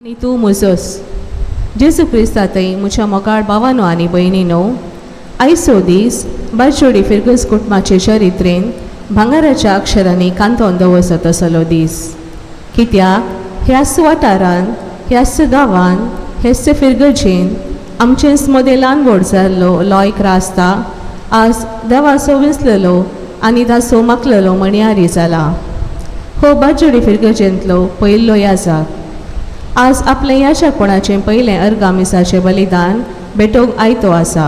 आणि तू मुजोस. जेजू क्रिस्तातय मुझ्या मोगाळ भावानो आनी भयणीनो, आयचो दीस बाजोडी फिरगस कुटुंबाचे चरित्रेन भांगाराच्या अक्षरांनी कांतोन दवरसो तसलो दीस. कित्याक ह्याच वाठारान, ह्याच गांवान, ह्याच फिरगजेन आमचेच मदें ल्हान व्हड जाल्लो लॉयक रास्ता आज देवाचो विसलेलो आनी दासो माकलेलो मणयारी जाला. हो बाजोडी फिरगजेंतलो पयलो याजक आज आपल्या याजकपणाचें पयलें अर्गामिसाचें बलिदान भेटोवंक आयतो आसा.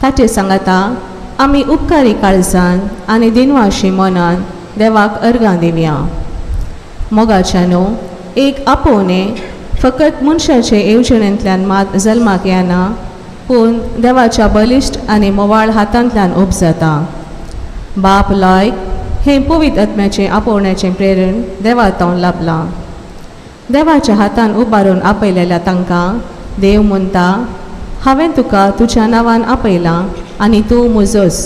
ताचे सांगाता आमी उपकारी काळजान आनी दिनवाशी मनान देवाक अर्गां दिवया. मोगाच्यानो एक आपोवणें फकत मनशाचे येवजणेंतल्यान मात जल्माक येना, पूण देवाच्या बलिश्ट आनी मोवाळ हातांतल्यान उब जाता. बाप लॉयक हें पवित्र आत्म्याचें आपोवण्याचें प्रेरण देवातावन लाभलां. देवाच्या हातान उबारून आपयलेल्या तांकां देव म्हणटा, हांवें तुका तुज्या नांवान आपयलां आनी तूं मुजोस.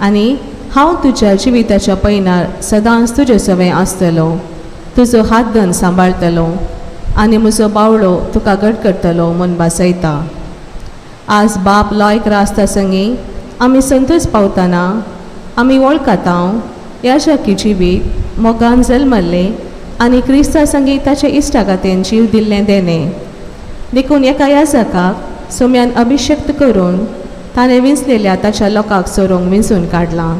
आनी हांव तुज्या जिविताच्या पैनार सदांच तुजे सवें आसतलो, तुजो हात धरून सांबाळटलो आनी म्हजो बावळो तुका घट करतलो म्हूण भासयता. आज बाप लॉयक रास्ता संगी आमी संतोश पावतना आमी वळखतांव याजकी जिवीत मोगान जल्मल्लें आनी क्रिस्ता संगी ताच्या इश्टागातेन जीव दिल्लें देणें. देखून एका याजकाक सोम्यान अभिशक्त करून ताणें विंचलेल्या ताच्या लोकांक सोरोंक विंचून काडलां.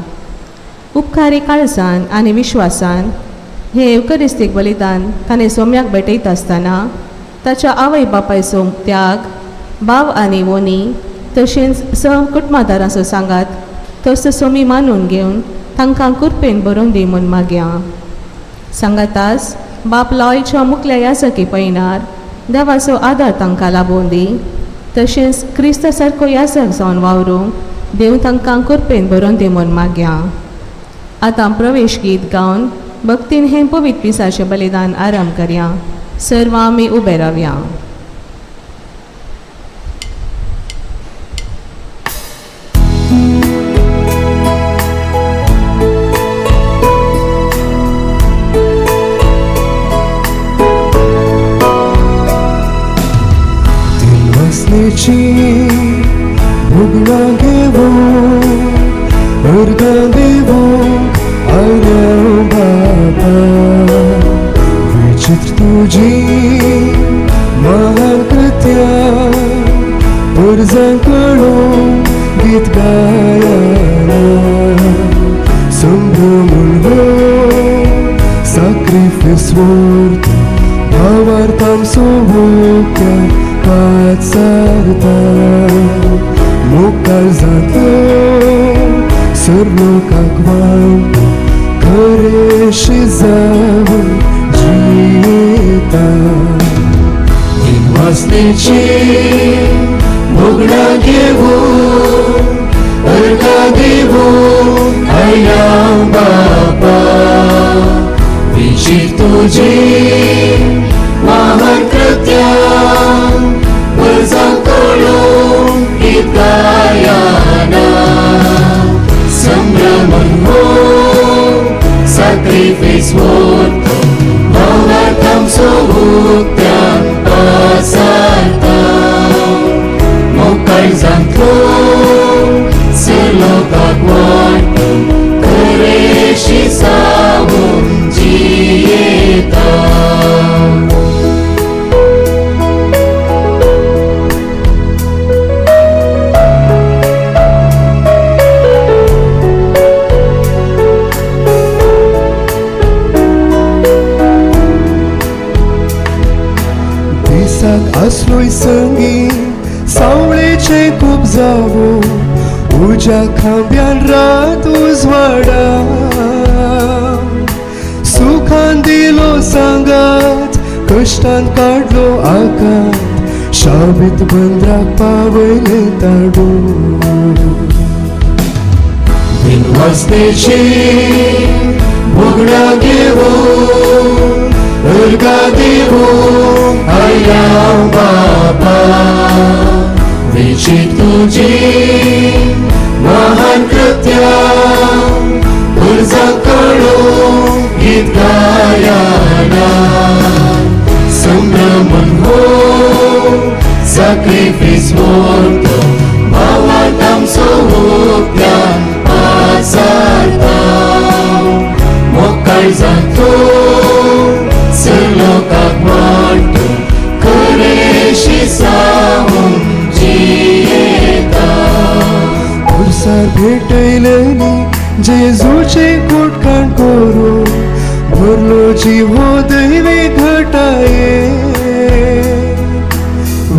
उपकारी काळजान आनी विश्वासान हें एवकरिस्तीक बलिदान ताणें सोम्याक भेटयत आसतना ताच्या आवय बापायचो त्याग, भाव आनी वोनी तशेंच सह कुटुंबादारांचो सांगात तसो सोमी मानून घेवन तांकां कुरपेन बरोवन दी म्हूण मागया. सांगाताच बाप लॉयच्या मुखल्या याजकी पैनार देवाचो आदार तांकां लाबोवन दी. तशेंच क्रिस्ता सारको याजक जावन वावरूंक देव तांकां कुरपेन बरोवन दी म्हूण मागया. आतां प्रवेश गीत गावन भक्तीन हें पवित्र पिसाचें बलिदान आरंभ करया. सर्व आमी उबे रावया. भोगला घेवून अर्गां दिवूंक आयल्या बाबा. विचित्र तुजी महान कृत्यां वर्जां कळोवन गीत गायना. संभ्रमून हो sacrifice worth भावार्थां सोबत्यान पाचारता. मोकार जातो सर्व लोकांक वाळटो खरेशी जावन जियेता. दिनवासनेची भोगडां घेवून अर्गां दिवून आयल्या बापा. विशीर तुजी महान कृत्यां वर्जां कळोवन गीत गायना. संभ्रमून हो sacrifice worth भावार्थां सोबत्यान पासारता. मोकार जातलो सर लोकांक वाळटो खरेशी जावन जियेता. असलोय संगी सावळेचे खूब जावो उज्या खांब्यान रात उजवाडा. सुखान दिलो सांगात कश्टान काडलो आकांत शाबीत बंद्राक पावयले ताडू. दिनवासनेची भोगडां घेवून अर्गां दिवून आयल्या बापा. विशीर तुजी महान कृत्यां वर्जां कळोवन गीत गायना. संभ्रम संसार भेटयलेली जेजूचे कोटकाण करून भरलो जीव हो दैवी घटाये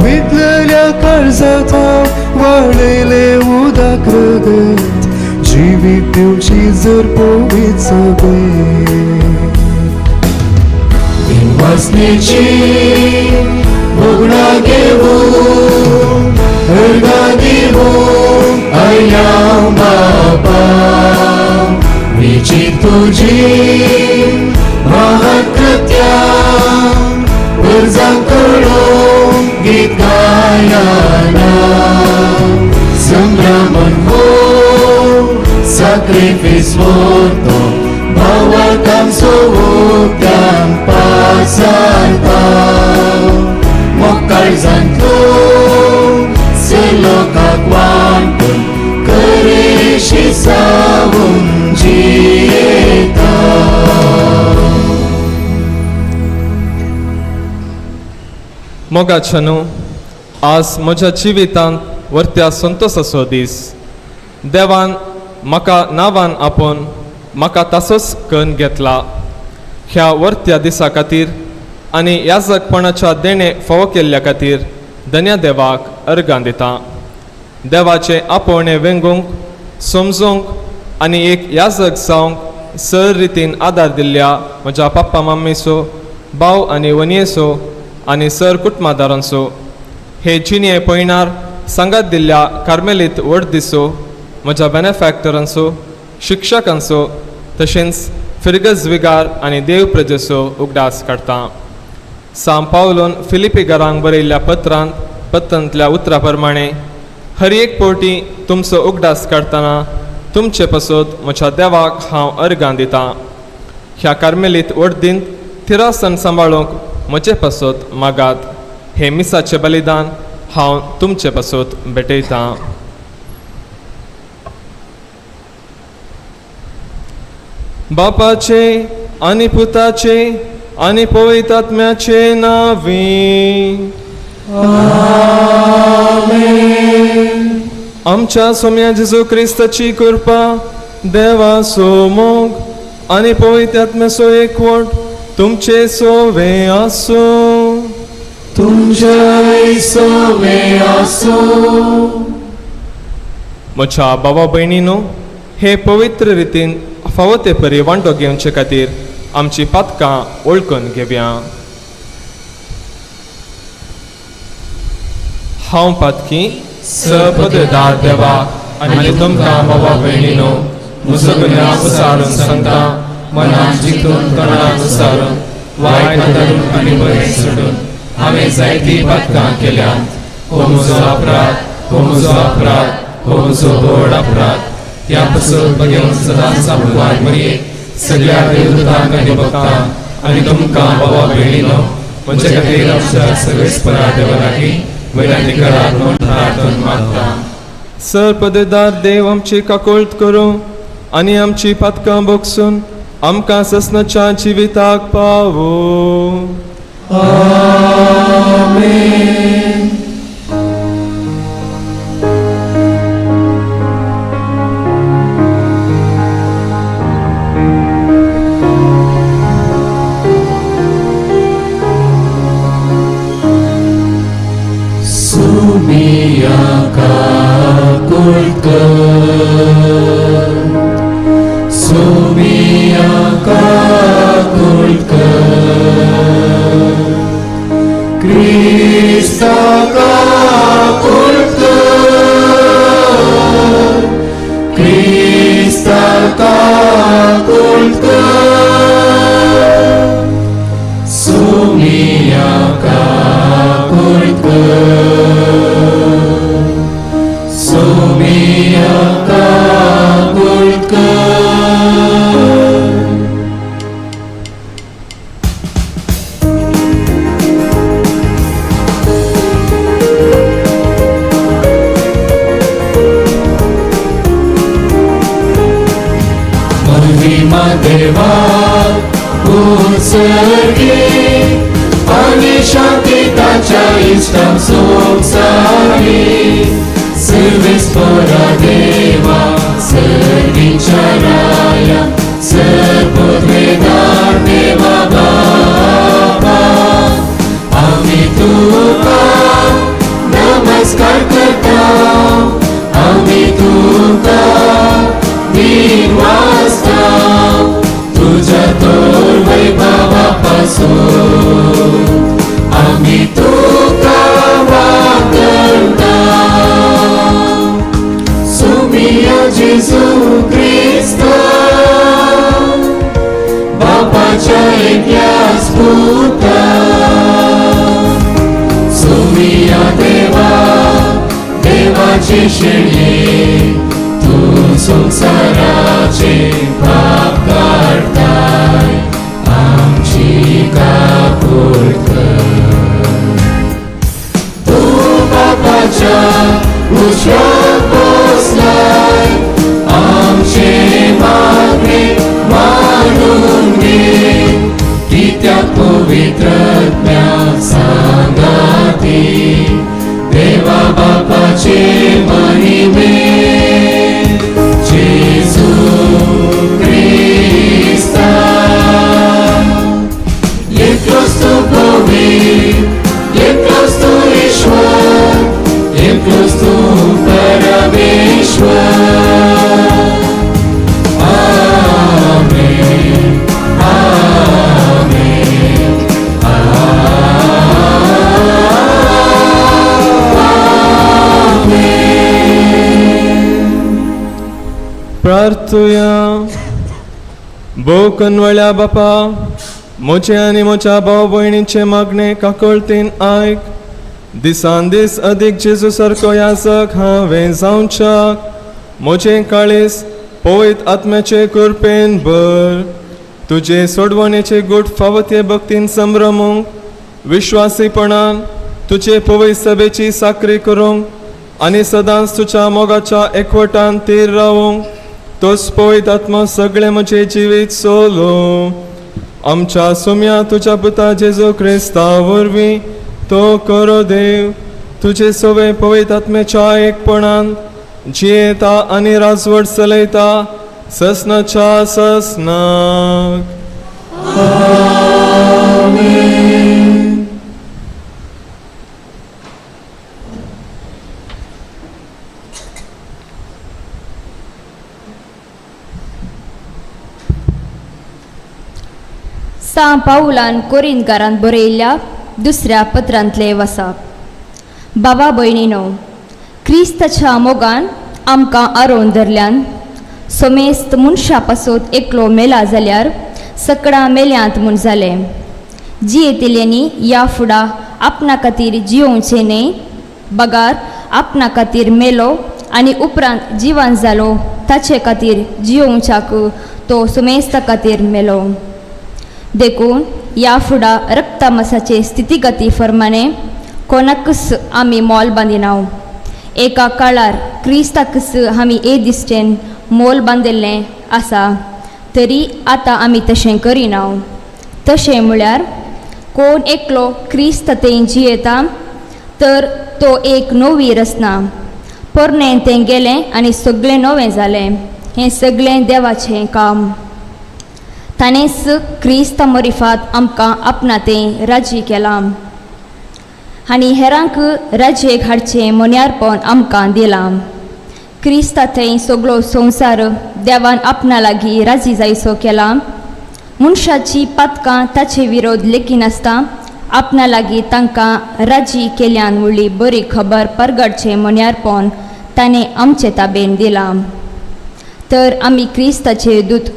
वितलेल्या काळजात वाळयले उदक रगत जिवीत दिवची जर पोवीत सगळे वासनेची भोगणा घेऊन अर्गा दिवून आया बापा विचित तुझी महान कृत्या वर्जांक कळोवन गीत गायना संभ्रमन हो sacrifice morto bawalkan suwutan pasarta mokal zanto selokakwan pun kereshi sawun jieta मोगाचनु आज म्हज्या जिवितांत वर्त्या संतोशाचो दीस देवान म्हाका नांवान आपोवन म्हाका तसोच करून घेतला ह्या वर्त्या दिसा खातीर आनी याजकपणाच्या देणे फावो केल्ल्या खातीर धन्य देवाक अर्गां दिता देवाचे आपोवणे वेंगूंक समजूंक आनी एक याजक जावंक सर रितीन आदार दिल्ल्या म्हज्या पप्पा मम्मीचो भाव आनी वनयेचो आनी सर कुटुंबादारांचो हे जिणे पयणार सांगात दिल्ल्या कार्मेलीत वर्दीचो म्हज्या बेनेफॅक्टरांचो शिक्षकांचो तशेंच फिरगस विगार आनी देव प्रजेचो उगडास काडटा सांव पावलोन फिलिपी घरांक बरयल्ल्या पत्रांतल्या उतरा प्रमाणे हर एक पावटी तुमचो उगडास काडटना तुमचे पासत म्हज्या देवाक हांव अर्गां दितां ह्या कार्मेलीत वर्दींत थिरासन सांबाळूंक म्हजे पासत मागात हे मिसाचें बलिदान हांव तुमचे पासत भेटयतां बापाचे आनी पुताचे आनी पवित्र आत्म्याचे नांवी आमेन आमच्या सोम्या जेजू क्रिस्ताची कृपा देवाचो मोग आनी पवित्र आत्म्याचो एकवट तुमचे सोवे आसो तुमचे सोवे आसो म्हज्या भावा भयणीनो हे पवित्र रितीन फावो ते परी वांटो घेवचे खातीर आमची पातकां ओळखून घेवया हांव पातकी सपददार देवा आनी तुमकां भावा भयणीनो म्हजो गुन्यांव विसारून सांगता मनान चिंतून तोंडान विसारून वायट धरून आनी बरें सोडून हांवें जायतीं पातकां केल्यात हो म्हजो अपराध हो म्हजो अपराध हो म्हजो व्हड अपराध ह्या पासून बगेवन सदांच सांबाळून मरी सगळ्या देवदूतांक आनी भक्तांक आनी तुमकां भावा भयणीनो म्हजे खातीर आमच्या सगळे इस्परा देवा लागीं विनंती करात म्हूण प्रार्थना मागता सरपददार देव आमची काकोळट करूं आनी आमची पातकां बोगसून आमकां ससनाच्या जिविताक पावो आमेन देवा उत्सर्गी आणि शांती ताच्या इष्टां सोंग सारी सर्वेस्परा देवा पासून आम्ही तुका वाकणता. सुमिया जेजू ख्रिस्त बापाच्या एकल्याच पुता. सुमिया देवा देवाची शेळी तू संसाराचे पाप काढताय. आमची काकूळ कर. तू बापाच्या उजव्यात बसलाय. आमचे मागणे मानून घे. की त्या पवित्रज्ञा सांगाती देवा बापाचे महिमे. जेजू ख्रिस्ता एकलोच तू पवित्र, एकलोच तू ईश्वर, एकलोच तू परमेश्वर. आमेन, आमेन, प्रार्थुया. भोव कनवळ्या बापा, मोचे आनी मोच्या भाव भयणीचे मागणे काकळतीन आयक. दिसान दीस अदीक जेजू सारको याजक हांवें जावच्याक मोचे काळीस पवित्र आत्म्याचे कृपेन भर. तुजे सोडवणेचे गूढ फावते भक्तीन संभ्रमूंक विश्वासीपणान तुजे पवित्र सभेची साखरी करूंक आनी सदांच तुच्या मोगाच्या एकवटान तीर रावूंक तोच पवित्र आत्मा सगळे म्हजे जिवीत चलो. आमच्या सुम्या तुझ्या पुता जेजू क्रिस्ता वरवीं तो करो देव. तुजे सवे पवित्र आत्म्याच्या एकपणान जियेता आनी राजवट चलयता ससनाच्या ससनाक. सा पाऊलान कोरिंतकारांत बरयल्ल्या दुसऱ्या पत्रांतले वसाप. बाबा भयणीनो, क्रिस्ताच्या मोगान आमकां आरोवन धरल्यान सोमेस्त मनशा पासून एकलो मेला जाल्यार सकडां मेल्यांत म्हूण जालें. जियेतिल्यांनी या फुडां आपणा खातीर जियोवचें न्ही. बगार आपणा खातीर मेलो आनी उपरांत जिवान जालो ताचे खातीर जियोवच्याक तो सोमेस्ता खातीर मेलो. देखून या फुडां रक्तामसाचे स्थितीगती प्रमाणे कोणाकच आमी मोल बांदिनाव. एका काळार क्रिस्ताकच आमी ए दिश्टेन मोल बांदिल्लें आसा, तरी आतां आमी तशें करिनाव. तशें म्हळ्यार कोण एकलो क्रिस्त तें जियेता तर तो एक नवी रचना. पोरणें तें गेलें आनी सगळें नवें जालें. हें सगळें देवाचें काम. ताणेंच क्रिस्ता मोरिफात आमकां आपणा तें राजी केलां आनी हेरांक राज्येक हाडचें मन्यारपण आमकां दिलां. क्रिस्ता थंय सगळो संवसार देवान आपणा लागीं राजी जायसो केला. मनशाची पातकां ताचे विरोध लेखी आसता. आपणा लागीं तांकां राजी केल्यान व्हडली बरी खबर परगडचें मन्यारपण ताणें आमचे ताबेन दिलां. तर आमी क्रिस्ताचे दूत.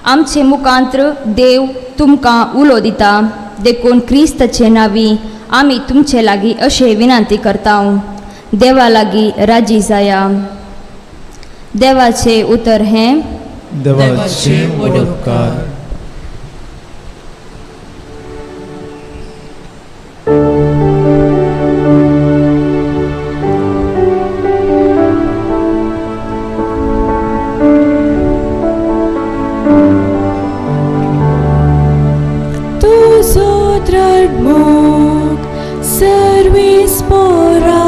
आमचे मुखांत्र देव तुमकां उलो दिता. देखून क्रिस्ताचे नांवी आमी तुमचे लागीं अशें विनंती करता, देवा लागीं राजी जाया. देवाचे उतर हें देवाचे उपकार. सर्वीस पोरा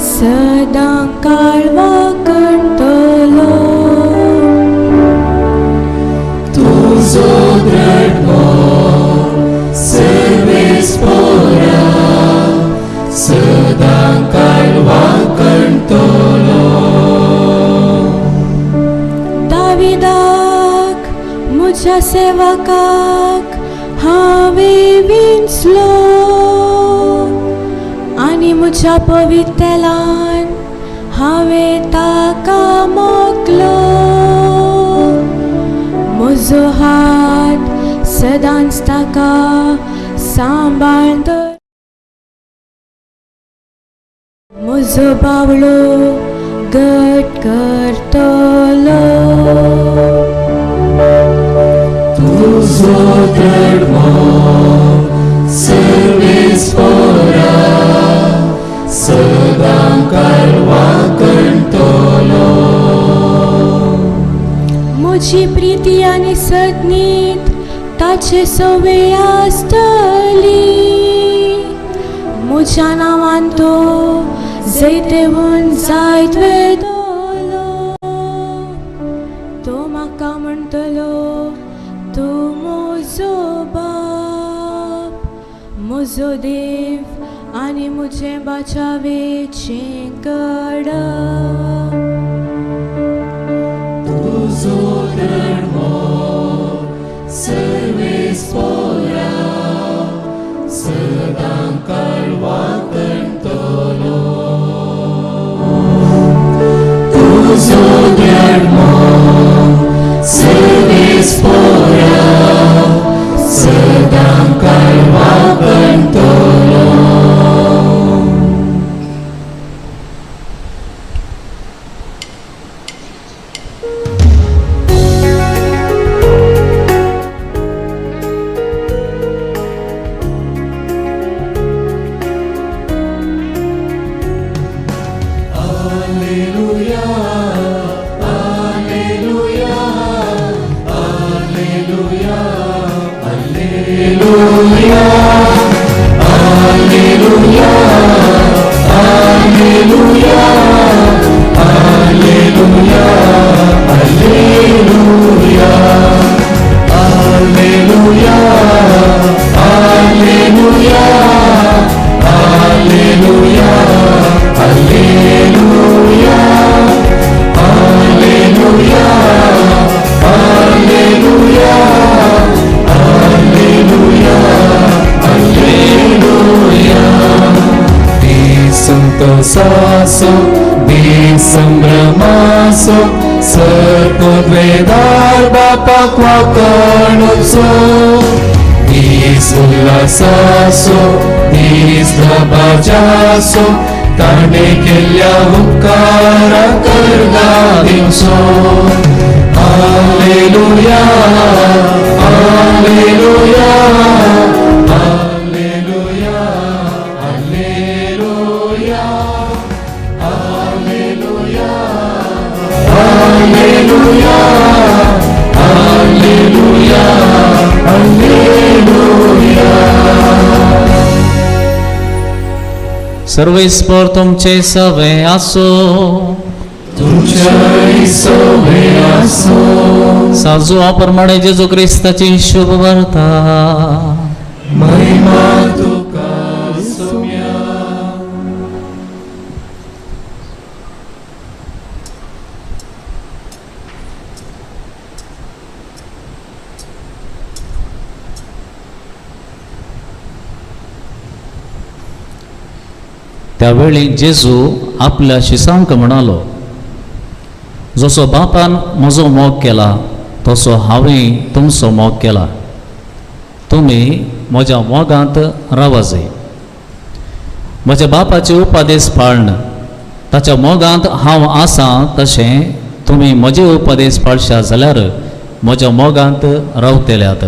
सदां काळवा कंटलो. तुझो दृढ मोग सर्वीस पोरा सदां काळवा कंटलो. दाविदाक म्हज्या सेवकाक हांवें विंचलो आनी म्हज्या पवित्रेलान हांवें ताका मोखलो. म्हजो हात सदांच ताका सांबाळत, म्हजो बावळो घट करतलो. तुजो दृढ मोग सर्वेस पोरा सदां कालवां करतलो. म्हजी प्रिती आनी सदनीत ताचे सवय आसतली. म्हज्या नांवान तो जैतेहून जायत वेदलो. तो म्हाका म्हणटलो तूं म्हजो बाप, म्हजो देव आनी म्हजें बाचावेचें गडा. तुजो दृढ मोग सर्वेस पोरा सदां कालवां करतलो. तुजो दृढ मोग सर्वेस पोरा सदां कालवां करतलो. Santosaso, di sembramaso, serpodvedar bapak wakanutso, di sulasaso, di strabajaso, tane kelya hukara karda dimso. Alleluia, alleluia, alleluia, alleluia, alleluia, alleluia, alleluia, alleluia. सर्वेस्पर तुमचे सवे आसो, तुमच्याही सवे आसो. साजू प्रमाणे जेजू क्रिस्ताची शुभ वार्ता. महिमा तुका सौम्या. त्यावेळी जेजू आपल्या शिसांक म्हणालो, जसो बापान म्हजो मोग केला तसो हांवें तुमचो मोग केला. तुमी म्हज्या मोगांत रावा जाय. म्हज्या बापाचे उपादेश पाळन, ताच्या मोगांत हांव आसां तशें तुमी म्हजे उपादेश पाळशा जाल्यार म्हज्या मोगांत रावतल्यात.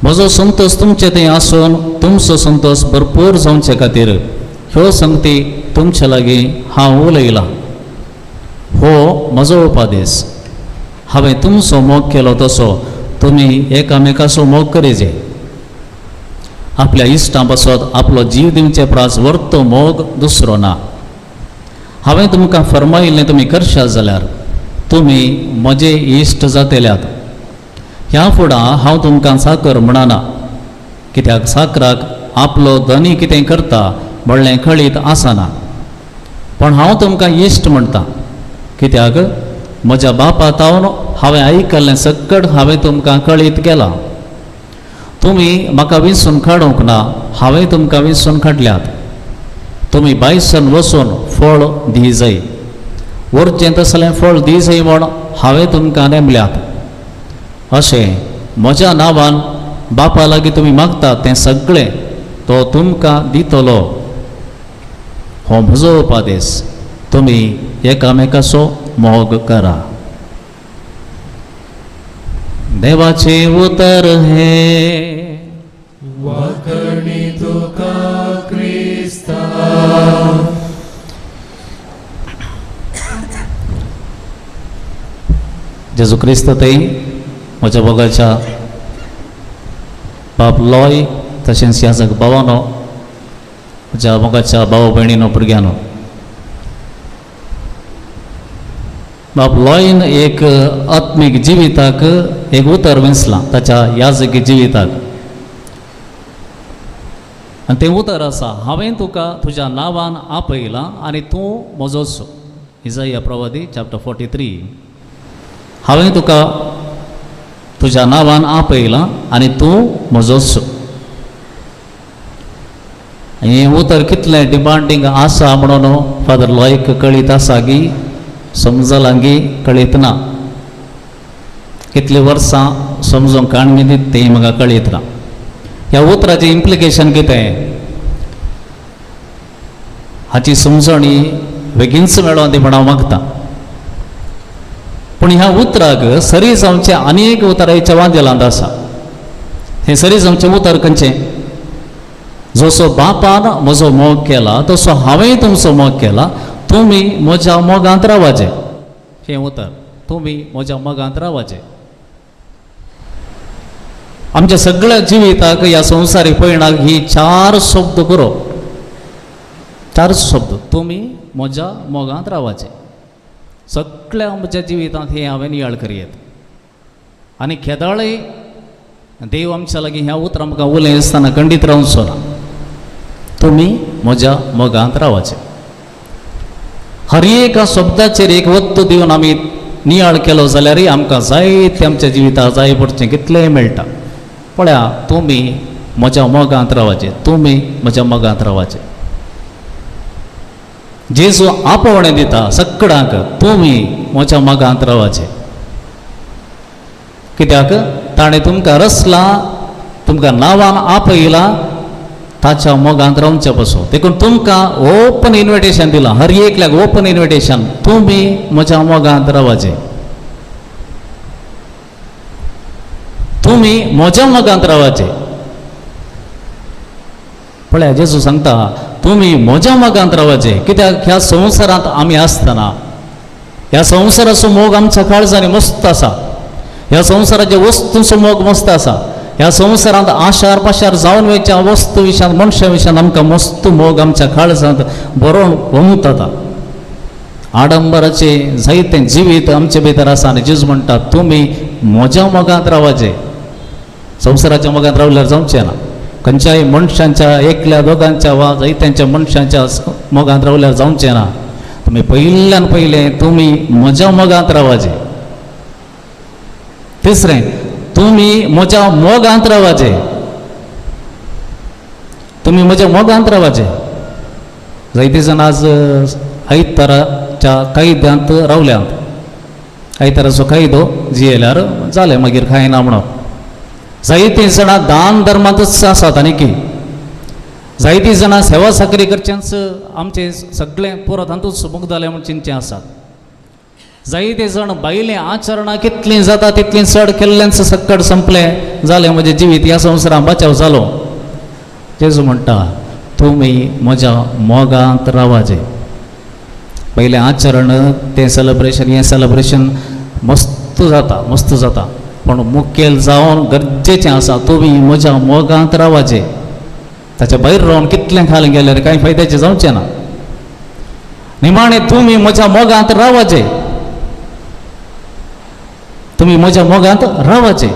म्हजो संतोष तुमचे थंय आसून तुमचो संतोष भरपूर जावचे खातीर ह्यो संगती तुमचे लागीं हांव उलयलां. हो म्हजो उपादेश. हांवें तुमचो मोग केलो तसो तुमी एकामेकाचो मोग करीजे. आपल्या इश्टां पासत आपलो जीव दिवचे प्रास वर्तो मोग दुसरो ना. हांवें तुमकां फर्मायिल्लें तुमी करशात जाल्यार तुमी म्हजे इश्ट जातल्यात. ह्या फुडां हांव तुमकां साकर म्हणना, कित्याक साकराक आपलो धनी कितें करता म्हणलें कळीत आसना. पण हांव तुमकां इश्ट म्हणटा, कित्याक म्हज्या बापा तावन हांवें आयकल्लें सकट हांवें तुमकां कळीत केलां. तुमी म्हाका विंचून काडूंक ना, हांवें तुमकां विंचून काडल्यात. तुमी बायसन वचून फळ दी जाय. उरचें तसलें फळ दी जाय म्हूण हांवें तुमकां नेमल्यात. अशें म्हज्या नांवान बापा लागीं तुमी मागतात तें सगळें तो तुमकां दितलो. हो म्हजो उपादेश, तुमी एकामेकाचो मोग करा. देवाचे उतर हे वाकणी तुका क्रिस्ता. जेजू क्रिस्त थंय म्हज्या बोगाच्या बाप लॉय तशेंच ह्या जग भावानो, म्हज्या मोगाच्या भाव भयणीनो भुरग्यानो, बाप लॉयन एक आत्मीक जिविताक एक उतर विंचलां ताच्या याजकी जिविताक. आनी तें उतर आसा, हांवें तुका तुज्या नांवान आपयलां आनी तूं म्हजोच. इसाया प्रवादी चॅप्टर 43. हांवें तुका तुज्या नांवान आपयलां आनी तूं म्हजोच. हें उतर कितलें डिमांडींग आसा म्हणून फादर लॉयक कळीत आसा की समजलां की कळीत ना. कितलीं वर्सां समजूंक काणगी तें म्हाका कळीत ना. ह्या उतराचें इम्प्लिकेशन कितें हाची समजण ही बेगीनच मेळोन ती म्हणून हांव मागतां. पूण ह्या उतराक सरी जावचें आनी एक उतर हेच्या वाद्यलांत आसा. हें सरी जावचें उतर खंयचें? जसो बापान म्हजो मोग केला तसो हांवें तुमचो मोग केला, तुमी म्हज्या मोगांत रावाचे. हें उतर, तुमी म्हज्या मोगांत रावाचे. आमच्या सगळ्या जिविताक ह्या संवसारी पळयणाक ही 4 शब्द बरो. 4 शब्द, तुमी म्हज्या मोगांत रावाचे. सगळ्या आमच्या जिवितांत हे हांवें नियाळ करयेत. आनी केदाळय देव आमच्या लागीं ह्या उतर आमकां उलय आसतना खंडीत रावचो ना. तुमी म्हज्या मोगांत रावाचे. हर एका शब्दाचेर एक वत्त दिवन आमी नियाळ केलो जाल्यारय आमकां जायते आमच्या जिवितांत जाय पडचें कितलेंय मेळटा. पळया, तुमी म्हज्या मोगांत रावाचे, तुमी म्हज्या मोगांत रावाचे. जेजू आपोवणें दिता सगळ्यांक, तुमी म्हज्या मोगांत रावाचे. कित्याक ताणें तुमकां रचलां, तुमकां नांवान आपयलां ताच्या मोगांत रावचे पासून. देखून तुमकां ओपन इन्विटेशन दिलां, हर एकल्याक ओपन इन्विटेशन, तुमी म्हज्या मोगांत रावाचे. तुमी म्हज्या मोगांत रावाचे. पळया, जेजू सांगता तुमी म्हज्या मोगांत रावाचे. कित्याक ह्या संवसारांत आमी आसतना ह्या संवसाराचो मोग आमच्या काळजांनी मस्त आसा. ह्या संवसाराच्या वस्तूंचो मोग मस्त आसा. ह्या संवसारांत आशार पाशार जावन वयच्या वस्तू विशयांत, मनशा विशयांत आमकां मस्त मोग आमच्या काळजांत बरो घुमता. आडंबराचे जायतें जिवीत आमचे भितर आसा आनी जेजू म्हणटा तुमी म्हज्या मोगांत रावाचे. संवसाराच्या मोगांत रावल्यार जावचें ना. खंयच्याय मनशांच्या, एकल्या दोगांच्या वा जायत्यांच्या मनशांच्या मोगांत रावल्यार जावचें ना. तुमी पयल्यान पयलें तुमी म्हज्या मोगांत रावाचे. तिसरें, तुमी म्हज्या मोगांत रावाचे. तुमी म्हज्या मोगांत रावाचे. जायते जाण आज आयताराच्या कायद्यांत रावल्यांत. आयताराचो कायदो जियेल्यार जालें, मागीर खायना म्हणून. जायतीं जाणां दान धर्मांतच आसात आनी की जायतीं जाणां सेवा साकरी करचेंच आमचें सगळें पुरो तातूंच मोग जालें म्हूण चिंतचें आसात. जायते जण बायलें आचरणां कितलीं जाता तितलीं चड केल्लेंच सक्कड संपलें, जालें म्हजें जिवीत ह्या संवसारांत बचाव जालो. जेजू म्हणटा तुमी म्हज्या मोगांत रावाचे. पयलें आचरण, तें सेलेब्रेशन, हें सेलेब्रेशन मस्त जाता, पण मुखेल जावन गरजेचें आसा तुमी म्हज्या मोगांत रावाचे. ताच्या भायर रावन कितलें खालें गेल्यार कांय फायद्याचें जावचें ना. निमाणें तुमी म्हज्या मोगांत रावाचे. तुमी म्हज्या मोगांत रावाचे.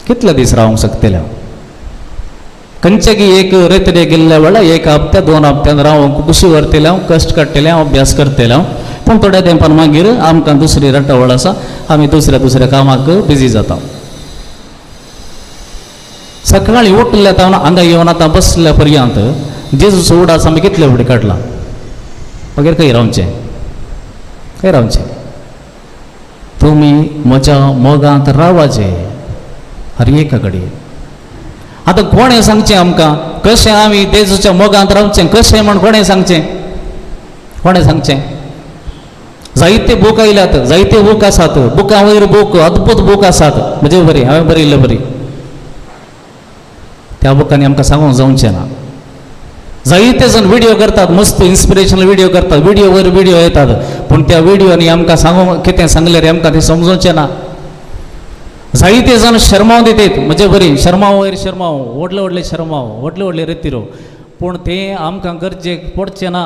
कितले दीस रावंक शकतले? खंयचे की एक रेतडे गेल्ल्या वेळार 1 हप्त्या 2 हप्त्यान रावंक कुशी व्हरतले, कश्ट काडटले, अभ्यास करतले. पूण थोड्या तेंपान मागीर आमकां दुसरी रटावळ आसा, आमी दुसऱ्या कामाक बिजी जाता. सकाळी उठल्या तर अंगा येऊन आता बसल्यापर्यंत जेजूचा उडास आम्ही कितले उडी काढला वगैरे काही रावचे तुम्ही म्हज्या मोगांत रावाचे हर एका घडये. आता कोणें सांगचें आमकां कशें आमी जेजूच्या मोगांत रावचें कशें म्हण कोणें सांगचें जायते बूक आयल्यात जायते बूक आसात बुकां वयर बूक अद्भुत बूक आसात म्हणजे बरी हांवें बरयल्लें बरी त्या बुकांनी आमकां सांगूंक जावचें ना. जायते जण व्हिडिओ करतात मस्त इन्स्पिरेशनल व्हिडिओ करतात व्हिडिओ वयर व्हिडिओ येतात पूण त्या व्हिडिओनी आमकां सांगूंक कितें सांगलें रे आमकां तें समजोवचें ना. जायते जण शर्माव दितात म्हणजे बरी शर्माव वयर शर्माव व्हडले शर्माव व्हडले रितीरो पूण तें आमकां गरजेक पडचें ना.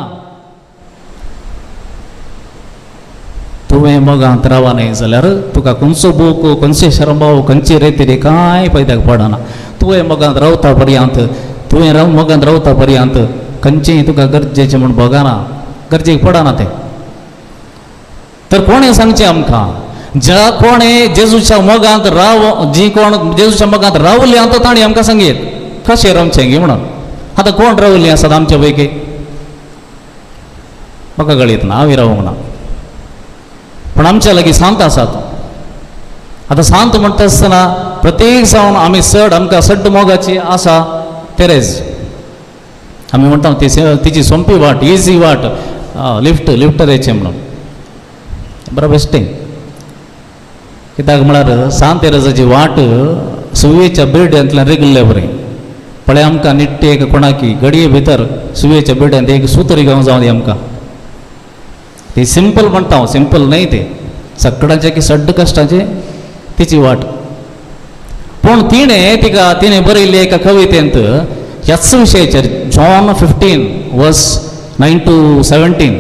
तुवें मोगांत रावा न्ही जाल्यार तुका खंयचो बूक खंयचे शर्माव खंयचे रेतीरे कांय फायद्याक पडना. तुवें मोगांत रावता पर्यंत तुवें मोगांत रावता पर्यंत खंयचेंय तुका गरजेचें म्हूण बगना गरजेक पडना तें. तर कोणें सांगचें आमकां ज्या कोणें जेजूच्या मोगांत जी कोण जेजूच्या मोगांत रावली आतां ताणी आमकां सांगीत कशें रावचें गे म्हणून. आतां कोण रावल्लीं आसात आमचे पैकी म्हाका कळीत ना हांवें रावूंक ना पण आमच्या लागीं सांत आसात. आतां सांत म्हणटा आसतना प्रत्येक जावन आमी चड आमकां सड्ड मोगाची आसा तेरेज आमी म्हणटा तिची सोंपी वाट इजी वाट लिफ्टरेचें म्हणून बरो बेश्टें. कित्याक म्हळ्यार सांत तेरेजाची वाट सुयेच्या बेड्यांतल्यान रेगल्ले बरें पळय आमकां निट्टे एक कोणाकी घडये भितर सुयेच्या बेड्यांत एक सुतरी गांव जावन दी आमकां. ते सिंपल म्हणटा हांव सिंपल न्हय ते सगळ्यांचे की सड्ड कश्टाचे तिची वाट. पूण तिणें बरयल्ले एका कवितेंत ह्याच विशयाचेर जॉन 15:9-17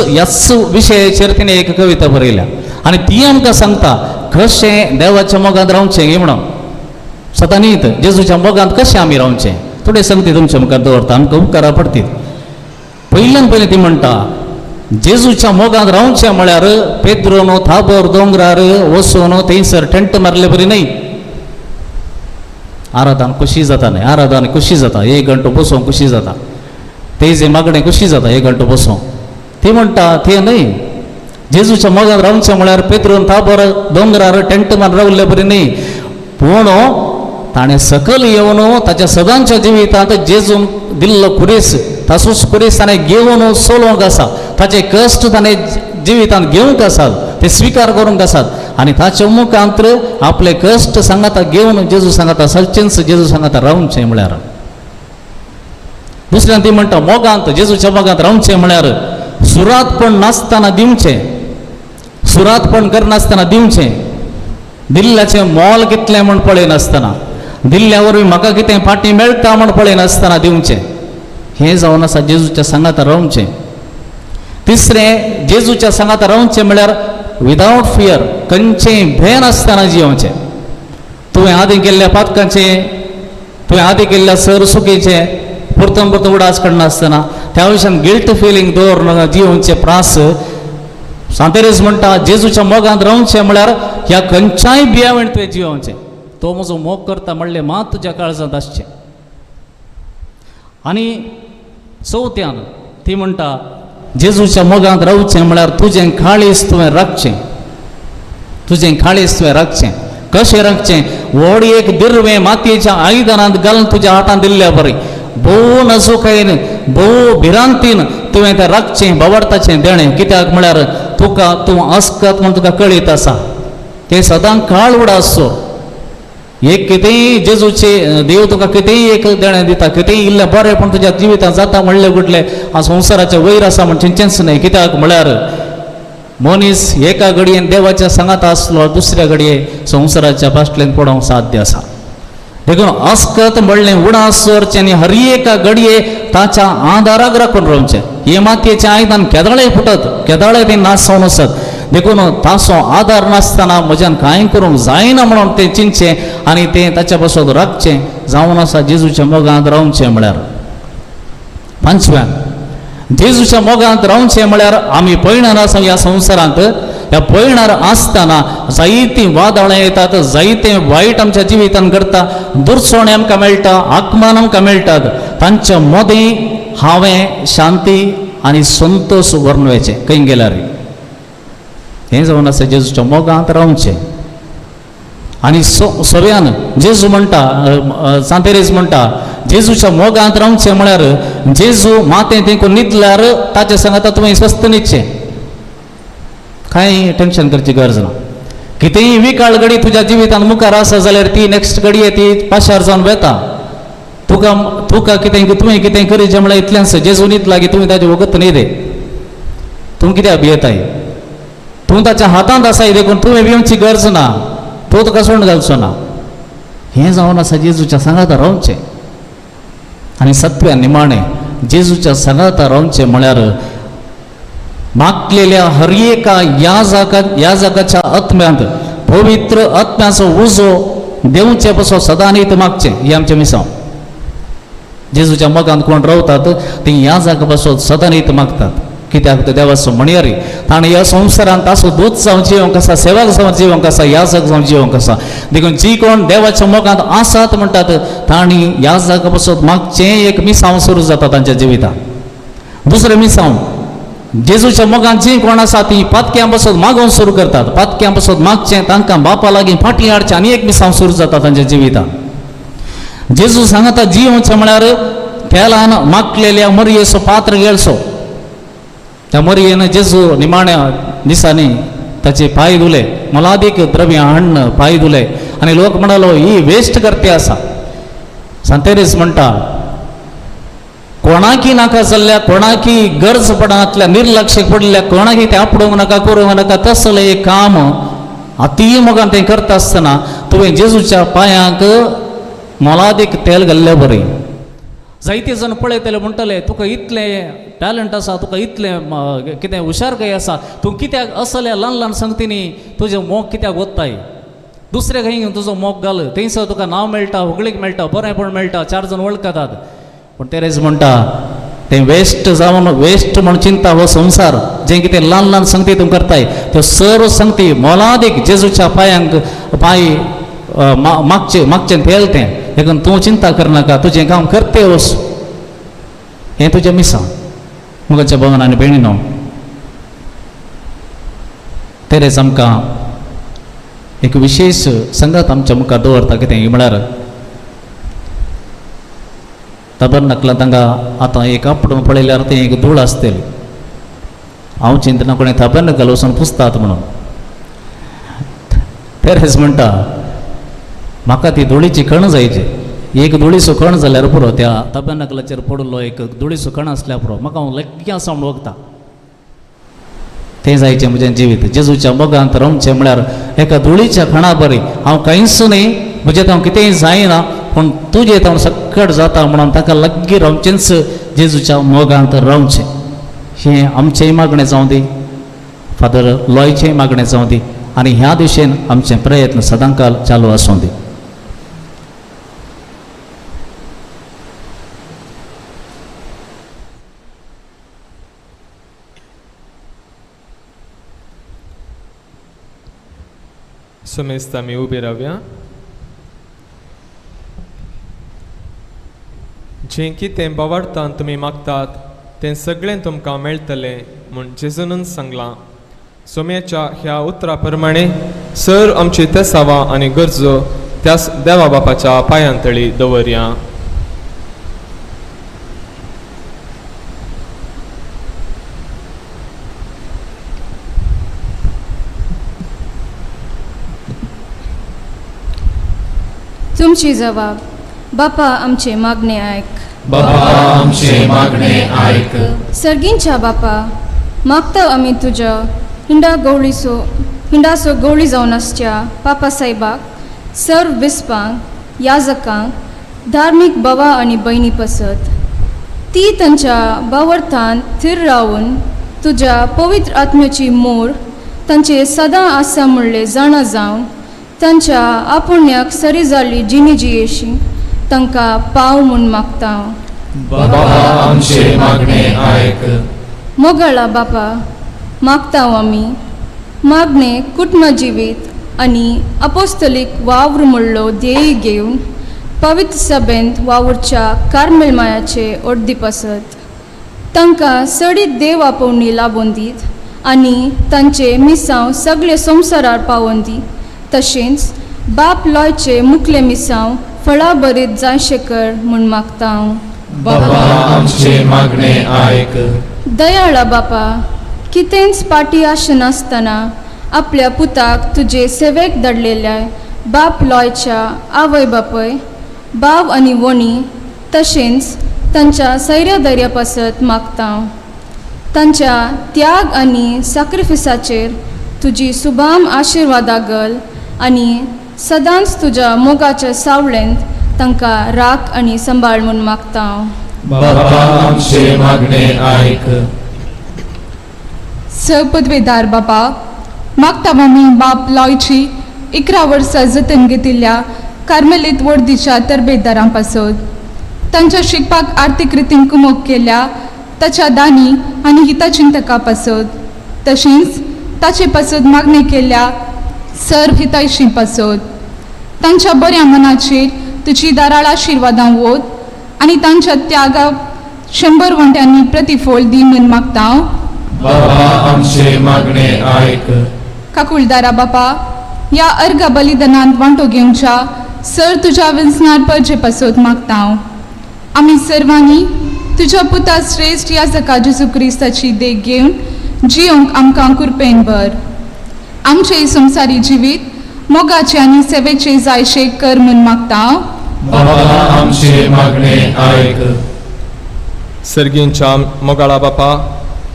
ह्याच विशयाचेर तिणें एक कविता बरयल्या आनी ती आमकां सांगता कशें देवाच्या मोगांत रावचें गे म्हणून. सदां न्हीत जेजूच्या मोगांत कशें आमी रावचें थोडे संगती तुमच्या मुखार दवरता आमकां उपकारा पडटीत. पयल्यान पयलें ती म्हणटा जेजूच्या मोगांत रावचें म्हळ्यार पेद्रोन थाबर दोंगरार वचून थंयसर टेंट मारले बरी न्हय. आराधन खुशी जाता न्हय आराधन खुशी जाता 1 घंटो बसूंक खुशी जाता तेजे मागणें खुशी जाता 1 घंटो बसूंक. ती म्हणटा तें न्हय जेजूच्या मोगांत रावचें म्हळ्यार पेद्रोन थाबर दोंगरार टेंट मारून रावले बरी न्हय पूण ताणें सकल येवन ताच्या सदांच्या जिवितांत जेजून दिल्लो कुरेस तासूच कुरेस ताणें घेवन चलोवंक आसा ताचे कश्ट ताणें जिवितांत घेवंक आसात ते स्विकार करूंक आसात आनी ताच्या मुखांत आपले कश्ट सांगाता घेवन जेजू सांगाता सलचेंच जेजू सांगाता रावचें म्हळ्यार. दुसऱ्यान ती म्हणटा मोगांत जेजूच्या मोगांत रावचें म्हळ्यार सुरातपण नासतना दिवचें सुरातपण करनासतना दिवचें दिल्ल्याचें मोल कितलें म्हण पळयनासतना दिल्ल्या वरवीं म्हाका कितें फाटीं मेळटा म्हण पळयनासतना दिवचें हें जावन आसा जेजूच्या सांगाता रावचें. तिसरें जेजूच्या सांगाता रावचें म्हळ्यार विदावट फियर खंयचेंय भंय नासतना जियोवचें. तुवें आदीं केल्ल्या पातकांचें तुवें आदीं केल्ल्या सरसुकेचें परतून उडास काडनासतना त्या विशयान गिल्ट फिलींग दवरून जियोवचें प्रास. सांतेरेज म्हणटा जेजूच्या मोगांत रावचें म्हळ्यार ह्या खंयच्याय बियावेन तुवें जियोवचें. तो म्हजो मोग करता म्हणलें मात तुज्या काळजांत आसचें. आनी चवथ्यान ती म्हणटा जेजूच्या मोगांत रावचें म्हळ्यार तुजें काळीज तुवें राखचें तुजें काळीज तुवें राखचें. कशें राखचें व्हड एक दिर्वें मातयेच्या आयदनांत घालून तुज्या हातांत दिल्ल्या बरें भोव नजोकायेन भोव भिरांतीन तुवें तें राखचें बावडताचें देणें. कित्याक म्हळ्यार तुका तूं आसकत म्हूण तुका कळीत आसा तें सदां काळ उडासो. एक कितेंय जेजूचे देव तुका कितेंय एक देणें दिता कितेंय इल्लें बरें पूण तुज्या जिवितांत जाता म्हणलें गुटलें हांव संवसाराचें वयर आसा म्हण चिंतचेंच न्हय. कित्याक म्हळ्यार मनीस एका घडयेन देवाच्या सांगात आसलो दुसऱ्या घडये संवसाराच्या फाटल्यान पडोवंक साध्य आसा. देखून आसकत म्हणलें उडास दवरचें आनी हर एका घडये ताच्या आदाराक राखून रावचें. हे मातयेचें आयदन केदाळे फुटत केदाळे तें नासोवन आसत देखून ताचो आदार नासतना म्हज्यान कांय करूंक जायना म्हणून तें चिंतचें आनी तें ताच्या पासून राखचें जावन आसा जेजूच्या मोगांत रावचें म्हळ्यार. पांचव्यान जेजूच्या मोगांत रावचें म्हळ्यार आमी पळयना आसा ह्या संवसारांत ह्या पळणार आसतना जायतीं वादळां येतात, जायतें वायट आमच्या जिवितान घडटा, दुरसोणे आमकां मेळटा, आत्मान आमकां मेळटात. तांच्या मदीं हांवें शांती आनी संतोष वर्णुवेचें खंय गेल्यार हें जावन आसा जेजूच्या मोगांत रावचें. आनी सगळ्यान जेजू म्हणटा, सांतेरेज म्हणटा, जेजूच्या मोगांत रावचें म्हळ्यार जेजू मातें देखून न्हिदल्यार ताचे सांगाता तुवें स्वस्थ न्हिदचें, कांय टेन्शन करची गरज ना. कितेंय विकाळ घडी तुज्या जिवितान मुखार आसा जाल्यार ती नेक्स्ट घडये ती पाशार जावन वेता. तुका कितें तुवें कितें करीचें म्हळ्यार इतलेंच, जेजू न्हिदला की तुवें ताजे वगत न्हिदे. तूं कित्याक भियेताय? तूं ताच्या हातांत आसाय देखून तुवें भिवची गरज ना, तो तुका सोडून घालचो ना. हें जावन आसा जेजूच्या सांगाता रावचें. आनी सत्व्या निमाणें जेजूच्या सांगाता रावचें म्हळ्यार मागलेल्या हर एका याजकाच्या आत्म्यांत पवित्र आत्म्याचो उजो देवचे पासून सदांच मागचें. ही आमचें मिसांव. जेजूच्या मोगांत कोण रावतात ती याजका पासून सदांच मागतात. कित्याक तो देवाचो म्हणयारी ताणें ह्या संवसारांत ताचो दूत जावन जिवंक आसा, सेवक जावन जिवंक आसा, याजक जावन जिवंक आसा. देखून जी कोण देवाच्या मोगांत आसात म्हणटात तांणी याजका पासून मागचें एक मिसांव सुरू जाता तांच्या जिवितांत. दुसरें मिसांव जेजूच्या मोगांत जी कोण आसा ती पातक्यां पासून मागोवंक सुरू करतात. पातक्यां पासून मागचें, तांकां बापा लागीं फाटीं हाडचें आनी एक मिसांव सुरू जाता तांच्या जिवितांत. जेजू सांगता जिवचें म्हळ्यार तेलान मागलेल्या मरयेचो पात्र घेवचो. त्या मरयेन जेजू निमाण्या दिसांनी ताचे पांय धुले, मोलादीक द्रव्य हाडून पांय धुले आनी लोक म्हणलो ही वेस्ट करपी आसा. सांतेरेस म्हणटा कोणाकी नाका जाल्ल्या, कोणाकी गरज पडनातल्या, निर्लक्ष्य पडल्या कोणाकी तें आपडूंक नाका, करूंक नाका. तसलें एक काम अती मोगान तें करता आसतना तुवें जेजूच्या पांयांक मोलादीक तेल घाल्लें बरें. जायते जण पळयतले म्हणटले तुका इतलें टॅलंट आसा, तुका इतलें कितें हुशारकाय आसा, तूं कित्याक असल्या ल्हान ल्हान संगतींनी तुजें मोग कित्याक ओत्ताय? दुसरे खंय घेवन तुजो मोग घाल, थंयसर तुका नांव मेळटा, व्हगलीक मेळटा, बरेंपण मेळटा, 4 जण वळखतात. पूण तेरेज म्हणटा तें वेस्ट जावन वेस्ट म्हण चिंता हो संवसार. जें कितें ल्हान ल्हान संगती तूं करताय त्यो सर्व संगती मोलादीक जेजूच्या पांयांक पांय मागचें तेल तें. देखून तूं चिंता करनाका, तुजें काम करते वच. हें तुजें मिसां. मुगाच्या भवन आनी भयणीनो, तेरेच आमकां एक विशेश संगत आमच्या मुखार दवरता. कितें म्हळ्यार तबरनाकलां तांकां आतां एक आपडून पळयल्यार तें एक धूळ आसतली. हांव चिंतना कोणें तबरनाकल वचून पुजतात म्हणून. तेरेच म्हणटा म्हाका ती धुळीची कण जायची. एक धुळीचो कण जाल्यार पुरो, त्या तबरनाकलाचेर पडलो एक धुळीचो कण आसल्यार पुरो, म्हाका हांव लग्गी आसा म्हूण वखता. तें जायचें म्हजें जिवीत. जेजूच्या मोगांत रावचें म्हळ्यार एका धुळीच्या कणा बरी. हांव कांयच न्ही, म्हजें हांव कितेंय जायना, पूण तुजें हांव सक्कट जाता म्हणून ताका लग्गी रावचेंच, जेजूच्या मोगांत रावचें. हें आमचेंय मागणें जावं दी, फादर लॉयचेंय मागणें जावं दी, आनी ह्या दिशेन आमचे प्रयत्न सदांकाल चालू आसूं दी. समेस्त आमी उबी रावया. जें कितें बावार्थान तुमी मागतात तें सगळें तुमकां मेळटलें म्हूण जेजून सांगलां. सोम्याच्या ह्या उतरा प्रमाणे सर आमची तेसावां आनी गरजो त्या देवा बापाच्या पांयांतळी दवरया. तुमची जबाब. बापा आमचे मागणे आयक. बापा आमचे मागणे आयक. सर्गींच्या बापा, मागता आमी तुज्या हिंडाचो गवळी जावन आसच्या पापा साहेबाक, सर्व विस्पांक, याजकांक, धार्मीक बाबा आनी भयणी पसत ती तांच्या बावर्थान थीर रावन तुज्या पवित्र आत्म्याची मोर तांचे सदां आसा म्हणले जाणा जावन तांच्या आपुण्याक सरी जाल्ली जिणी जियेशी तांकां पाव म्हूण मागता. बापा आमचे मागणे आयक. मोगळा बापा, मागता आमी मागणे कुटुंब जिवीत आनी अपोस्तलीक वावर म्हणलो ध्येय घेवन पवित्र सभेंत वावुरच्या कार्मेल मायाचे अर्दी पसत तांकां सडीत देव आपोवणी लाबोवन दीत आनी तांचे मिसांव सगळे संवसारार पावोवन दी. तशेंच बाप लॉयचे मुखले मिसांव फळां बरीत जायशे कर म्हूण मागता हांव. बाबा आमचे मागणे आयक. दयाळा बापा, कितेंच पाटी आसनासतना आपल्या पुताक तुजे सेवेक धाडलेल्या बाप लॉयच्या आवय बापय, बाव आनी वणी तशेंच तांच्या सैर्यधैर्या पासत मागता हांव. तांच्या त्याग आनी सॅक्रिफिसाचेर तुजी सुबाम आशिर्वादा घाल आनी सदांच तुज्या मोगाच्या सावळेंत तांकां राख आनी सांबाळ म्हूण मागता हांव. बाबा आमचे मागणे आयक. सरपदवेदार बापा, मागता आमी बाप लॉयची 11 वर्सां जतन घेतिल्ल्या कार्मेलीत वर्दीच्या तरबेतदारां पासत तांच्या शिकपाक आर्थीक रितीन कुमोग केल्या ताच्या दानी आनी हितचिंतकां पासत तशेंच ताचे पासत मागणी केल्या सर्व हितैषी पासत तांच्या बऱ्या मनाचेर तुजी दाराळ आशिर्वादां वोत आनी तांच्या त्यागाक 100 वंट्यांनी प्रतिफळ दी म्हूण मागता हांव. बाबा आमचे मागणे आयक. काकुळदारा बापा, ह्या अर्घ बलिदानांत वांटो घेवच्या सर तुज्या विंसनार परजे पासत मागता हांव. आमी सर्वांनी तुज्या पुता श्रेश्ठ याजका जेजू क्रिस्ताची देख घेवन जियोंक आमकां कृपेन भर. आमचे संवसारी जिवीत मोगाचे आनी सेवेचे जायशे कर म्हूण मागता हांव. बाबा आमचे मागणे आयक. सर्गींच्या मोगाळा बापा,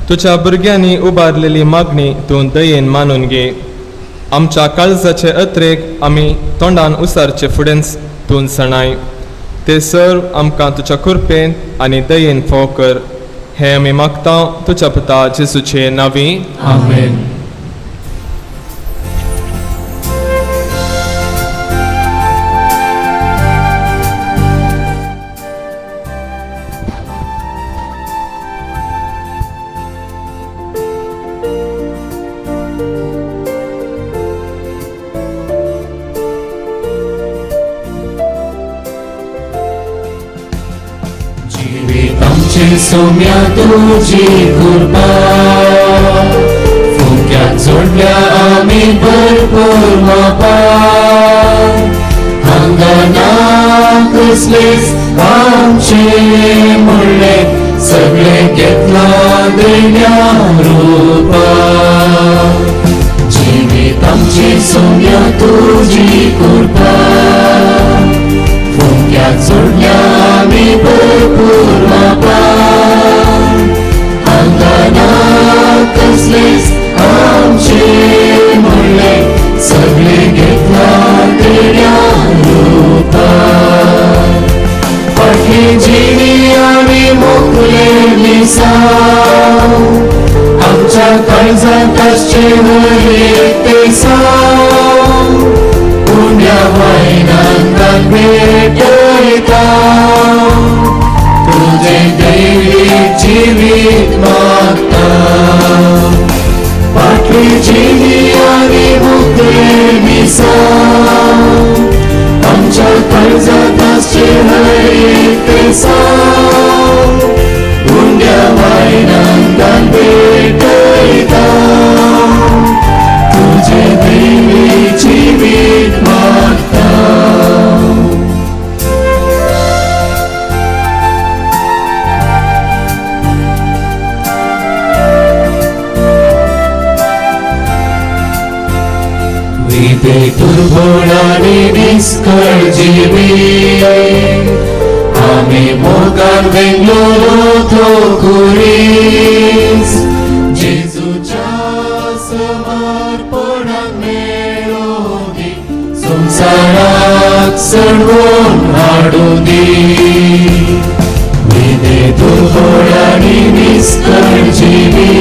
तुज्या भुरग्यांनी उबारलेली मागणी तूं दयेन मानून घे. आमच्या काळजाचे अत्रेक आमी तोंडान उसारचे फुडेंच तूं सणाय. ते सर्व आमकां तुज्या कृपेन आनी दयेन फोव कर. हे आमी मागता तुज्या पुता जेजूचे नांवी. आमेन. आमचे सौम्या तुझी कृपा फुक्यात जोडल्या आम्ही भरपूर मापा हांगाना कसलेच आमचे म्हणले सगळे घेतला देण्या रूपा जिवीत आमची सौम्या तुझी कृपा फुक्यात जोडल्या आम्ही भरपूर मापा हांगाना कसलेच आमचे म्हणले सगळे घेतला देण्या रूपा फाटली जिणी आमी मोकले मिसांव आमच्या काळजांत आसचे हरे ते सांग पुण्या वायनांतान भेटयता तुझे दैवीक जिवीत मागता फाटली जिणी आनी मोकळे मिसांव आमच्या काळजांत आसचे हरे ते सांग पुण्या वायनांतान भेटयता तुझे दैवीक जिवीत मागता. विधे दुर्बळांनी निष्काळजीवी आम्ही मोगान वेंगलोलो तो कुरीस जेजूच्या समर्पणाक मेळोदी संसाराक सडवून हाडू दी विधे दुर्बळांनी निष्काळजीवी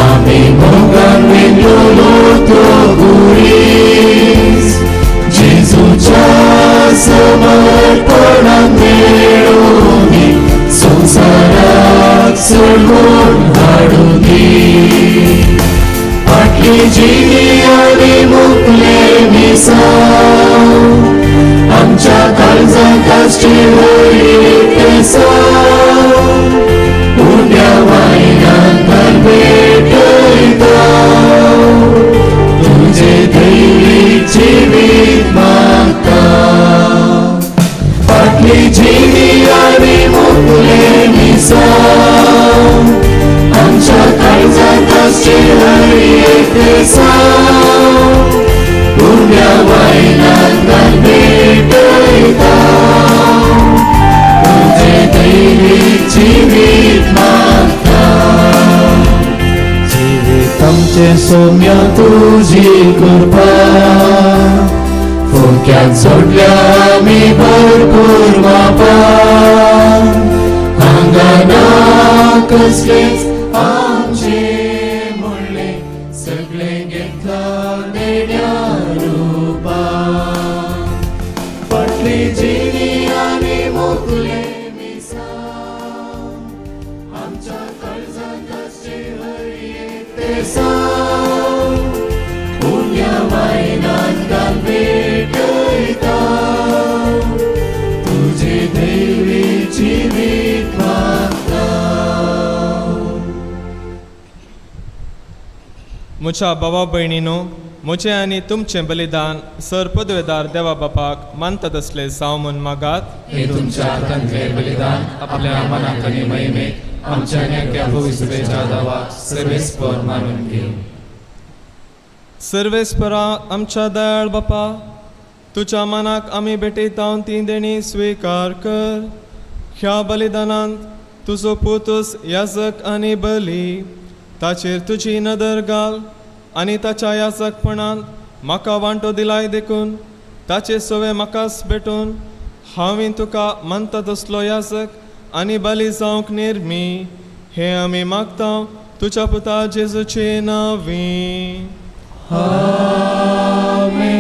आम्ही मोगान वेंगलोलो तो कुरीस जेजूच्या समर्पणाक मेळोदी संसाराक सडवून हाडू दी फाटली जिणी आनी मुखले मिसां आमच्या काळजांत आसची हरितेसा उंड्या वायनांत भेटयता तुझे दैवीक जिवीत मागता फाटली जिणी आनी मुखले मिसां आमच्या काळजांत आसची हरितेसा उंड्या वायनांत भेटयता तुझे दैवीक जिवीत मागता जिवीत आमचे सौम्य तुझी कृपा फुक्यात सोडल्या आमी भरपूर मापा हांगाना कसलेच आमचे म्हणले सगळे घेतला देण्या रुपा फाटली जिणी आनी मुखले मिसां आमच्या काळजांत आसची हरितेसा उंड्या वायनांत भेटयता तुझे दैवीक जिवीत मागता मुझ्या भावा भयणीनो मुझे आनी तुमचें बलिदान सर पदवेदार देवा बापाक मानतात असले जावं म्हूण मागात. हे तुमच्या हातांतले बलिदान आपल्या मनाक आनी महिमेक आमच्या नेक्या पवित्रतेच्या दावाक सर्वेस्पर मानून घे. सर्वेस्परा आमच्या दयाळ बापा तुझ्या मनाक आमी भेटयता ती देणी स्वीकार कर. ह्या बलिदानांत तुजो पुतूस याजक आनी बली ताचेर तुजी नदर घाल आनी ताच्या याजकपणांत म्हाका वांटो दिलाय देखून ताचे सवे म्हाकाच भेटून हांवें तुका मानता तसलो याजक आनी बली जावंक निर्मी हे आमी मागता तुज्या पुता जेजूचे नांवी. आमेन.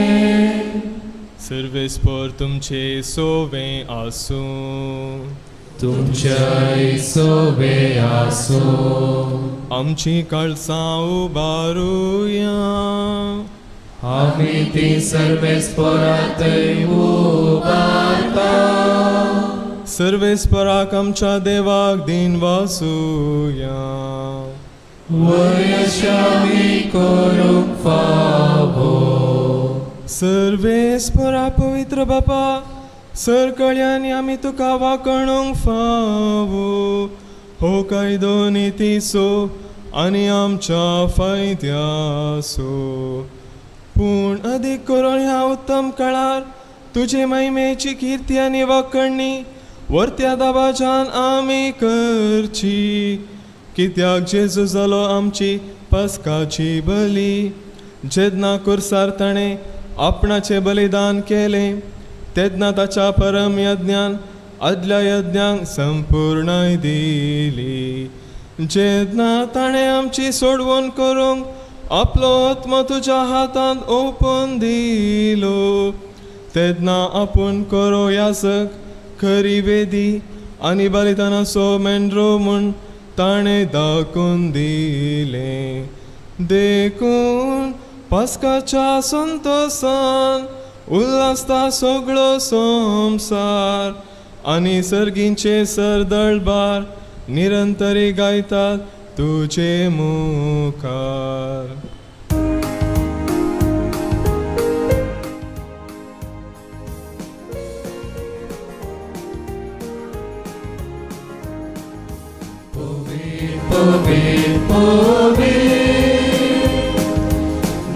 सर्वेस्पर तुमचे सोवे आसूं तुमच्या सोबे आसो आमची काळजां उबारुया आमी ती सर्वेस्परांतय उबारता. सर्वेस्पराक आमच्या देवाक दिन वासुया वयशामी करूंक फावो. सर्वेस्परा पवित्र बापा सर कळ्यांनी आमी तुका वाकणूंक फावो हो कायदो नितीसो आनी आमच्या फायद्यासो पूण अदीक करून ह्या उत्तम काळार तुजे महिमेची कीर्ती आनी वाकणणी वर्त्या दाबाच्यान आमी करची कित्याक जेजू जालो आमची पस्काची बली. जेदना कुर्सार ताणें आपणाचें बलिदान केलें तेदना ताच्या परम यज्ञान आदल्या यज्ञांक संपूर्णाय दिली. जेदना ताणें आमची सोडवण करूंक आपलो आत्मा तुज्या हातांत ओपून दिलो तेदना आपूण करो याजक खरी वेदी आनी बलिदानाचो मेंढरो म्हूण ताणें दाखोवन दिलें. देखून पास्काच्या संतोसान उल्हासता सगळो संसार आनी सर्गींचे सरदळबार निरंतरी गायतात तुजे मुखार.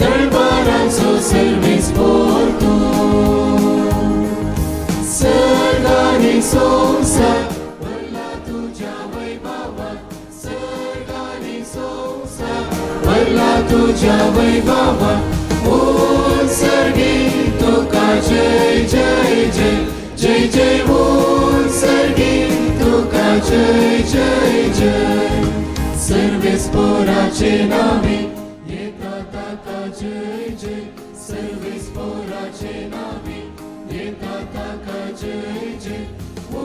दरबाराचो सर्वेस्पर सर्गानी संसार भरला तुझ्या वैभवात. सर्गानी संसार भरला तुझ्या वैभवात. ओ सर्गी तुका जय जय जय जय जय. ओ सर्गी तुका जय जय जय. सर्वेस्पराचे नावे येता ताका जय जय. सर्वेस्पराचे नावे येता ताका जय जय. ओ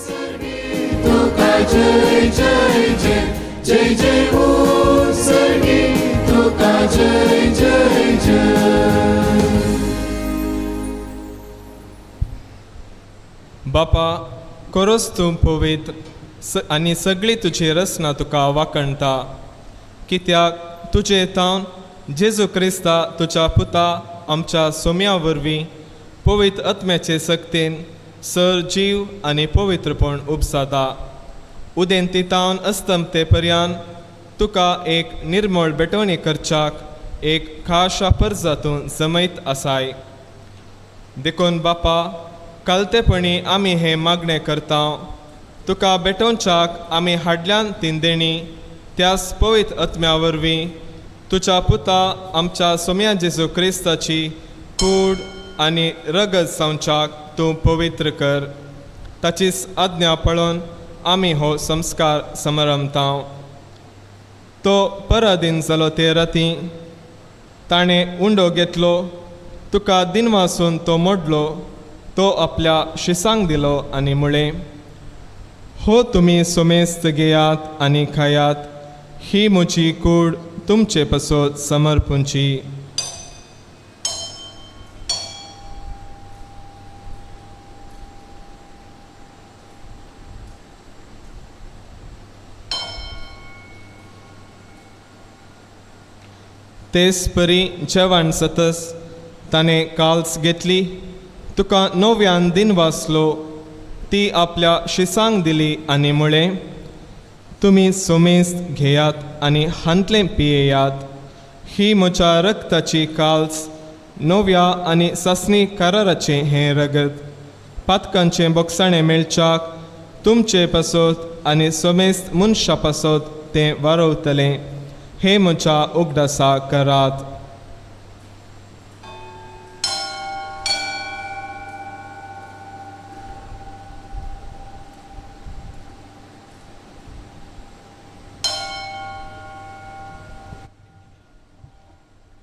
सर्गी तुका जय जय जय जय जय. ओ सर्गी तुका जय जय जय. बापा, खरोच तूं पवित्र आनी सगळी तुजी रचना तुका वाकणटा, कित्याक तुजे तावन जेजू क्रिस्ता तुज्या पुता आमच्या सोम्या वरवीं पवित्र आत्म्याचे सक्तीन सर जीव आनी पवित्रपण उपसाता. उदेंतितावन अस्तंते पर्यान तुका एक निर्मळ बेटवणी करच्याक एक खाशा पर्जातून जमयत आसाय. देखून बापा, कालतेपणी आमी हे मागणें करता. तुका बेटोवच्याक आमी हाडल्यान तिंदेणी त्याच पवित्र आत्म्या वरवीं तुज्या पुता आमच्या सोम्या जेजू क्रिस्ताची कूड आनी रगत जावच्याक तूं पवित्र कर. ताचीच आज्ञा पळोवन आमी हो संस्कार समरमता. तो पराधीन जालो ते राती ताणें उंडो घेतलो, तुका दिनवासून तो मोडलो, तो आपल्या शिसांक दिलो आनी म्हळें, हो तुमी सोमेस्त घेयात आनी खायात, ही म्हजी कूड तुमचे पासत समर्पूंची. तेच परी जेवण जातस ताणें काल्स घेतली, तुका नव्यान दिन वाचलो, ती आपल्या शिसांक दिली आनी म्हळें, तुमी सोमेस्त घेयात आनी हांतलें पियेयात, ही म्हज्या रक्ताची काल्स, नव्या आनी सासणी कराराचें हें रगत, पातकांचें बोगसाणें मेळच्याक तुमचे पासत आनी सोमेस्त मनशा पासत तें वारवतलें, हे म्हज्या उगडासा करात.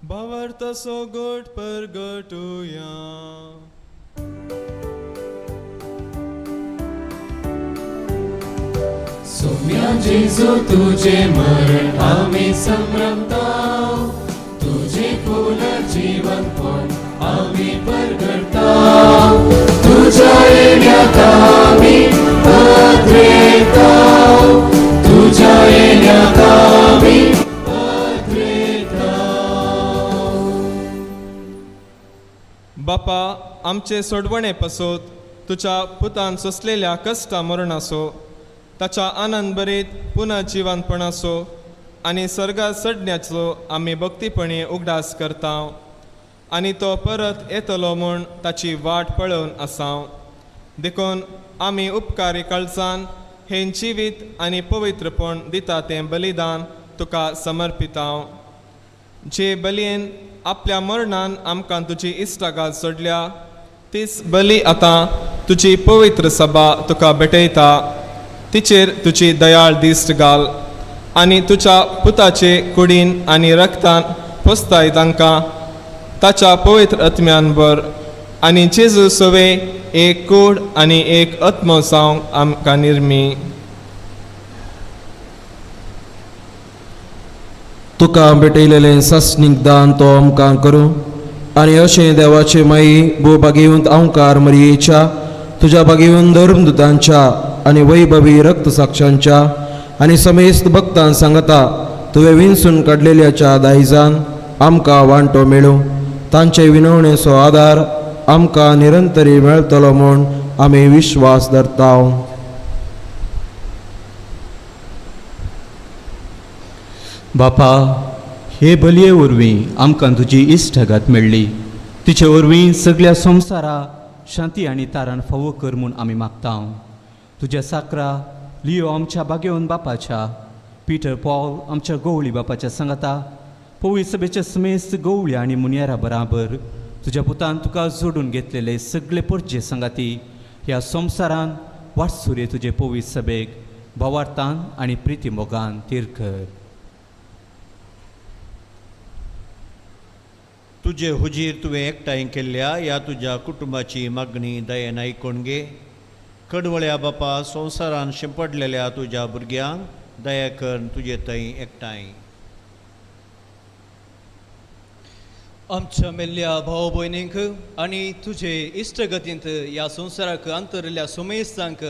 भावार्थाचो गोट परगटुया. सोम्या जेजू तुझे मरण आमी संभ्रमता, तुझे पुनर्जीवनपण आमी परगटता. तुझ्या येण्यात आमी पाद्रेता, तुझ्या येण्यात आमी पाद्रेता. बापा, आमचे सोडवणे पासत तुज्या पुतान सोंसलेल्या कश्टा मरणाचो, ताच्या आनंद बरेत पुनर्जीवनपणाचो आनी सर्गात चडण्याचो आमी भक्तीपणी उगडास करता आनी तो परत येतलो म्हूण ताची वाट पळोवन आसा. देखून आमी उपकारी काळजान हें जिवीत आनी पवित्रपण दिता तें बलिदान तुका समर्पिता. जे बलयेन आपल्या मरणान आमकां तुजी इश्टागात सोडल्या, तीच बली आतां तुजी पवित्र सभा तुका भेटयता. तिचेर तुजी दयाळ दिश्ट घाल आनी तुज्या पुताचे कुडीन आनी रक्तान पोसताय तांकां ताच्या पवित्र आत्म्यान भर आनी जेजू सोवे एक कूड आनी एक आत्मो जावंक आमकां निर्मी. तुका भेटयलेलें सासणीक दान तो आमकां करूं आनी अशें देवाचे माई भू भागिवंत अवंकार मरियेच्या, तुज्या भागिवंत धर्मदुतांच्या आनी वैभवी रक्त साक्षांच्या आनी समेस्त भक्तां सांगता तुवें विंचून काडलेल्याच्या दायजान आमकां वांटो मेळूं. तांचे विनवणेचो आदार आमकां निरंतरी मेळटलो म्हूण आमी विश्वास धरता. बापा, हे बलये वरवीं आमकां तुजी इश्टगात मेळ्ळी, तिचे वरवीं सगळ्या संवसारा शांती आनी तारण फावो कर म्हूण आमी मागता. तुज्या साकरा लियो आमच्या भाग्यवन बापाच्या, पिटर पॉल आमच्या गवळी बापाच्या सांगाता, पवित्र सभेच्या समेस्त गवळी आनी मुनियारा बराबर तुज्या पुतान तुका जोडून घेतलेले सगळे परचे संगाती ह्या संवसारान वाटसुरे तुजे पवित्र सभेक भावार्थान आनी प्रिती मोगान तीर कर. तुझे हुजीर तुवें एकठांय केल्ल्या ह्या तुज्या कुटुंबाची मागणी दयेन आयकून घे. कडवळ्या बापा, संवसारान शिंपडलेल्या तुज्या भुरग्यांक दया कर तुजे थंय एकठांय. आमच्या मेल्ल्या भाव भयणींक आनी तुजे इश्टगतींत ह्या संवसाराक अंतरिल्ल्या सोमेस्तांक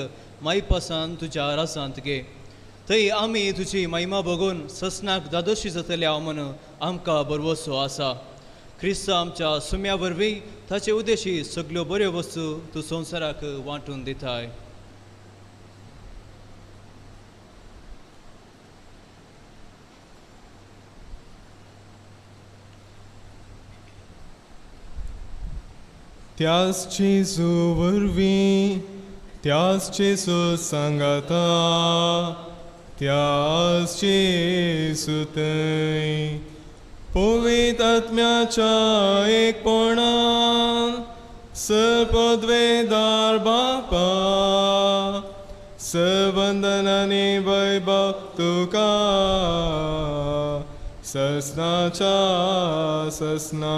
माईपासान तुज्या रासांत घे. थंय आमी तुजी महिमा बघून ससनाक दादोशी जातल्या म्हूण आमकां बरवसो आसा. क्रिस्त आमच्या सुम्या वरवीं ताचे उद्देशी सगळ्यो बऱ्यो वस्तू तूं संवसाराक वांटून दिताय. त्याच जेजू वरवीं त्याच जेजू सांगाता त्याच जेजू थंय पवित्र आत्म्याच्या एकपणान सर्पद्वेदार बापा सबंधनांनी वैभव तुका ससनाच्या ससना.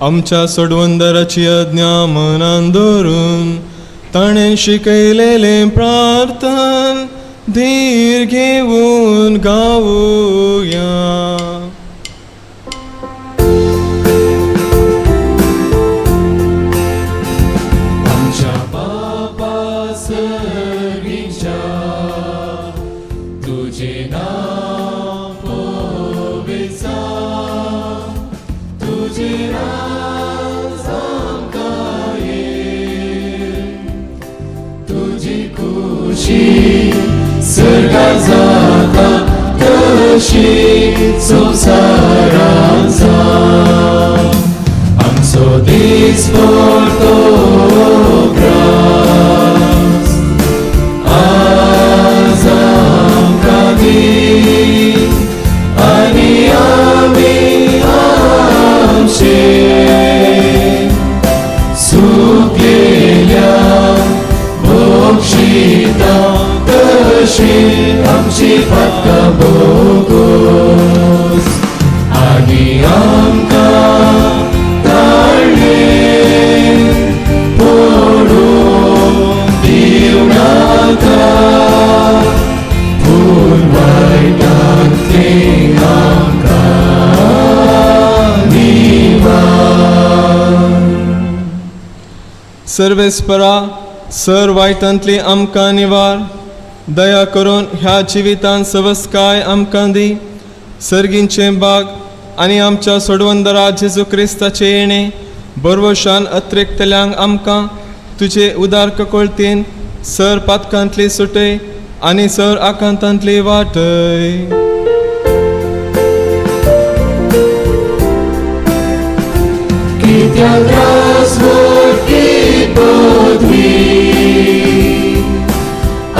आमच्या सोडवंदराची आज्ञा मनान धरून ताणें शिकयलेलें प्रार्थन धीर घेवन गावुया. आमच्या बापा सर्गीच्या तुझे नाम पवित्र जावं, तुझे राज आमकां येवं, तुझी खुशी सर्गांत जाता तशी संवसारांत जावं. आमचो दिसभर तो ग्रास आज आमकां दी आनी आमी आमचे सुकलेल्या मोक्षिता तशी आमची पातकां बोगोस आनी आमकां ताळ्ळे पडून दिवं नाका, पूण वायटांतली आमकां निवार. सर्वेस्परा सर वायटांतली आमकां निवार. दया करून ह्या जिवितांत सवस्काय आमकां दी. सर्गींचे बाग आनी आमच्या सोडवंदरा जेजू क्रिस्ताचे येणे बरवशान अत्रेकतल्यांक आमकां तुजे उदार ककोळतीन सर पातकांतली सुटय आनी सर आकांतांतली वाटय. कित्याक रासवटी पदवी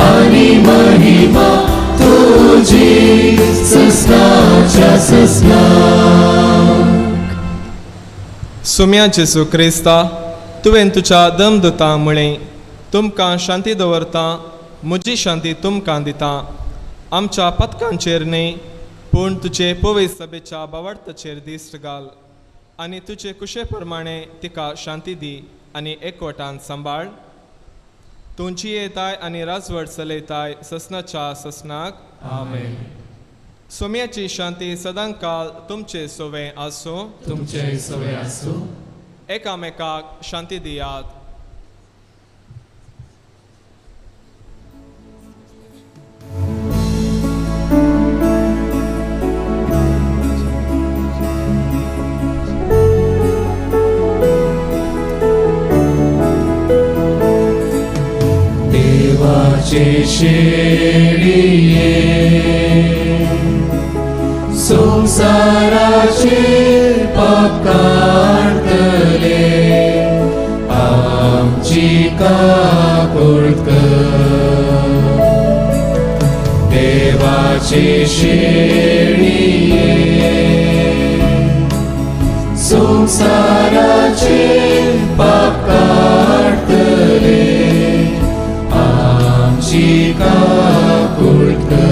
आनी महिमा तुजी ससनाच्या ससना. सुम्या जेजू क्रिस्ता तुवें तुज्या दमदुता मुळे तुमकां शांती दवरता, म्हजी शांती तुमकां दिता. आमच्या पथकांचेर न्ही पूण तुजे पवित्र सभेच्या बावडताचेर दिश्ट घाल आनी तुजे कुशे प्रमाणे तिका शांती दी आनी एकवटान सांबाळ. तुमची येताय आनी राजवट चलयताय ससनाच्या ससनाक. आमेन. सोम्याची शांती सदांकाल तुमचे सोवे आसूं. तुमचे सवे आसूं. एकामेकाक शांती दियात. देवाचे शेळिये संसाराचे पाप काढतले, आमची काकुळत कर. देवाचे शेळिये संसाराचे पाप काढतले, आमची काकुळत कर.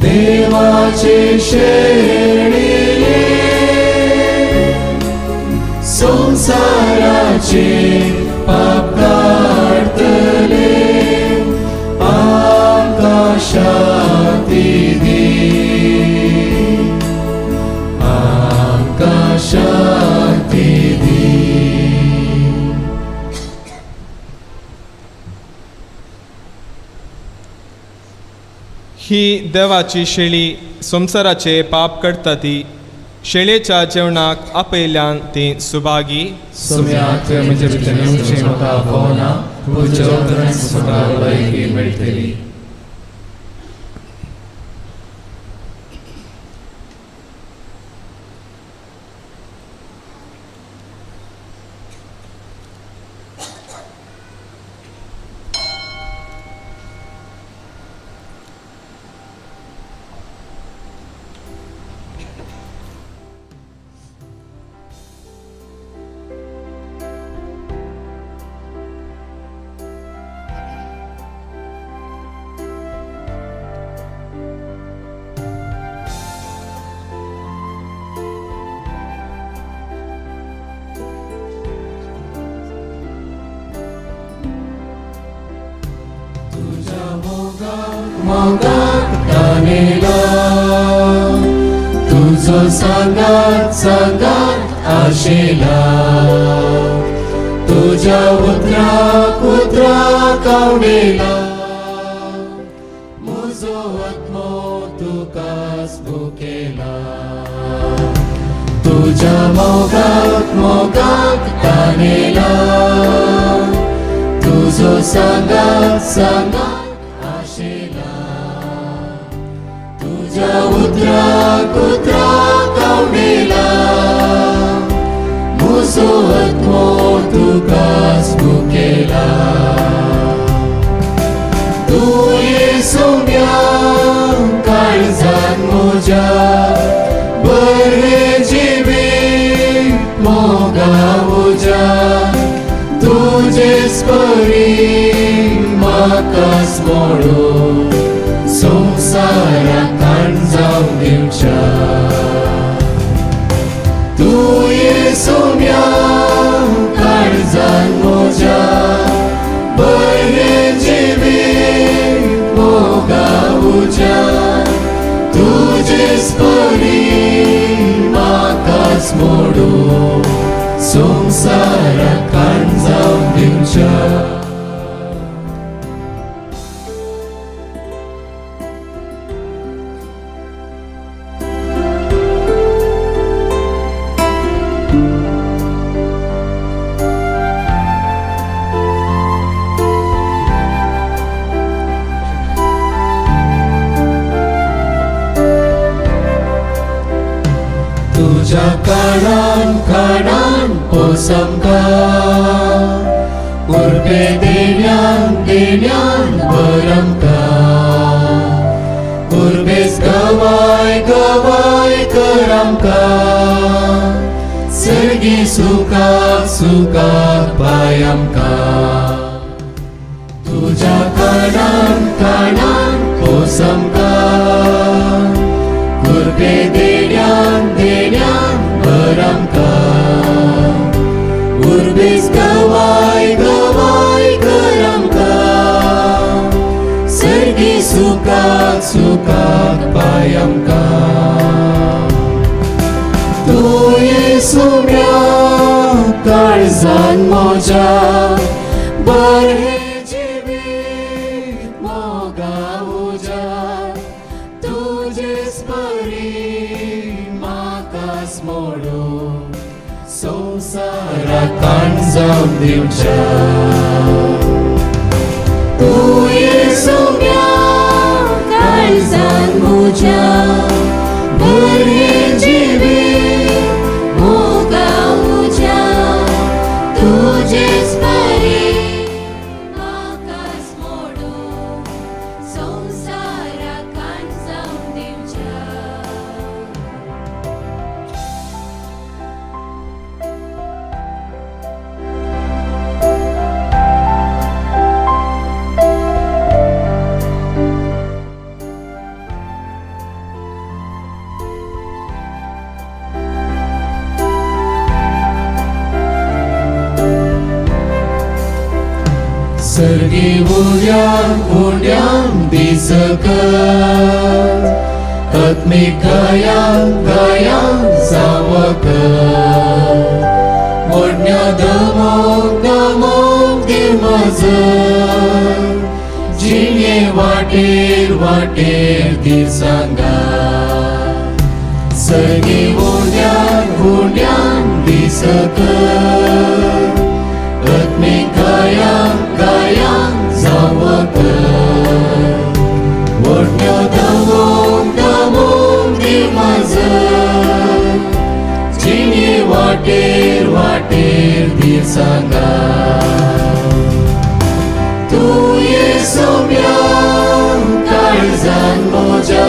देवाचे शेळिये संसाराचे पाप काढतले आमकां शांती दी आमकां शांती दी ही देवाची शेळी संवसाराचे पाप काडटा ती शेळयेच्या जेवणाक आपयल्यान ती सुभागी सुम्याक म्हजे भितर येवचें म्हाका भोवना पूज्य उतरांच म्हाका भलायकी मेळटली मोगाक तानेला तुझो सांगात सांगात आशेला तुझ्या उतराक उतराक आवडेला म्हजो आत्मो तुकाच भुकेला तुझ्या मोगाक मोगाक तानेला तुझो सांगात सांगात तुझ्या उतराक उतराक आवडेला म्हजो आत्मो तुकाच भुकेला तूं येसुम्या काळजान म्हज्या बरे जिवीक मोगा उजा तुजेच परी म्हाकाच मोडून संसाराक जावं दिवच्या तूं येसुम्या काळजान म्हज्या बरे जिवीक मोगा उजा तुजेच परी म्हाकाच मोडून संसाराक जावं दिवच्या तुझ्या कानान कानान पोसमका उर्बे देण्यान देण्यान बरमका उर्बेस गवाय गवाय करमका सर्गी सुखाक सुखाक पायमका तुझ्या कानान कानान पोसमका उर्बे देण्यान देण्यान बरमका उर्बेस गवाय गवाय करमका सर्गी सुखाक सुखाक पायमका तूं येसुम्या काळजान म्हज्या बरे जिवीक मोगा उजा तुजेच परी म्हाकाच मोडून संसाराक जावं दिवच्या तूं येसुम्या काळजान म्हज्या बरे जिवीक मोगा उजा तुजेच परी म्हाकाच मोडून संसाराक जावं दिवच्या सर्गी उड्यान दीस कर आत्मिक गायान जावक मोडण्या दमोक दिमजर जिणे वाटेर दिसांगा सर्गी उड्यान दीस कर आत्मिक गायान जावक मोडण्या दमोक दिमजर जिणे वाटेर दिसांगा तू येसुम्या काळजान मोजा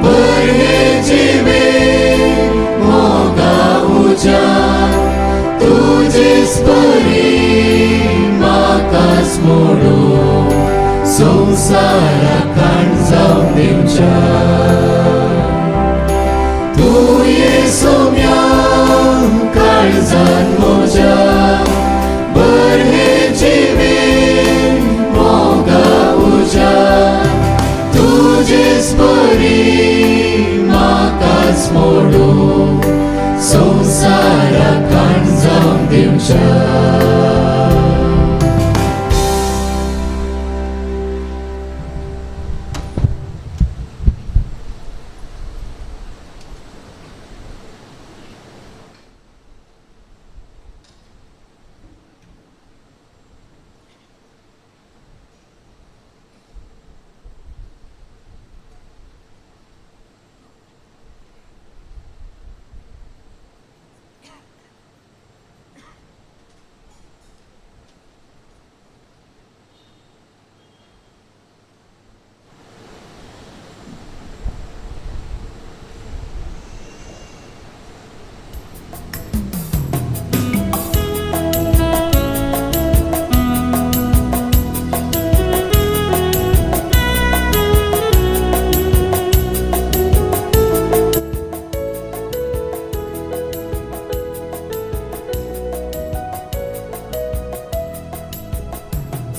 बरे जिवे मोगा उजा तुझेच परी म्हाकाच मोडू संसाराकान जावन दिवच्या तू येसुम्या काळजान मोजा बरे जिवे मोगा उजा तुझेच परी म्हाकाच मोडू संसाराकान जावन दिवच्या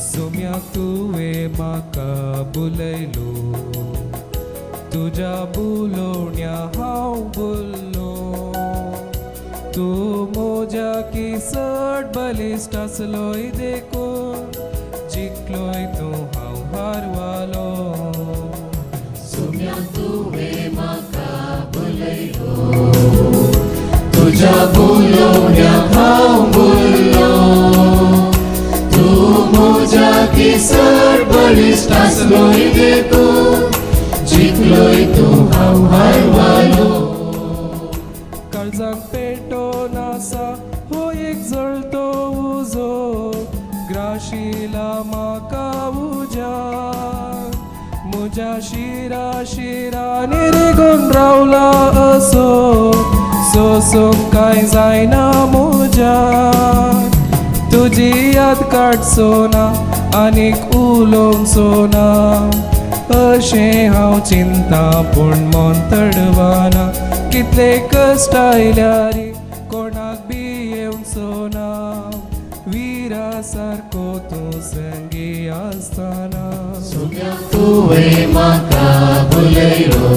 सोम्याक तुवें म्हाका बुलयलो तुज्या बुलोवण्या हांव बुल्लो तूं मोज्या किसट बलिश्ट आसलोय देखून जिखलोय तूं हांव हारवालो सोम्याक तुवें म्हाका बुलयलो तुज्या बुलोवण्या हांव बुल्लो मोजा किसर बलिश्ट आसलोय देखून जिखलोय तूं हांव हारवालो काळजाक पेटोन आसा हो एक जळतो उजो ग्राशिला म्हाका उज्यान म्हज्या शिरांनी रेगोन रावला असो सोसूंक कांय जायना म्हज्यान तुजी याद काडचो ना आनीक उलोवचो ना अशें हांव चिंता पूण मन तडवाना कितले कश्ट आयल्यार कोणाक बी येवचो ना विरा सारको तूं संगी आसतना सोम्याक तुवें म्हाका बुलयलो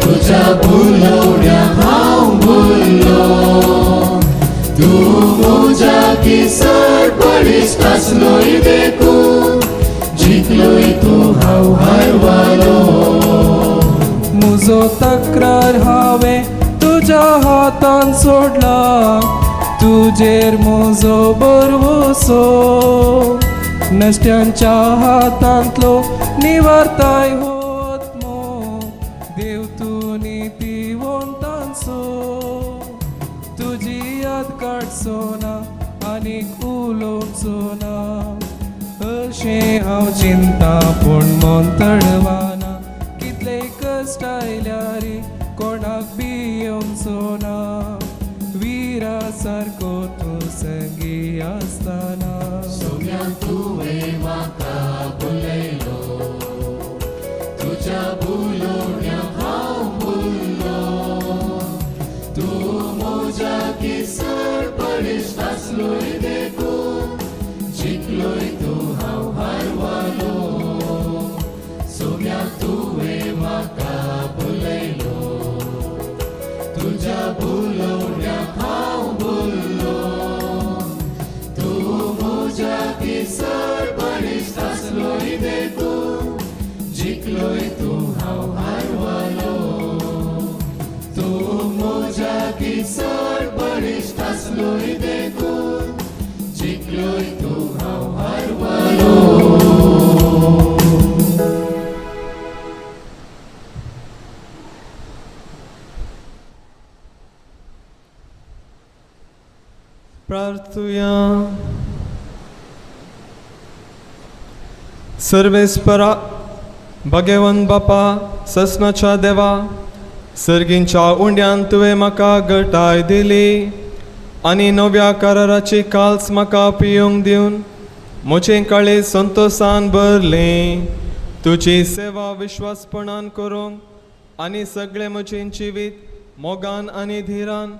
तुज्या बुलोवण्या हांव बुल्लो तूं मोजा किसर बलिश्ट आसलोय देखून जिखलोय तूं हांव हारवालो म्हजो तक्रार हांवें तुज्या हातान सोडला तुजेर म्हजो बरवसो नश्ट्यांच्या हातांतलो निवारताय होत मो देव तूं नितीवंतांचो तुजी याद काडचो ना आनीक उलोवचो ना अशें हांव चिंता पूण मन तडवाना कितले कश्ट आयल्यार कोणाक बी येवचो ना विरा सारको तूं संगी आसतना सोम्याक तुवें म्हाका बुलयलो तुज्या बुलोवण्या हांव बुल्लो तूं मोज्या किसर बलिश्ट आसलोय देखून एकलोय तूं हांव हारवलो तूं म्हज्या किसर बळिश्ट आसलोय देखून जिखलोय तूं हांव हारवलो प्रार्थुया. सर्वेस्परा भगवंत बापा ससनाच्या देवा सर्गींच्या उंड्यान तुवें म्हाका घटाय दिली आनी नव्या कराराची काल्स म्हाका पिवंक दिवन म्हजें काळें संतोशान भरलें. तुजी सेवा विश्वासपणान करूंक आनी सगळें म्हजें जिवीत मोगान आनी धीरान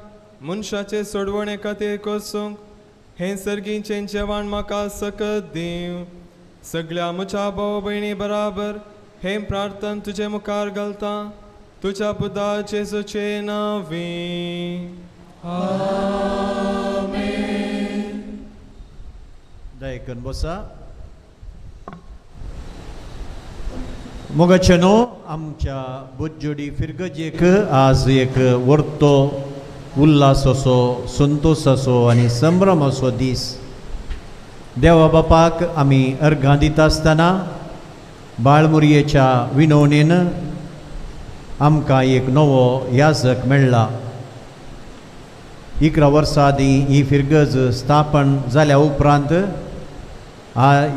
मनशाचे सोडवणे खातीर करसूंक हें सर्गीचें जेवण म्हाका सकत दिव. सगळ्या म्हज्या भाव भयणी बराबर हें प्रार्थन तुजे मुखार घालता तुज्या पुता जेजूचे नांवी. दयकन बसा. मोगाचेनो आमच्या बुज्जुडी फिरगजेक आज एक वर्तो उल्हास असो संतोष असो आनी संभ्रम असो दीस. देवा बापाक आमी अर्घां दिता आसतना बाळमुरयेच्या विनवणेन आमकां एक नवो याजक मेळ्ळा. 11 वर्सां आदीं ही फिरगज स्थापन जाल्या उपरांत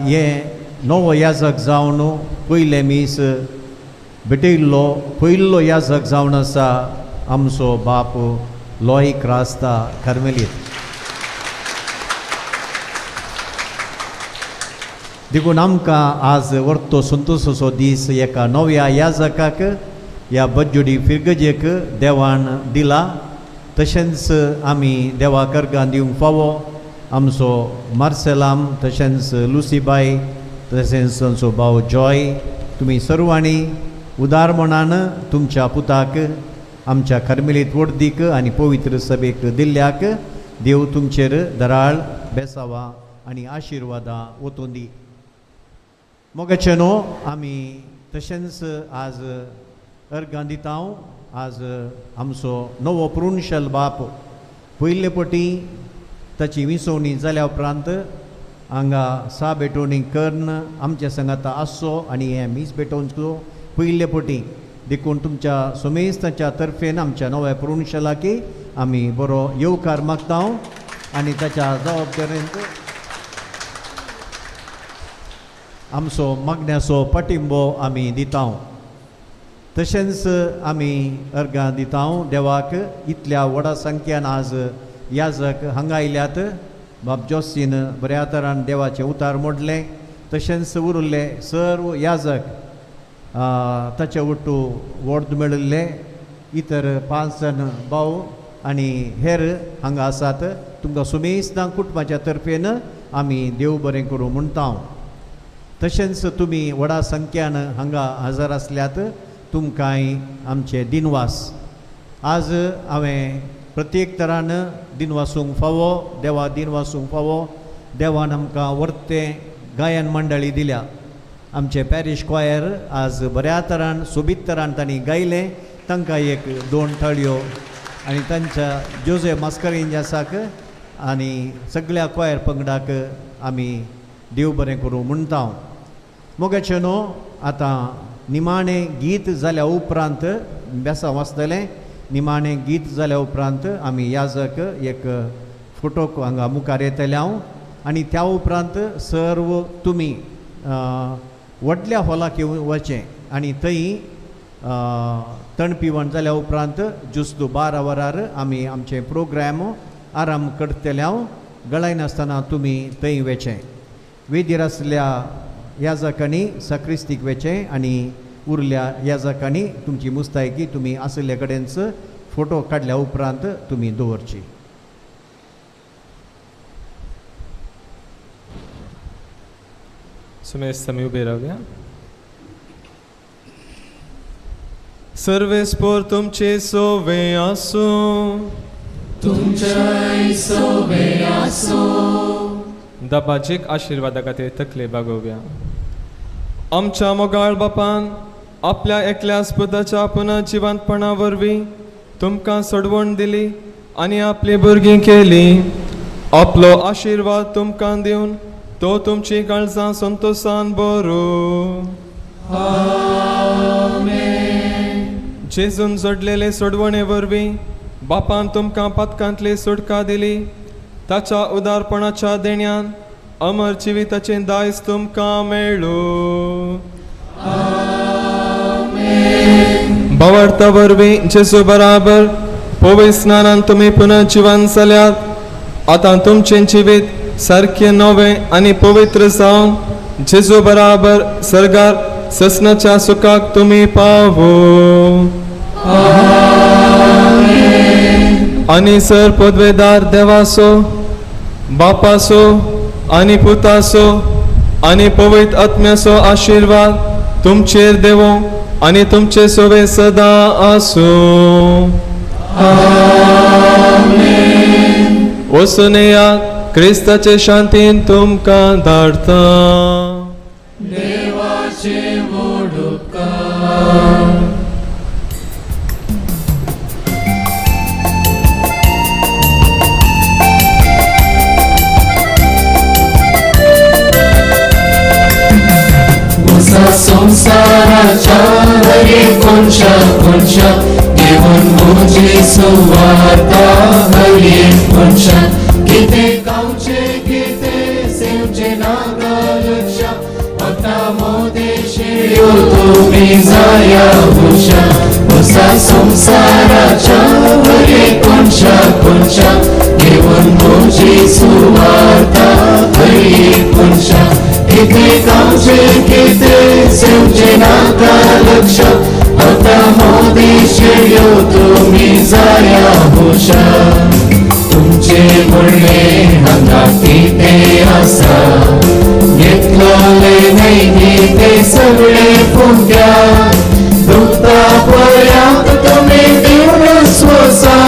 हे नवो याजक जावन पयले मीस भेटयल्लो पयलो याजक जावन आसा आमचो बाप लॉय क्रास्ता कार्मेलीत. देखून आमकां आज वर्तो संतोशाचो दीस एका नव्या याजकाक ह्या बज्जुडी फिरगजेक देवान दिला. तशेंच आमी देवाक अर्घां दिवंक फावो आमचो मार्सेलाम तशेंच लुसीबाई तशेंच आमचो भाव जॉय तुमी सर्वांनी उदारमणान तुमच्या पुताक आमच्या कार्मेलीत वर्दीक आनी पवित्र सभेक दिल्ल्याक देव तुमचेर दराळ बेसावा आनी आशिर्वादां वतून दी. मोगाचेनो आमी तशेंच आज अर्घां दिता. आज आमचो नवो प्रुन्शल बाप पयले पटी ताची विसवणी जाल्या उपरांत हांगा भेटोवणी कर्ण आमच्या संगाता आसचो आनी हे मीस भेटोवचो पयले पटी. देखून तुमच्या सोमेस्ताच्या तर्फेन आमच्या नव्या प्रुन्शलाकी आमी बरो येवकार मागता आनी ताच्या जबाबदारेंत आमचो मागण्याचो पाठिंबो आमी दिता. तशेंच आमी अर्घां दिता देवाक. इतल्या व्हडा संख्यान आज याजक हांगा आयल्यात. बाब जोसीन बऱ्या तरान देवाचे उतार मोडले. तशेंच उरिल्ले सर्व याजक ताचे वट्टू वर्द मेळिल्ले इतर 5 जण भाव आनी हेर हांगा आसात. तुमकां सुमेस्तां कुटुंबाच्या तर्फेन आमी देव बरें करूं म्हणटा. तशेंच तुमी व्हडा संख्यान हांगा हजर आसल्यात तुमकांय आमचे दिनवास. आज हांवें प्रत्येक तरान दिनवासूंक फावो देवा दिनवासूंक फावो. देवान आमकां वर्तें गायन मंडळी दिल्या. आमचे पॅरिश क्वायर आज बऱ्या तरान सोबीत तरान तांणी गायलें. तांकां 1-2 थाळयो आनी तांच्या जोजे मास्करेंजासाक आनी सगळ्या क्वायर पंगडाक आमी देव बरें करूं म्हणटा. मोगाचेनो आतां निमाणें गीत जाल्या उपरांत बेसा वाचतलें. निमाणें गीत जाल्या उपरांत आमी याजक एक फोटो हांगा मुखार येतले हांव आनी त्या उपरांत सर्व तुमी व्हडल्या हॉलाक येवन वचें आनी थंय तणपिवण जाल्या उपरांत जुस्त 12 वरार आमी आमचें प्रोग्राम आराम करतले हांव. गळाय नासतना तुमी थंय वेचें. वेदीर आसल्या याजकांनी सक्रिस्तीक वेचें आनी उरल्या याजकांनी तुमची मुस्तायकी तुमी आसले कडेनच फोटो काडल्या उपरांत तुमी दवरची. सुमेस्त आमी उबे रावया. सर्वेस्पोर तुमचे सोवे आसूं. तुमचे सोवे आसूं. दबाजीक आशिर्वादा खातीर तकले बागोवया. आमच्या मोगाळ बापान आपल्या एकल्याच पुताच्या पुन्हा जिवंतपणा वरवीं तुमकां सोडवण दिली आनी आपली भुरगीं केली. आपलो आशिर्वाद तुमकां दिवन तो तुमची काळजां संतोषान भरू. जेजून जोडलेले सोडवणे वरवीं बापान तुमकां पातकांतली सुटका दिली. ताच्या उदारपणाच्या देण्यान अमर जिविताचें दायज तुमकां मेळ्ळो. भावार्था वरवीं जेजू बराबर पवित्र स्नानान तुमी पुनः जिवंत जाल्यात. आतां तुमचें जिवीत सारकें नवें आनी पवित्र जावन जेजू बराबर सर्गार ससनाच्या सुखाक तुमी पावो. आनी सर पदवेदार देवासो, बापासो आनी पुतासो आनी पवित्र आत्म्याचो आशिर्वाद तुमचेर देवो आनी तुमचे सोबे सदां आसूं. वचून येयात, क्रिस्ताचे शांतीन तुमकां धाडटा. देवाचे व्हड उपकार. संसाराच्या हरे कोणच्या घेऊन मुझी सुवार्ता हरी कोणच्या किते गावचे किते सेवचे नागा लक्षा होता मोदेशी तुम्ही जाया हुशा. उसा संसाराच्या हरे कोणच्या घेऊन मुझी सुवार्ता हरी कोणच्या किते गावचे किते सेवचे नाका लक्ष होता मोदेशी तुम्ही जाया हुशा. तुमचे म्हणणे हांगा किते आसा घेतलोले नाही ते सगळे फुंक्या. दुखता पर्यंत तुम्ही दिवस वसा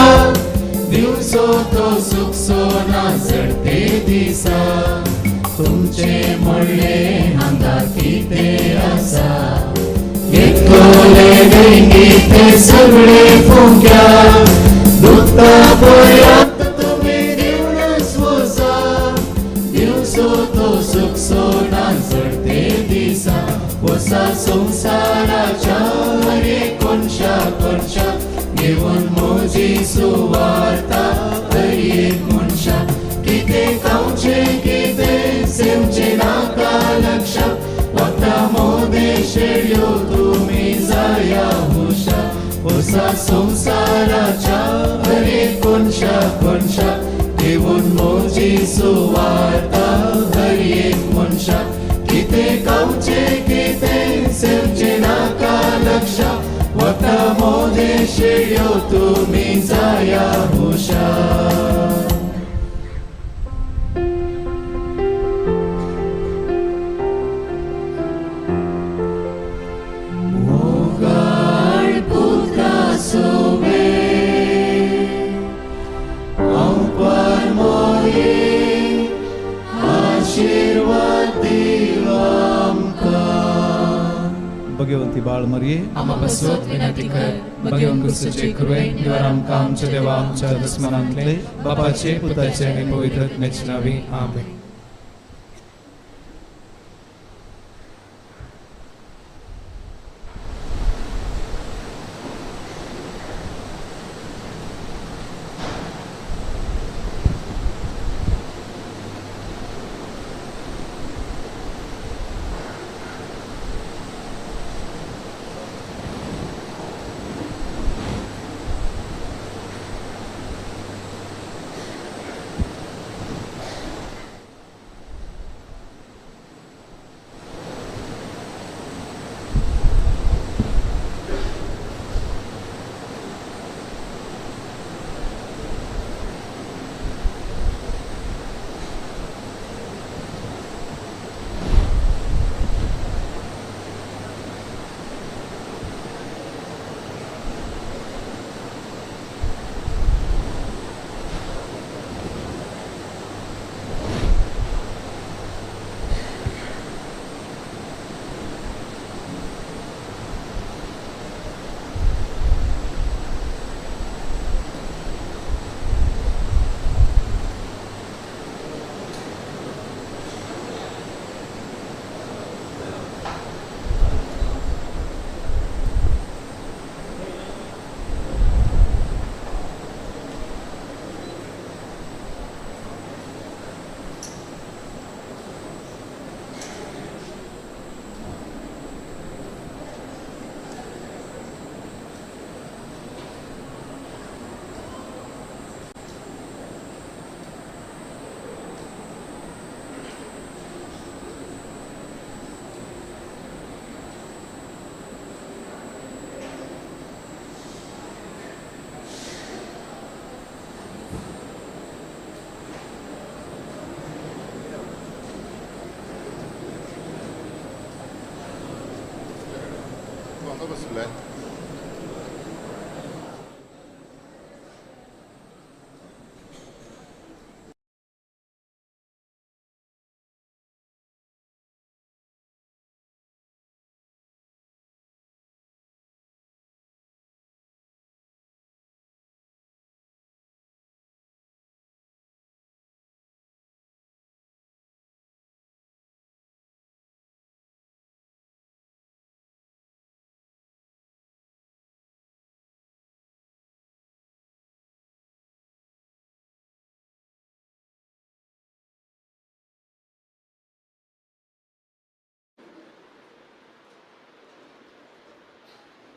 दिवसो तो सुखसो ना जडते दिसा. तुमचे म्हणले हांगा किते आसा घेतलोले नाही ते सगळे फुंक्या. दुखता पर्यंत तुम्ही दिवस वसा दिवसो तो सुखसो ना जडते दिसा. वसा संसाराच्या हरे कोणच्या घेऊन मोजी सुवार्ता हरी एक मनशा. किते गावचे किते सेवचे नाका लक्ष वता मोदेशेड्यो तुम्ही जाया हुशा. वसा संसाराच्या हरे कोणच्या घेऊन मोजी सुवार्ता हरी एक मनशा. किते गावचे किते सेवचे नाका लक्ष वता मोदेशेड्यो तुम्ही जाया हुशा. भगवंती बाळ मरिये आम्हा बसवत विनंती कर. भगवंत कुसचे कृपे निवार आमकां आमच्या देवा आमच्या दुस्मनांतले बापाचे पुताचे आनी पवित्र आत्म्याचे नावी आमेन. बसलाय.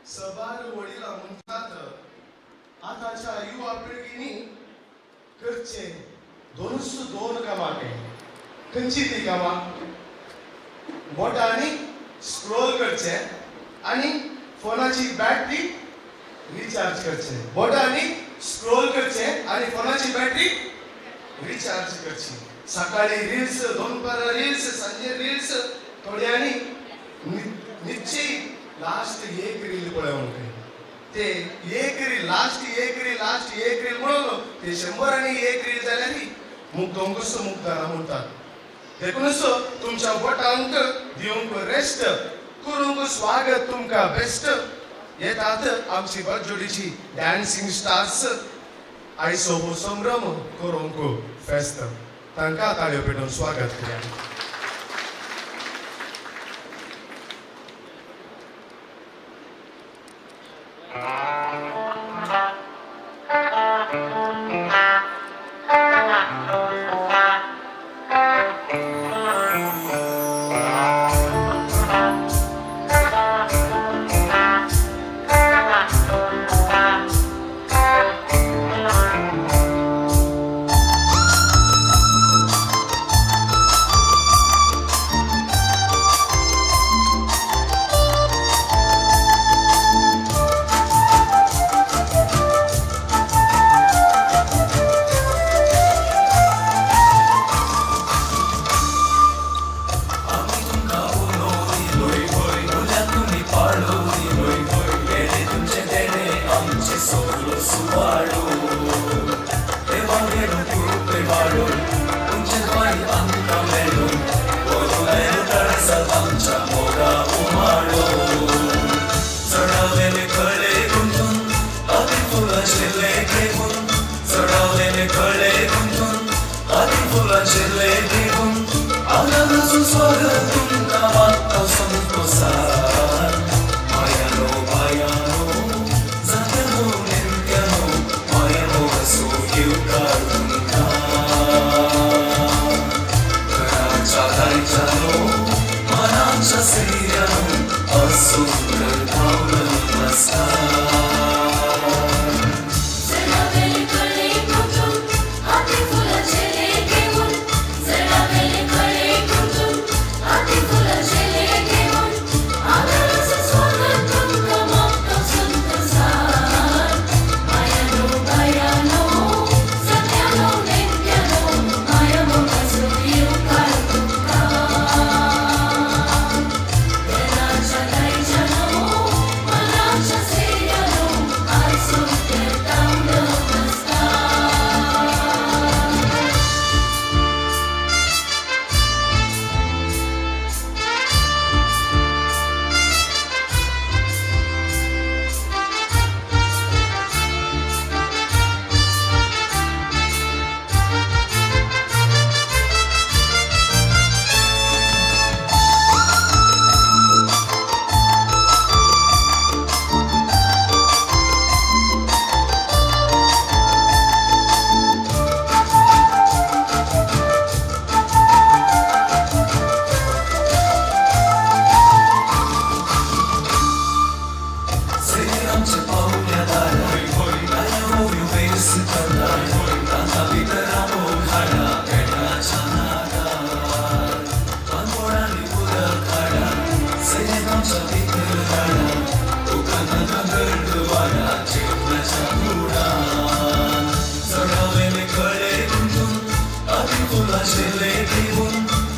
सबार वडील म्हणतात आताच्या युवा पिढीनी करचे दोन कामां खंयची ती कामां बोटांनी स्क्रोल करचे आणि फोनाची बॅटरी रिचार्ज करचे. बोटांनी स्क्रोल करचे आणि फोनाची बॅटरी रिचार्ज करची. सकाळी रील्स, दोनपार रील्स, सांजे रील्स, थोड्यांनी निश्चय लास्ट एक रील पळवून ते एक रील लास्ट एक रील म्हणून ते 100 आणि 1 रील जाल्यारी मुक्तोंकुस मुक्ताना म्हणतात. देखूनच तुमच्या बोटांक दिवंक रेस्ट करूंक स्वागत तुमका बेस्ट. येतात आमची बरजोडीची डान्सिंग स्टार्स आयसो हो संभ्रम करूंक फेस्त. तांकां ताळयो पेटोवन स्वागत करूया.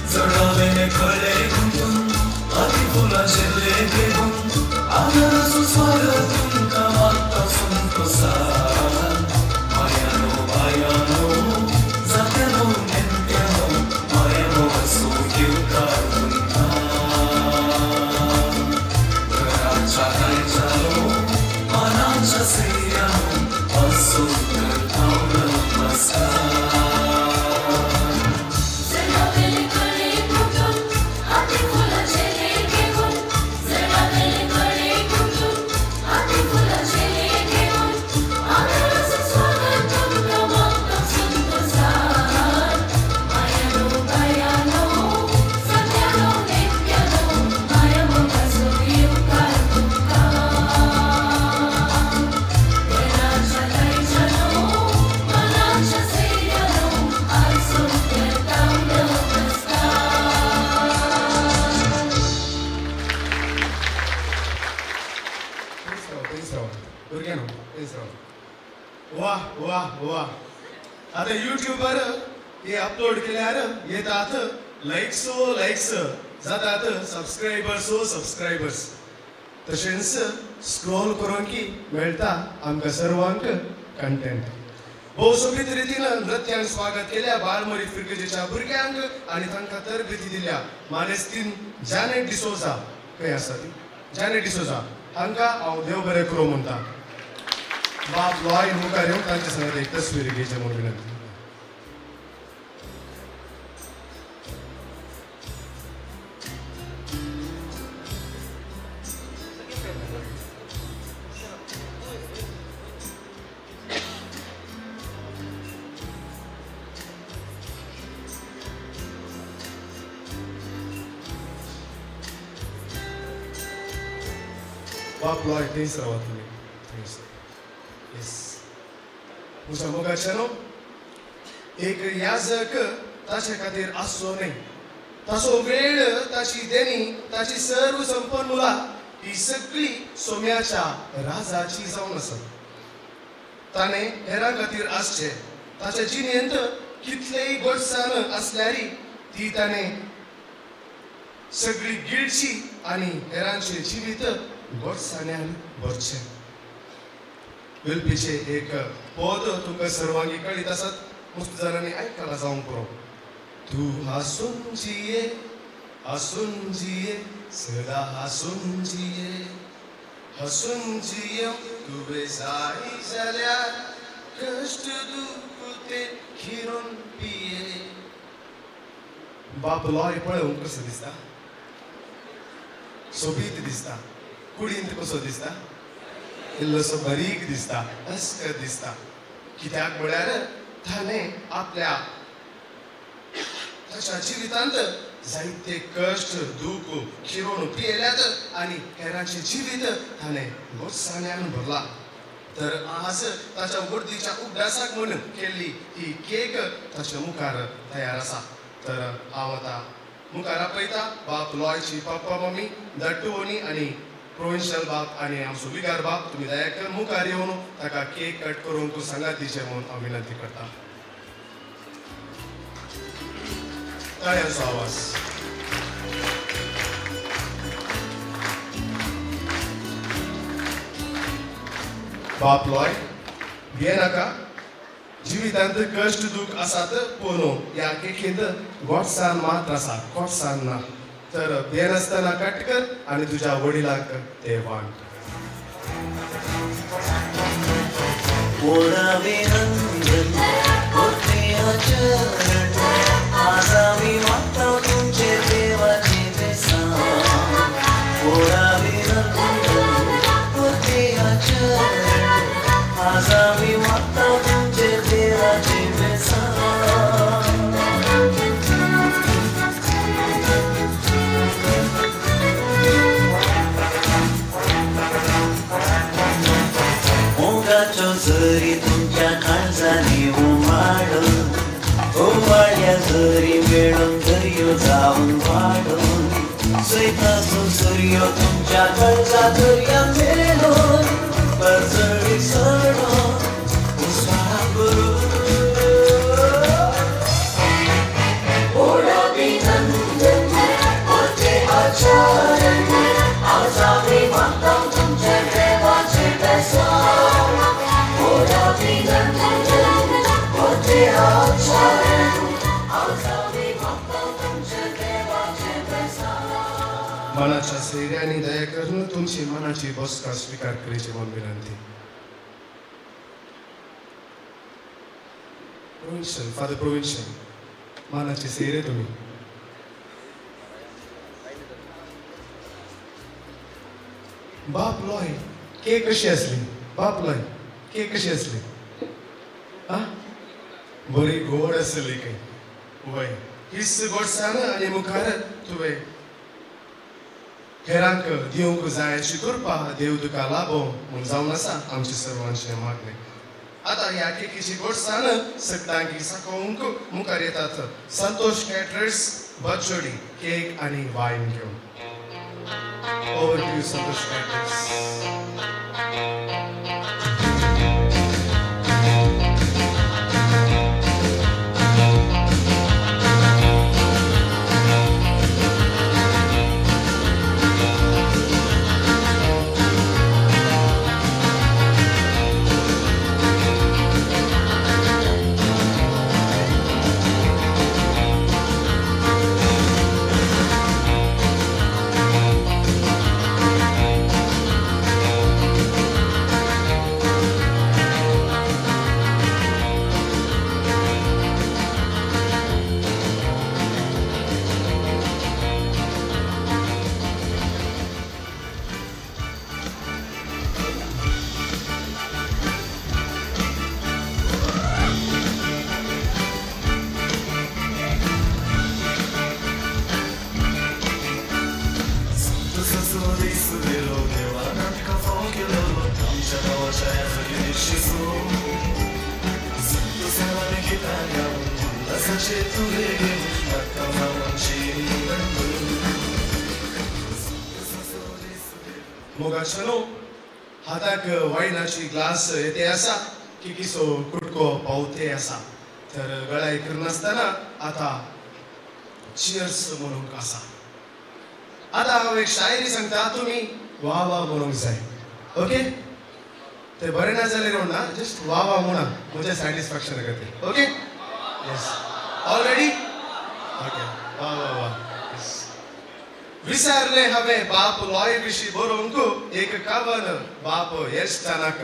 जडावेने खळे गुंतून आधी फुलाचे लेखे घेऊन आनंद वा आता युट्यूबर हे अपलोड केल्यार येतात लाईक्स जातात सबस्क्रायबर्स तशेंच स्क्रोल करून की मेळटा आमकां सर्वांक कंटेंट. भोव सोबीत रितीन नृत्यान स्वागत केल्या बालमरी फिरगजेच्या भुरग्यांक आनी तांकां तरबेती दिल्या मानेस्तीन जानेट डिसोजा खंय आसा ती जानेट डिसोजा हांकां हांव देव बरें करूं म्हणटा. बाप लॉय मुखार येवन तांचे सांगता एक तस्वीर घेवचे म्हणून विनंती. बाप लॉय थंयच रावा तुमी थंयच. येस म्हज्या मोगाच्यानो एक याजक ताचे खातीर आसचो न्ही. ताचो वेळ ताची देणी ताची सर्व संपन्मुला ही सगळी सोम्याच्या राजाची जावन आसा. ताणें हेरां खातीर आसचें. ताच्या जिणेंत कितलेय घडसाण आसल्यारी ती ताणें सगळी गिळची आनी हेरांचें जिवीत घडसाण्यान भरचें. वेलपीचे एक पद तुमकां सर्वांगी कळीत आसात मस्त जाणांनी आयकला जावंक पुरो. तू हांसून जिये सदा हांसून जिये तुवें जाय जाल्यार कश्ट दूख ते खिरून पिये. बाप लॉय पळोवंक कसो दिसता सोबीत दिसता कुडींत कसो दिसता इल्लोसो बारीक दिसता अस्कर दिसता. कित्याक म्हळ्यार ताणें आपल्या ताच्या जिवितांत जायते कश्ट दूख खिरोवन पियेल्यात आनी हेरांचें जिवीत ताणें घडसाण्यान भरला. तर आज ताच्या वर्दीच्या उगडासाक म्हूण केल्ली ही केक ताच्या मुखार तयार आसा. तर हांव आतां मुखार आपयता बाप लॉयची पप्पा मम्मी दट्टुवणी आनी प्रोविन्शियल बाप आनी आमचो विगार बाप तुमी दया करून मुखार येवन ताका केक कट करूंक सांगात दिचे म्हणून हांव विनंती करता. ताळयांचो आवाज. बाप लॉय भियेनाका. जिवितांत कश्ट दूख आसात पूण ह्या केकींत घोडसाण मात्र आसा घोडसाण ना. तर भियेनासतना कट कर आनी तुज्या वडिलांक ते वांट. जरी तुमच्या काळजाने उमाडून उमाड्या जरी मेळून दर्यो जाऊन वाढून सैताचो सूर्य तुमच्या काळजा दर्या मेळून परजळी सडून उसळा करून अभिनंदन होते आचरण आज आम्ही मागतो तुमचे देवाचे बेसन. मनाच्या सैर्याने दया करून तुमची मनाची बसका स्वीकार करायची म्हणून विनंती. प्रोविन्शियल फादर प्रोविन्शियल मनाची सैर्य तुम्ही. बाप लॉय केक कशी असली बाप लॉय केक कशी असली आ बरी गोड आसली काय वय हिस्स गोडसाण आनी मुखार तुवें हेरांक दिवंक जाय अशी कृपा देव तुका लाभो म्हूण जावन आसा आमचे सर्वांचे मागणे. आतां ह्या केकीची गोडसाण सगळ्यांक साकोवंक मुखार येतात संतोष कॅटरर्स बचोडी केक आनी वायन घेवन. Over to you Santosh caterers. संतोषाने गितार गाऊन उल्हासाचे तुरे घेऊन बाप्पा मामांची मोगाचनो हाताक वायनाची ग्लास येते असा की किसो कुडको पावते असा तर गळाई करनासतना आता चियर्स म्हणूंक आसा. आता हांव एक शायरी सांगता, तुम्ही वा वा म्हणूंक जाय. ओके, ते बरें ना जाल्यार ना, जस्ट वा वा म्हणा, म्हजें सॅटिस्फॅक्शन खातीर. Okay, yes, all ready? Okay, वा वा वा. विचारले हांवें बाप लॉय विशीं बरोवंक एक कावन बाप येश्टानाक.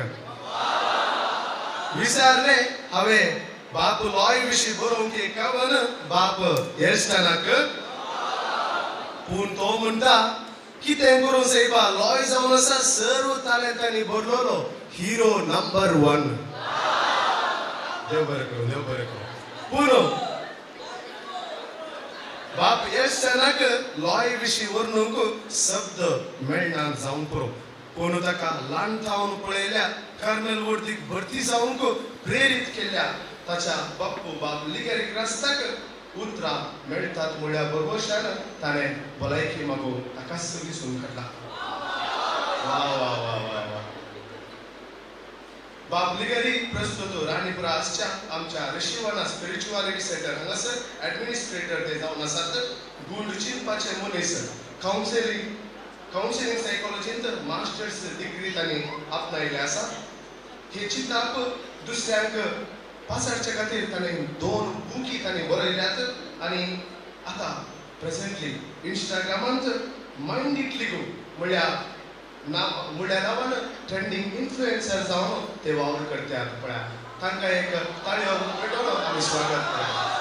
विचारले हांवें बाप लॉय विशीं बरोवंक एक कावन बाप येश्टानाक. पूण तो म्हणटा कितें करूं सायबा, लॉय जावन आसा सर्व तालेंतांनी बरलोलो हिरो नंबर 1. देव बरें करूं, देव बरें करूं. पूण बाप येश्टानाक लॉय विशीं वर्णूंक शब्द मेळना जावंक पुरो. पूण ताका ल्हानथावन पळयल्या कर्नल वर्दीक भरती जावंक प्रेरीत केल्ल्या ताच्या बाप्पू बाप लिगरीक रस्त्याक उतरां मेळटात म्हळ्या बरोबरशान ताणें भलायकी मागून ताकाच दिसून काडला. वा वा वा वा वा. बाप लिगरी प्रस्तुत राणीपुरा आसच्या आमच्या ऋषिवाना स्पिरिच्युअलिटी सेंटर हांगासर एडमिनिस्ट्रेटर ते जावन आसात. गुंड चिंतपाचे मनीस कावन्सिलींग सायकोलॉजींत मास्टर्स डिग्री तांणी आपणायले आसा. हे चिंताप दुसऱ्यांक पासडचे खातीर ताणें 2 बुकी तांणी बरयल्यात आनी आतां प्रेझेंटली इंस्टाग्रामांत मायंड इट लिगू म्हळ्या नांवान ट्रेंडिंग इन्फ्लुएन्सर जावन ते वावर करतात. पळया, तांकां एक ताळयो पेटोवन आमी स्वागत करता.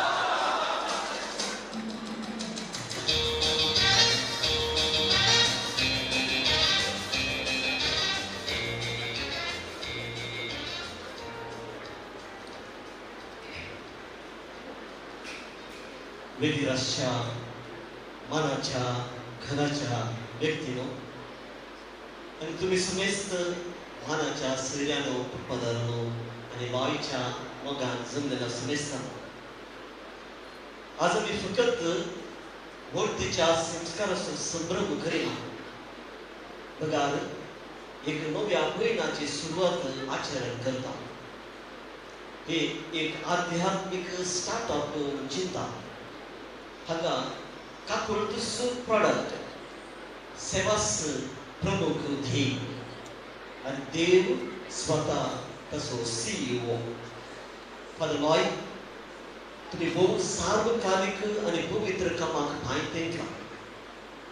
वेदिराच्या मनाच्या घराच्या व्यक्तीनो आणि तुम्ही समेस्त मानाच्या सैर्यानो पदारानो आणि लॉयच्या मोगान जमलेल्या समेस्तांनो, आज आमी फकत मूर्तीच्या संस्काराचो संभ्रम करिना, बगार एक नव्या म्हयन्याची सुरवात आचरण करता. हे एक आध्यात्मिक स्टार्टअप चिंता. हांगा काकुळत प्रोडक्ट सेवास प्रमुख ध्येय आणि देव स्वतः तसो CEO. फादर लॉय, तुम्ही भोव सार्वकालिक आणि पवित्र कामाक भांय तेंकला,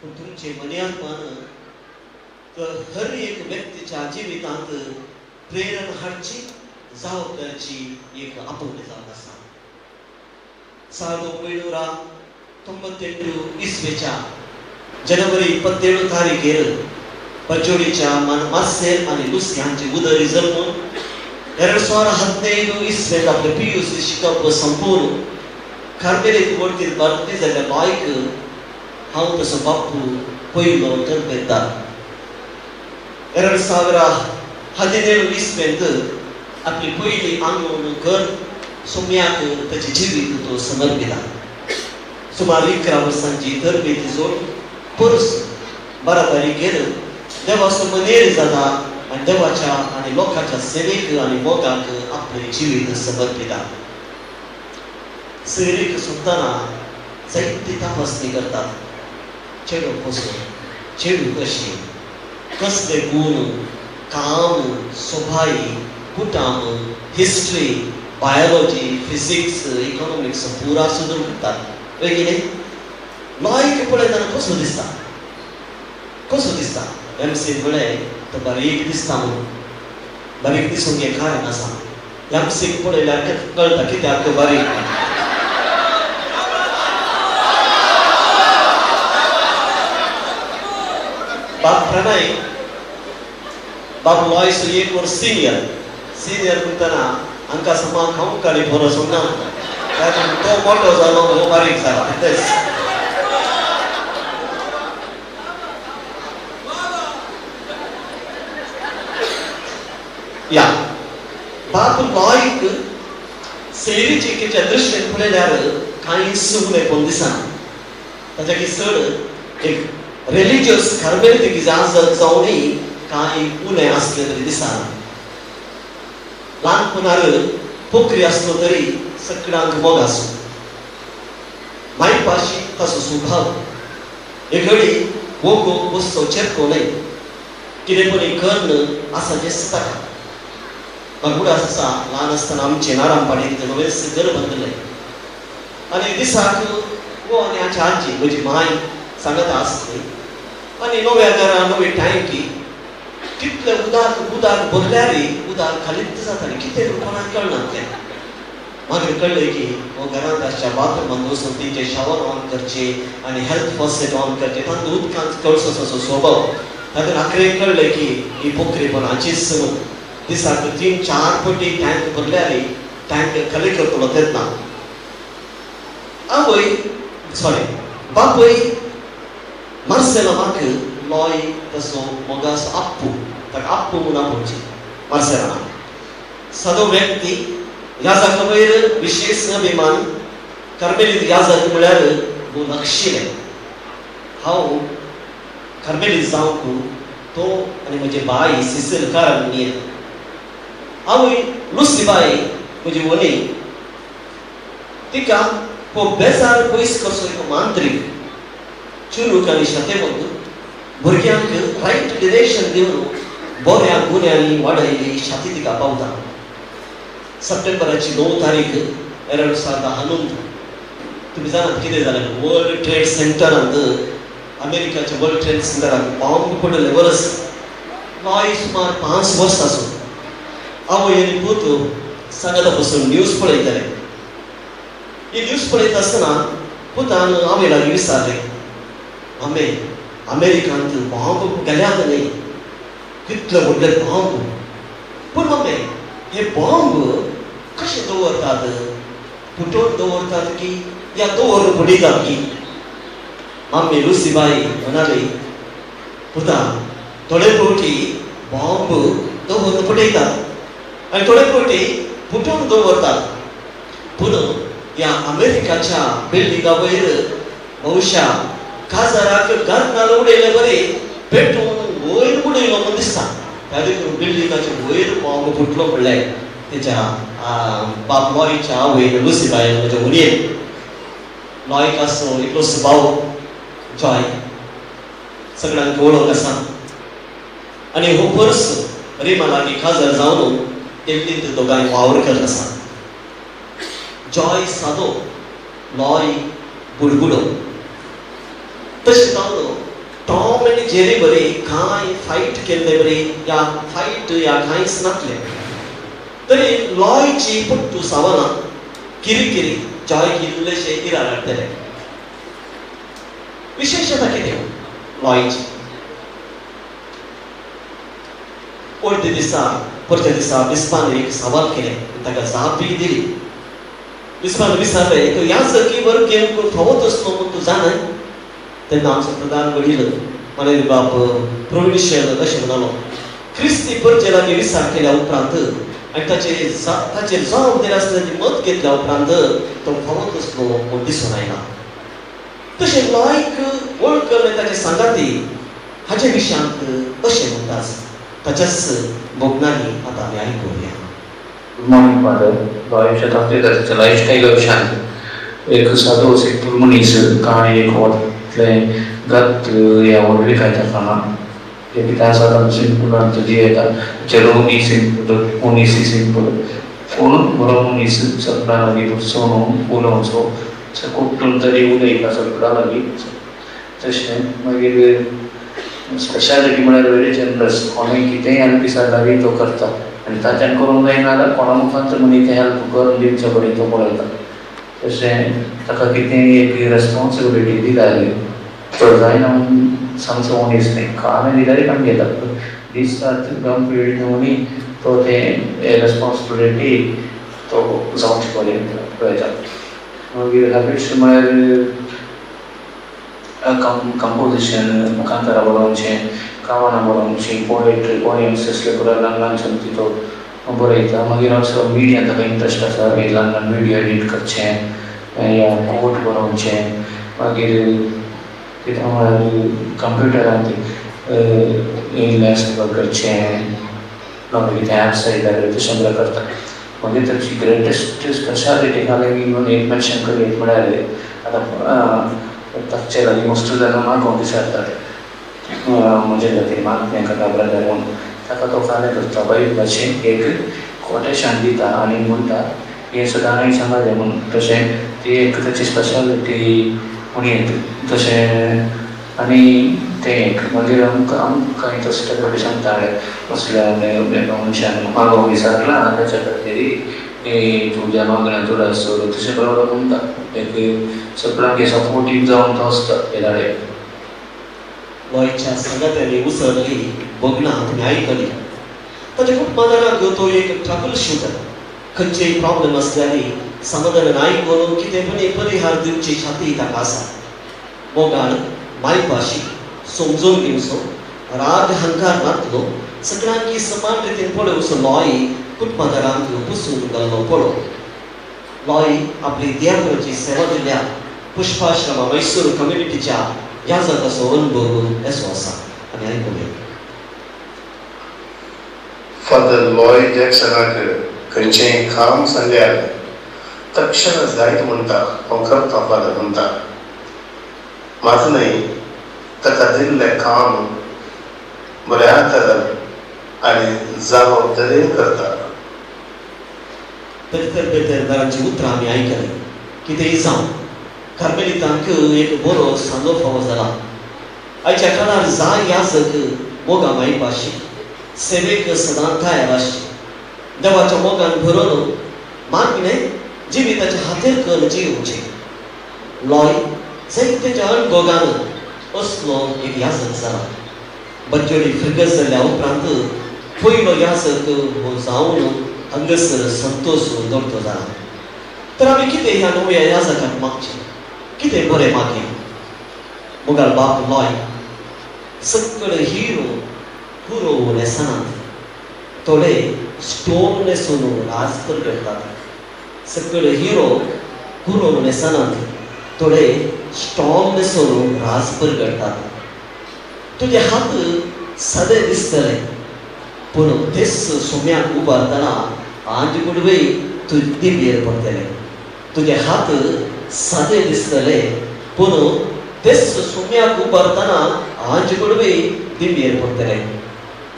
पूण तुमचे मन्यानपण तर हर एक व्यक्तीच्या जिवितांत प्रेरण हाडची जबाबदारीची एक आपुलकी जावन आसा. 1998 इसवेच्या जनवरी 27 तारखेर बच्चोडीच्या मासेर आणि लुस्यांचे उदरी जल्मून 2015 इसवेत आपले PUC शिकप संपूर्ण कार्मेलीत वर्तीत बातमी जाल्ल्या लॉयक हांव तसो बाप्पू पयलो तनपेदार. 2017 इसवेंत आपली पयली आंगवण घर सोम्याक ताचे जिवीत तो समर्पिता. सुमार 11 वर्सांची तरबेती जोड परस 12 तारखेर देवाचो मनेर जाता आणि देवाच्या आणि लोकांच्या सेवेक आणि मोगाक आपले जिवीत समर्पिता. सैरीक सुद्दाना जायती तपासणी करतात. चेडो कसो, चेडू कशी, कसले गुण, काम, सोभाई, कुटाम, हिस्ट्री, बायोलॉजी, फिजिक्स, इकॉनॉमिक्स पुरा सुदूर करतात. वेगळे लॉयक पळयतना कसो दिसता, कसो दिसता. MC म्हळें तो बारीक दिसता म्हणून. बारीक दिसूंक एक कारण आसा. MC पळयल्यार कळटा कित्याक तो बारीक. बाप प्रणय, बाप लॉयस 1 वर्स सिनियर म्हणटना हांकां समा खावंक काडी बरो सोडना. तो मोठो जालो, हो बारीक जाला. या बाप लॉयक सैरीचिकेच्या दृश्टीन पळयल्यार कांय सुगणे पण दिसना. ताच्या चड एक रिलिजियस कार्मेलिटीक इजाजत जावनय कांय उणे आसले तरी दिसना. ल्हानपणार पोखरी आसलो तरी सगळ्यांक मोग आसूं. मायपाशी ताचो स्वभाव एक घडी वोगो बसतो चेपको न्हय. कितें पण कर्ण आसा जें ताका. म्हाका उडास आसा ल्हान आसतना आमचे नारायणपाडींत नवेंस घर बांदलें आनी दिसाक वो आनी आमची आजी म्हजी माय सांगता आसली आनी नव्या घरा नवी टायकी कितले उदक भरल्यार उदक खालीच जातालें. कितें कोणाक कळनातलें. मागीर कळ्ळें की हो घरांत आसच्या बाथरूमांत वचून तेंचे शावर ऑन करचे आनी हेल्थ फर्स्ट एड ऑन करचे. तांकां उदकांत कळसो ताचो स्वभाव. तातूंत आखरेक कळ्ळें की ही पोखरेपणाचीच दिसाक 3-4 फावटी टँक भरल्यार टँक खाली करतलो तेन्ना बापय मार्सेलामाक लॉय तसो मोगास आप्पू ताका आप्पू म्हूण आपोवची मार्सेलाना. सादो व्यक्ती याजका वयर विशेष अभिमान. कार्मेलीत याजक म्हळ्यार भोव नक्षिलें. हांव कार्मेलीत जावंक तो आनी म्हजी बाय सिसील कारांनीय. आवय लुसीबाई म्हजी वनी तिका हो बेजार पयस कसो एक मांत्रीक चुरूक आनी शतेमंत भुरग्यांक रायट डिरेक्शन दिवन बऱ्या गुन्यांनी वाडयली शाती तिका पावता. सप्टेंबराची 9 तारीख 2010 तुम्ही जाणात कितें जालें. वर्ल्ड ट्रेड सेंटरांत अमेरिकाच्या वर्ल्ड ट्रेड सेंटरांत बॉम्ब पडले वर्स. लॉय सुमार 5 वर्सांसून आवय आनी पूत सांगता बसून न्यूज पळयताले. ही न्यूज पळयता आसतना पुतान आवय लागीं विचारलें, आमे अमेरिकांत बॉम्ब गेल्यात न्ही. कितले व्हडले बॉम्ब. पूण मम्मे हे बॉम्ब कशे दवरतात. फुटोवन दवरतात की या दवरून उडयतात की. मम्मी लुसीबाई म्हणाली, पुता थोडे फावटी बॉम्ब दवरून फुटयतात आनी थोडे फावटी फुटोवन दवरतात. पूण ह्या अमेरिकाच्या बिल्डिंगा वयर भविष्या काजाराक घालनार उडयले बरे पेटोवन वयर उडयलो म्हूण दिसता. त्या देखून बिल्डिंगाच्या वयर बॉम्ब फुटलो म्हणल्यार तेच्या बाप लॉयच्या आवयन लुसीबायन म्हज्या उणयेन. लॉयक आसो एकलोच भाव जॉय सगळ्यांक वळख आसा आनी हो वर्स रिमा लागीं काजार जावन दिल्लींत दोगांय वावर करत आसा. जॉय सादो लॉय बुडबुडो. तशें जावन टॉम आनी जेरी बरी कांय फायट केल्ले बरी या फायट या कांयच नासलें. तरी लॉयची पट्टू सावना किरी जॉय किल्लेशे इरार हाडटले. विशेशता कितें लॉयची. परते दिसा बिस्पान एक सवाल केले ताका जापी दिली. बिस्पान विचारले तो ह्या सर्की वर गेम फावत असलो म्हूण तूं जाणाय. तेन्ना आमचो प्रधान वडील मानेरी बाप प्रोविन्शियल अशें म्हणालो. क्रिस्ती परचे लागीं विचार केल्या उपरांत आनी ताचेर जबाबदारी आसल्याची मत घेतल्या उपरांत तो फावत असलो म्हूण दिसून आयला. तशें लॉयक वळखले ताचे सांगाती हाचे विशयांत अशें म्हणटात. ताच्याच बोगनांनी आतां आमी आयकुया. Good morning father. लॉय शताब्दी ताच्या लायफस्टायल विशयान एक सादो सिंपल मनीस कांय एक वतले गत ह्या व्हडली कांय आसना. जे कितें आसा तांचो सिंपल आनी तुजी येता चेरोनी सिंपल मनीस सिंपल पूण बरो मनीस सगळ्यां लागीं बसून उलोवचो कुठून तरी उलयता सगळ्यां लागीं. तशें मागीर स्पेशालिटी म्हळ्यार वेरी जनरस. कोणें कितेंय हेल्प विचारल्यारय तो करता आनी ताच्यान करूंक जायना जाल्यार कोणा मुखार मनीस तें हेल्प करून दिवचे पडे तो पळयता. तशें ताका कितेंय एक रेस्पॉन्सिबिलिटी दिल्यार चड जायना म्हूण सांगचो मनीस न्ही. कामे दिल्यार काम घेता दिसतात गम पिरियड न्ही तो तें रेस्पॉन्सिबिलिटी तो जावचे पडे पळयता. मागीर हॅबिट्स म्हळ्यार कंपोजिशन कांतारा बरोवचें कावणां बरोवचीं पोएट्री पोएम्स असले पुरो ल्हान ल्हान संगती तो बरयता मागीर असो मिडिया ताका इंट्रस्ट आसा ल्हान ल्हान व्हिडियो एडिट करचें या कोट बरोवचें मागीर कितें म्हळ्यार कंप्युटरान इलॅस्ट्रेटर करचें मागीर कितें एप्स येतात तशें बरें करता मागीर ताची ग्रेटेस्ट स्पेशालिटी हांवें एक मेन्शन करीत म्हळ्यार आतां ताचे लागीं मोस्ट जाणां म्हाका विचारतात म्हजे खातीर म्हाका करता ब्रदर म्हणून ताका तो फाल्यां करता बायबलाचें एक कोटेशन दिता आनी म्हणटा हें सुद्दां हांवें सांगलें म्हणून तशें ती एक ताची स्पेशालिटी म्हणून तशें आनी तें एक मागीर आमकां तशें सांगता असल्या मनशान म्हाका विचारला ताच्या खातीर तुज्या मागण्या तुला सोड तशें बरोबर म्हणटा एक सगळ्यांक सपोर्टीव जावन तो आसता हे धाडे लॉयच्या संगत्यांनी उसळली बगना तुम्ही आयकली ताच्या कुटुंबाक तो एक ट्रबल शूटर खंयचेय प्रॉब्लेम आसल्यानी समाधान आयकून कितें पण परिहार दिवची छाती ताका आसा मोगान मायपाशी समजून घेवचो राग हंकार नातलो सगळ्यांकी समान रितीन पळोवचो लॉय कुटुंबादारांक पुसून घाललो पळो लॉय आपली देवाची सेवा दिल्या पुष्पाश्रमा मैसूर कम्युनिटीच्या याजकाचो अनुभव असो आसा आनी आयकूया फादर लॉय जॅक्सनाक खंयचेंय काम सांगल्यार तक्षण जायत म्हणटा हांव करता फादर म्हणटा मात न्हय ताका दिल्लें काम बऱ्या तरेन आनी जबाबदारेन करता पेतेरदारांची उतरां आमी आयकली कितेंय जावं कार्मेलितांक एक बरो सांजो फावो जाला आयच्या काळार जाय याजक मोगा मायपाशी सेवेक सदां तयार आसची देवाच्या मोगान भरून मागणे जिविताच्या हातीर करून जिवचें लॉय जायत्याच्या अणभोगान असलो एक याजक जाला बच्चोडी फिरगत जाल्या उपरांत पयलो याजक हो जावन हांगसर संतोश दवरतो जाला तर आमी कितें ह्या नव्या याजकाक मागचें कितें बरें मागीं मुगाल बाप लॉय सगळे हिरो हुरो नेसनात थोडे स्टोन नेसून राजपर करतात सगळे हिरो हुरो नेसनात थोडे स्टॉम नेसून राजपर करतात तुझे हात सदे दिसतले पूण तेच सोम्याक उबारतना आंज गुडवे तू दिव्येर पडटले तुझे हात सादे दिसतले पूण तेच सोम्याक उबारतना आंज गुडवे दिव्येर पडटले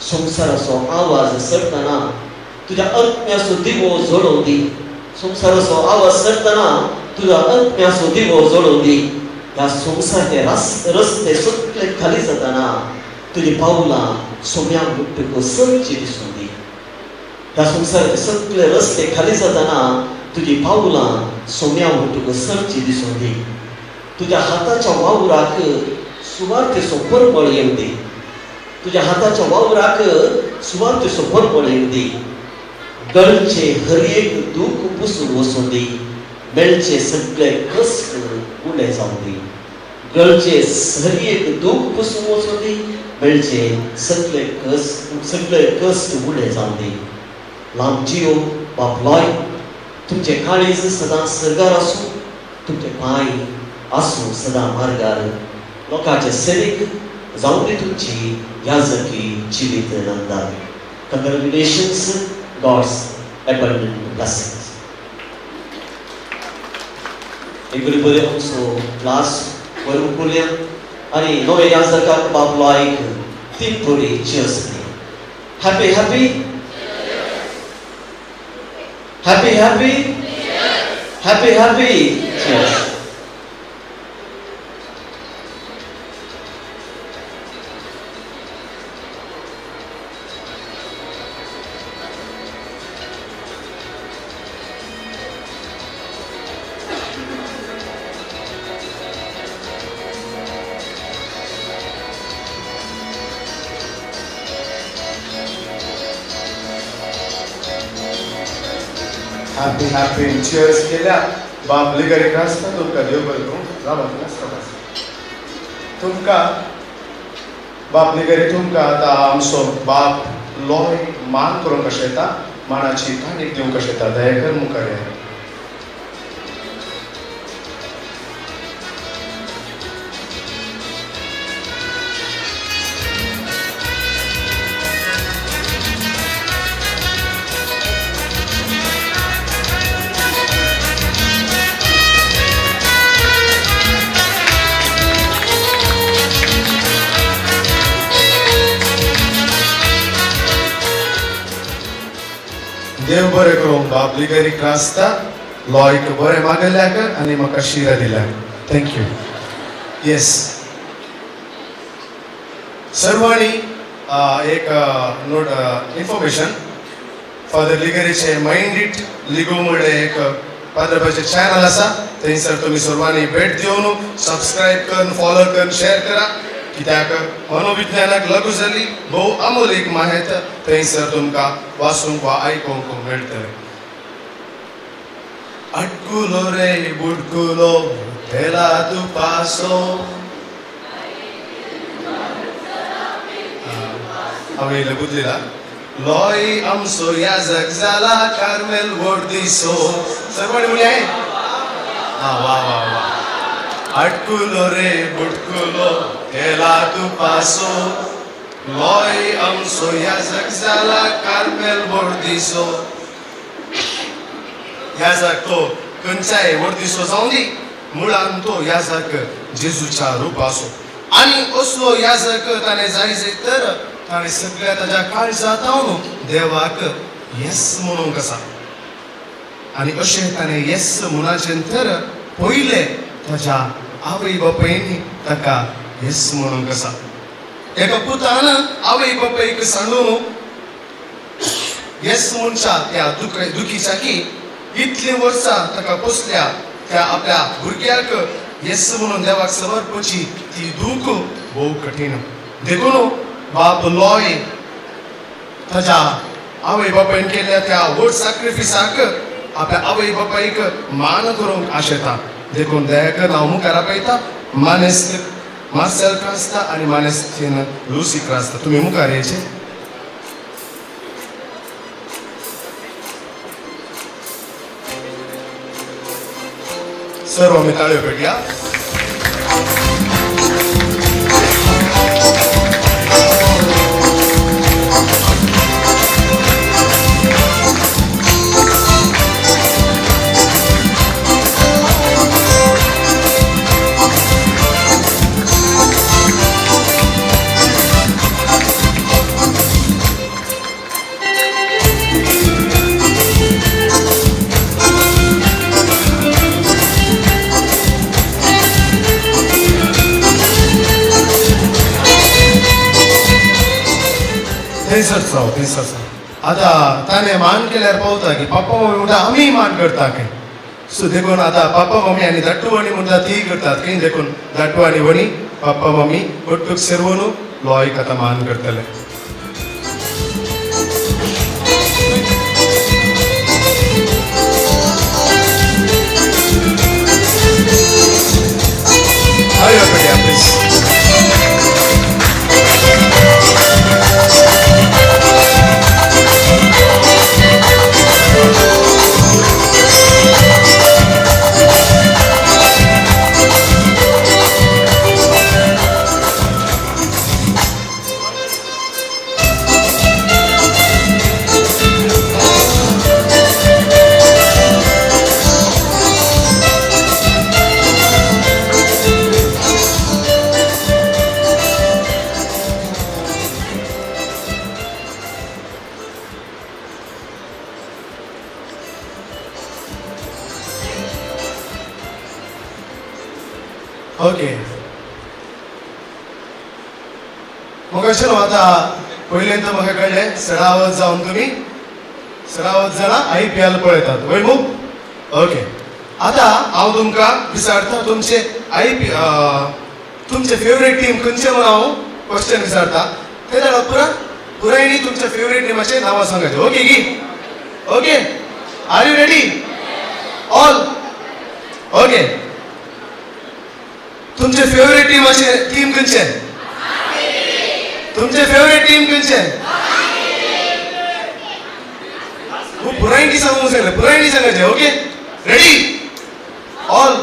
संसाराचो आवाज सरतना तुज्या आत्म्याचो दिवो जळोवन दी संसाराचो आवाज सरतना तुज्या आत्म्याचो दिवो जळोवन दी ह्या संसाराचे रस्ते सगळे खाली जाताना तुजी पावलां सोम्याक मुट्टूक सच्ची दिसून दी ह्या संसाराचे सगळे रस्ते खाली जाताना तुजी पावलां सोम्या मुट्टूक सच्ची दिसून दी तुज्या हाताच्या वावराक सुवार्थेचो परमळ येवं दी तुज्या हाताच्या वावराक सुवार्थेचो परमळ येवं दी गळचे हर एक दूख पुसून वचून दी मेळचे सगळे कश्ट उणे जावन दी गळचे हर एक दूख पुसून वचून दी मेळचे सगळे कश्ट उणे जावन दी लांब जियो बाप लॉय तुमचे काळीज सदां सरगार आसूं तुमचे पांय आसूं सदां मार्गार लोकांचे सेवेक जावं दी तुमची याजकी जिवीत नंदार कंग्रॅच्युलेशन्स गॉड्स abundant blessings एक बरे आमचो क्लास बरो करूया आनी नवे याजकाक बाप लॉयक तीन थोडी cheers happy happy happy happy happy happy cheers happy happy cheers केल्या बाप लिगरीक आसता तुमकां देव बरें करूं राबाक नासता तुमकां बाप लिगरी तुमकां आतां आमचो बाप लॉय मान करूंक कशें येता मानाची थाणीक दिवंक शकता दयाकर मुखार या. देव बरें करूं बाप लिगरी आसता लॉयक बरें मागल्याक आनी म्हाका शिरा दिल्याक. थँक्यू. येस सर्वांनी एक नोट इन्फॉर्मेशन फादर लिगरीचे माइंड इट लिगो म्हणले एक पाद्रपाचे चॅनल आसा थंयसर तुमी सर्वांनी भेट दिवन सबस्क्रायब करून फॉलो करून शेअर करा कित्याक मनोविज्ञानाक लागू जाल्ली भोव अमोलीक माहिती थंयसर तुमकां वाचूंक वा आयकूंक मेळटलें. अटकुलो रे बुडकुलो तेला तू पासो हांवें बुजलेला लॉय आमचो याजक जाला कार्मेल व्हड दिसो सर्वांनी म्हणले वा वा वा. अटकुलो रे बुडकुलो तेला तू पासो लॉय आमचो याजक जाला कार्मेल व्हड दिसो. याजक तो खंयच्याय व्हड दिसो जावं दी मुळान तो याजक जेजूच्या रूप आसो आनी असलो याजक ताणें जाय तर ताणें सगळ्या ताच्या काळजांत न्हू देवाक येस म्हणूंक आसा आनी अशें ताणें येस म्हणचे तर पयले ताच्या आवय बापायनी ताका येस म्हणूंक आसा. एका पुतान आवय बापायक सांडून येस म्हणच्या त्या दुखीच्याकी इतली वर्सां ताका पोसल्या त्या आपल्या भुरग्याक येस म्हणून देवाक समर्पची ती दूख भोव कठीण. देखून बाप लॉय ताच्या आवय बापायन केल्ल्या त्या व्हड सॅक्रिफिसाक आपल्या आवय बापायक मान करूंक आशेता. देखून दयाकर हांव मुखार आपयता मानेस्त मार्सेल क्रास्ता आनी मानेस्तीन लुसी क्रास्ता. तुमी मुखार येयचे. सर्व आमी ताळयो पेटया. थंयसर आतां ताणें मान केल्यार पावता की पप्पा मम्मी म्हणटा आमी मान करता खंय. सो देखून आतां पप्पा मम्मी आनी धाट्टू वणी म्हणटा ती करतात खंय. देखून धाट्टू आनी वणी पप्पा मम्मी कोट्टूक सेरवून लॉयक आतां मान करतले. ओके मग अशें न्हू आतां पयलें तर म्हाका कळ्ळें सरावत जावन तुमी सरावत जाणां IPL पळयतात वय मू. ओके आतां हांव तुमकां विचारता तुमचे फेवरेट टीम खंयचे म्हणून हांव क्वेश्चन विचारता ते जाणा पुरायणी तुमच्या फेवरेट टिमाचे नांवां सांगायचे. ओके की okay are you ready all. Okay तुमचे फेवरेट टीम खंयचे तुमचे फेवरेट टीम खंयचे पुरायणी सांगूंक सांगले, पुरायणी सांगायचे. Okay, ready all.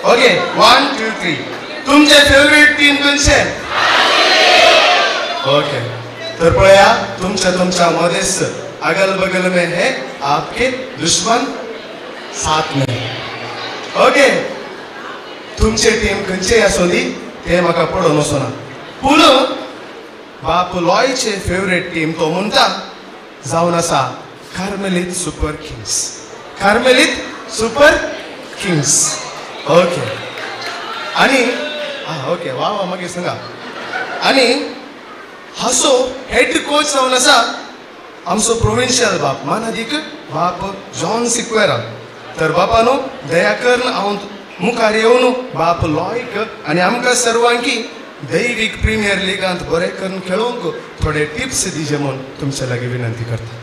ओके, 1 2 3. तुमचे फेवरेट टीम खंयचे? ओके, तर पळया तुमच्या मध्येच अगल बगल में है आपके दुश्मन, साथ में. ओके, तुमचे टीम खंयचे आसोली ते म्हाका पडून वचना, पूण बाप लॉयचे फेवरेट टीम तो म्हणटा जावन आसा कार्मेलीत सुपर किंग्स. कार्मेलीत सुपर किंग्स. ओके, आणि ओके, वा वा, मागीर सांगा. आणि हासो हेड कोच जावन आसा आमचो प्रोविन्शियल बाप मानादीक बाप जॉन सिक्वेरा. तर बापा न्हू दया कर हांव मुखार येवन बाप लॉयक आनी आमकां सर्वांकी दैवीक प्रिमियर लिगांत बरें करून खेळोवंक थोडे टिप्स दिजे म्हूण तुमच्या लागीं विनंती करता.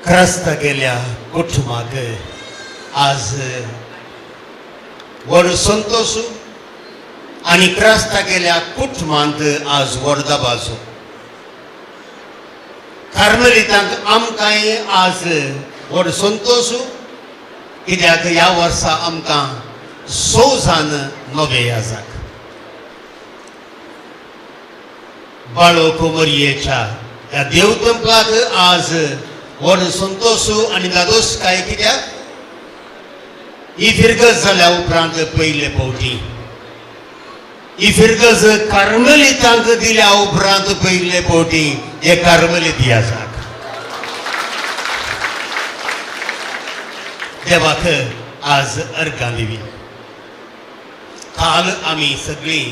त्रस्त गेल्या कुटुंबाक आज व्हड संतोष आनी त्रस्त गेल्या कुटुंबांत आज व्हड बाजू. कार्मेलितांक आमकांय आज व्हड संतोष, कित्याक ह्या वर्सा आमकां 6 नवे याजाक बाळो कुमरयेच्या ह्या देवतंपलाक आज व्हड संतोष आनी दादोसकाय. कित्याक ही फिरगत जाल्या उपरांत पयले फावटी, ही फिरगत कार्मेलितांक दिल्या उपरांत पयले फावटी हे कार्मेलीत याजाक. देवाक आज अर्गां दिवी. काल आमी सगळीं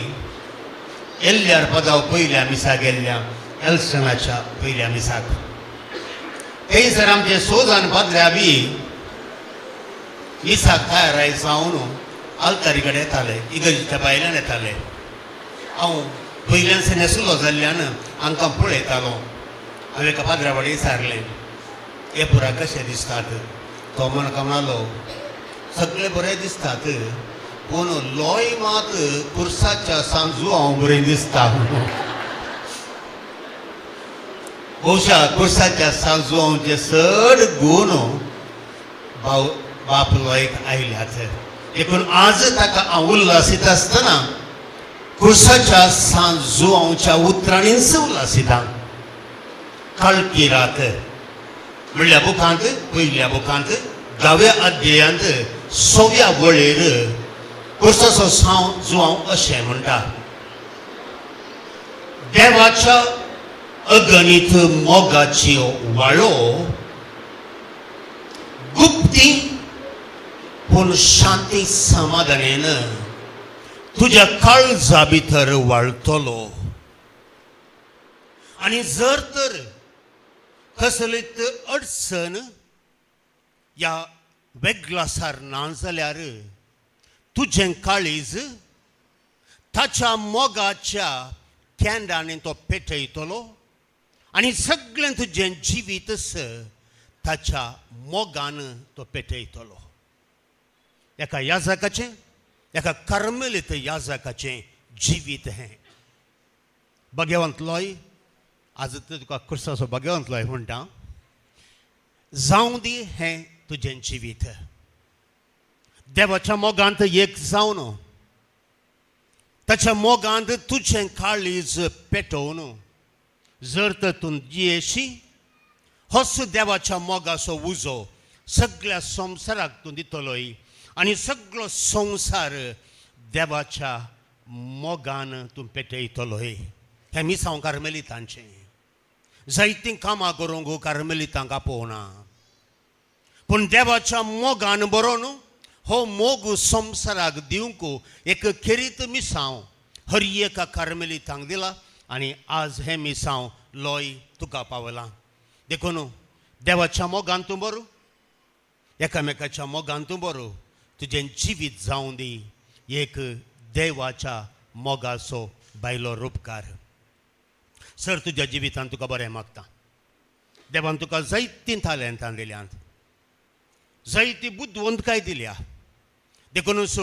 एल्ल्यार पदाव पयल्या मिसा गेल्ल्या एल्सनाच्या पयल्या मिसाक. थंयसर आमचे 6 पाद्र्या बी मिसाक तयार जावन आल्तारी कडेन येताले, इगर्जेच्या भायल्यान येताले. हांव पयल्यानसान नासलो जाल्ल्यान हांकां पळयतालो. हांवें एका पाद्र्या कडेन विचारलें, हे पुरा कशे दिसतात? तो म्हाका म्हणालो, सगळे बरें दिसतात, पूण लॉय मात कुर्साच्या सांजू हांव बरें दिसता. भोवशा कुर्साच्या सांजूचे चड गूण बाप लॉयक आयल्यात. देखून आज ताका हांव उल्हासीत आसतना कुर्साच्या सांजूच्या उतराणींच उल्हासिता. काळकी रात म्हणल्या बुकांत, पयल्या बुकांत 10व्या अध्यायांत 6व्या वळेर कुर्साचो सांजू अशें म्हणटा, देवाच्या अगणित मोगाची वाळो गुप्ती पूण शांती समाधानेन तुज्या काळजा भितर वाळतलो. आनी जर तर कसलीच अडचण ह्या वेगळासार ना जाल्यार तुजें काळीज ताच्या मोगाच्या कॅन्डांनी तो पेटयतलो आनी सगळें तुजें जिवीतच ताच्या मोगान तो पेटयतलो. एका याजकाचें, एका कार्मेलीत याजकाचें जिवीत हें. भगवंत लॉय, आज तुका कुर्साचो भगवंत लॉय म्हणटा, जावं दी हें तुजें जिवीत. देवाच्या मोगांत एक जावन ताच्या मोगांत तुजें काळीज पेटोवन जर तर तूं जियेशी, होच देवाच्या मोगाचो उजो सगळ्या संवसाराक तूं दितलोय आनी सगळो संवसार देवाच्या मोगान तूं पेटयतलोय. हें मिसांव कार्मेलितांचें. जायतीं कामां करूंक कार्मेलितांक आपोवना, पूण देवाच्या मोगान बरो न्हू हो मोग संवसाराक दिवंक एक खेरीत मिसांव हर एका कार्मेलितांक दिला आनी आज हें मिसांव लॉय तुका पावलां. देखून देवाच्या मोगान तूं बरो, एकामेकाच्या मोगान तूं बरो, तुजें जिवीत जावं दी एक देवाच्या मोगाचो बायलो रूपकार. सर तुज्या जिवितांत तुका बरें मागता. देवान तुका जायतीं तालंतां दिल्यांत, जायती बुद्धवंतकाय दिल्या. देखूनच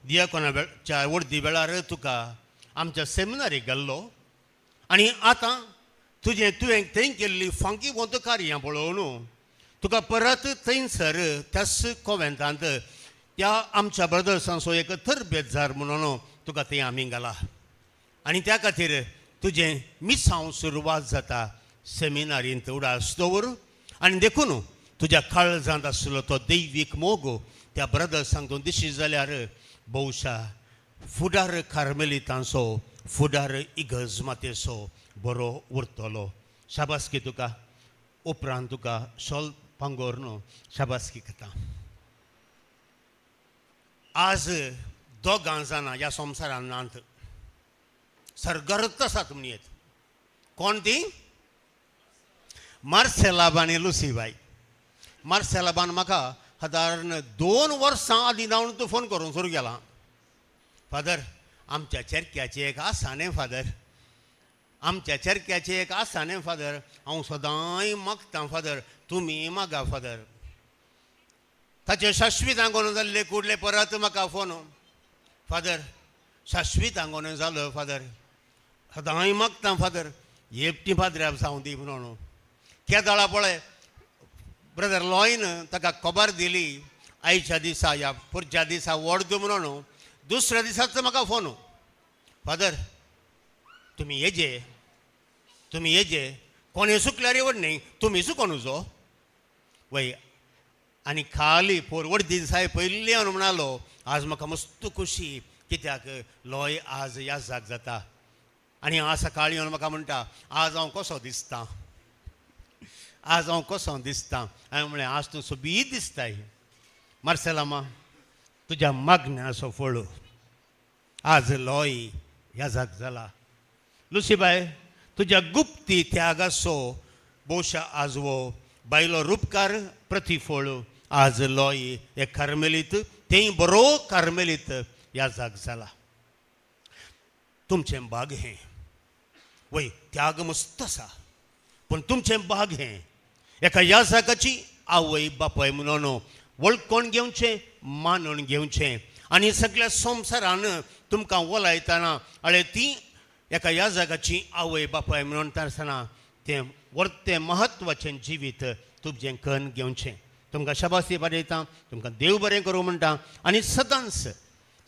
दियाकोनाच्या वर्दी वेळार तुका आमच्या सेमिनारीक गेल्लो आनी आतां तुवें थंय केल्ली फांकी वंत कार्यां पळोवन तुका परत थंयसर त्याच कॉवेंतांत त्या आमच्या ब्रदर्सांचो एक तरबेज जार म्हणून तुका थंय आमी घाला. आनी त्या खातीर तुजें मिसांव सुरवात जाता सेमिनारींत उडास दवर. आनी देखून तुज्या काळजांत आसलो तो दैवीक मोग त्या ब्रदर्सांक तूं दिशी जाल्यार भोवशा फुडार कार्मेलितांचो, फुडार इगर्ज मातेचो बरो उरतलो. शाबासकी तुका. उपरांत तुका शॉल पांगोर न्हू शाबासकी करता. आज दोगां जाणां ह्या संवसारांत नात, सरगर्त आसात म्हणयत. कोण ती? मार्सेलाब आनी लुसीबाई. मार्सेलाबान म्हाका सादारण 2 वर्सां आदीं जावन तूं फोन करून सुरू केला. फादर आमच्या चेरक्याची एक आसा न्ही फादर, आमच्या चेरक्याची एक आसा न्ही फादर, हांव सदांय मागतां फादर, तुमी मागा फादर. ताचे शाश्वीत आंगोन जाल्ले कुडले परत म्हाका फोन. फादर शाश्वीत आंगोन जालो फादर, सदांय मागतां फादर, हेपटी फादराब जावं दी म्हणून. केदाळा पळय ब्रदर लॉयन ताका खबर दिली आयच्या दिसा या पुढच्या दिसा व्हरद म्हणून. दुसऱ्या दिसाचो म्हाका फोन. फादर तुमी येजे, तुमी येजे, कोणें सुकल्यार येवड न्ही, तुमी सुकोन उजो वय. आनी खाली वर्दी दिसाय पयलीं हांव म्हणालो आज म्हाका मस्त खुशी, कित्याक लॉय आज ह्या जाग जाता. आनी आज सकाळीं येवन म्हाका म्हणटा आज हांव कसो दिसतां, आज हांव कसो दिसतां. हांवें म्हळें आज तूं सोबीत दिसताय. मार्सेलामा तुज्या मागण्याचो फळ आज लॉय ह्या जाग जाला. लुसीबाय तुज्या गुप्ती त्यागाचो भोवशा आजवो बायलो रूपकार प्रतिफळ आज लॉय हे कार्मेलीत, तेय बरो कार्मेलीत ह्या जाग जाला. तुमचें बाग हें वय त्याग मस्त आसा, पूण तुमचें बाग हें एका ह्या जागाची आवय बापाय म्हणून वळखून घेवचें, मानून घेवचें. आनी सगळ्या संवसारान तुमकां वलायतना आळे ती एका ह्या जागाची आवय बापाय म्हणून आसतना तें वर्तें महत्वाचें जिवीत तुमचें कन्न घेवचें. तुमकां शाबासी पाडयता, तुमकां देव बरें करूं म्हणटा. आनी सदांच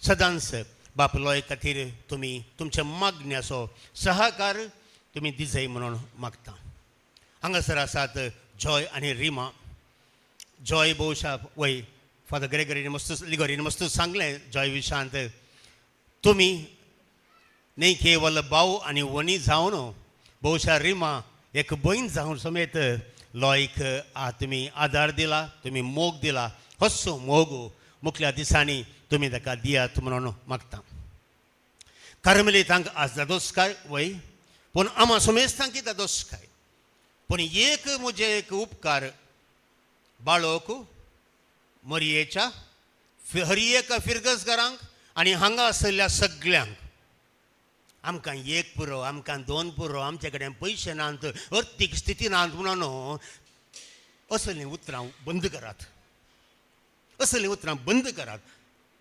सदांच बाप लॉय खातीर तुमी तुमच्या मागण्याचो सहकार तुमी दिजय म्हणून मागता. हांगासर आसात जॉय आनी रिमा. जॉय भोवशा वय फादर ग्रेगरीन लिगोरीन मस्त सांगलें जॉय विशांत, तुमी न्ही केवल भाव आनी वणी जावन भोवशा रिमा एक भयण जावन समेत लॉयक तुमी आदार दिला, तुमी मोग दिला. हस्सो मोग मुखल्या दिसांनी तुमी ताका दियात म्हणून मागता. कार्मेलीतांक आज दादोसकाय वय, पूण आमा समेस्तांक दादोसकाय. पूण एक म्हजे एक उपकार बाळोक मरियेच्या हरियेक फिरगसकारांक आनी हांगा आसलेल्या सगळ्यांक. आमकां एक पुरो, आमकां 2 पुरो, आमचे कडेन पयशे नात, अर्थीक स्थिती नात म्हणून असलीं उतरां बंद करात, असलीं उतरां बंद करात.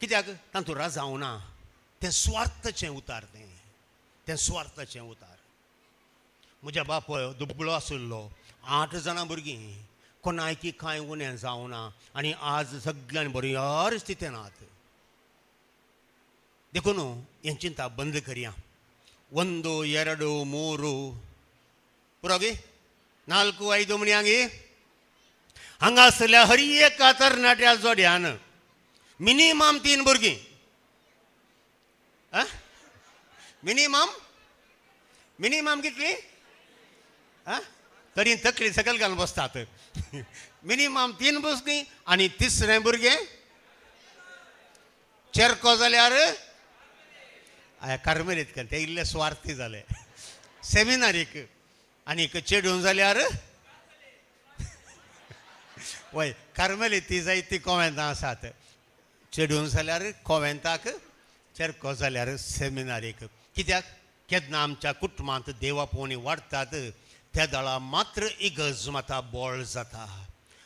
कित्याक तातूंत राजावं ना. तें स्वार्थाचें उतार, तें स्वार्थाचें उतार. म्हज्या बापाय दुबळो आशिल्लो, 8 जाणां भुरगीं, कोणायकी कांय उणें जावं ना. आनी आज सगळ्यांनी बऱ्या स्थितीन आहात. देखून हें चिंता बंद करया. 1 2 3 पुरोगी 4 5 म्हणयांगी हांगा आसलेल्या हर एका तरणाट्या जोड्यान मिनिमम 3 भुरगीं, मिनिमम कितली तरी तकली सकयल घालून बसतात. मिनिमम 3 भुरगीं आनी 3रे भुरगें चेरको जाल्यार कार्मेलीत कर ते इल्ले स्वार्थी जाले. सेमिनारीक आनीक चेडूं जाल्यार वय कार्मेलीती जायती कॉवेंतां आसात. चेडूं जाल्यार कॉवेंताक, चेरको जाल्यार सेमिनारीक. कित्याक केन्ना आमच्या कुटुंबांत देवा पोवणी वाडटात त्या दळा मात्र इगर्ज माता बोळ जाता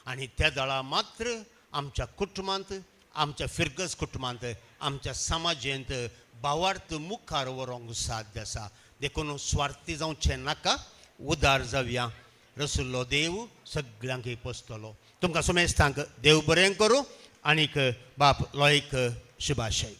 आणि त्या दळा मात्र आमच्या कुटुंबांत आमच्या फिरगस कुटुंबांत आमच्या समाजेंत भावार्थ मुखार व्हरोंक साध्य आसा देखून स्वार्थी जावचें नाका उदार जावया रसुल्लो देव सगळ्यांक पोसतलो तुमकां सुमेस्तांक देव बरें करूं आनीक बाप लॉयक शुभाशय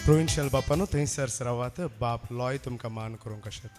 प्रोविन्शियल बापानो थंयसर रावात बाप लॉय तुमकां मान करूंक कशें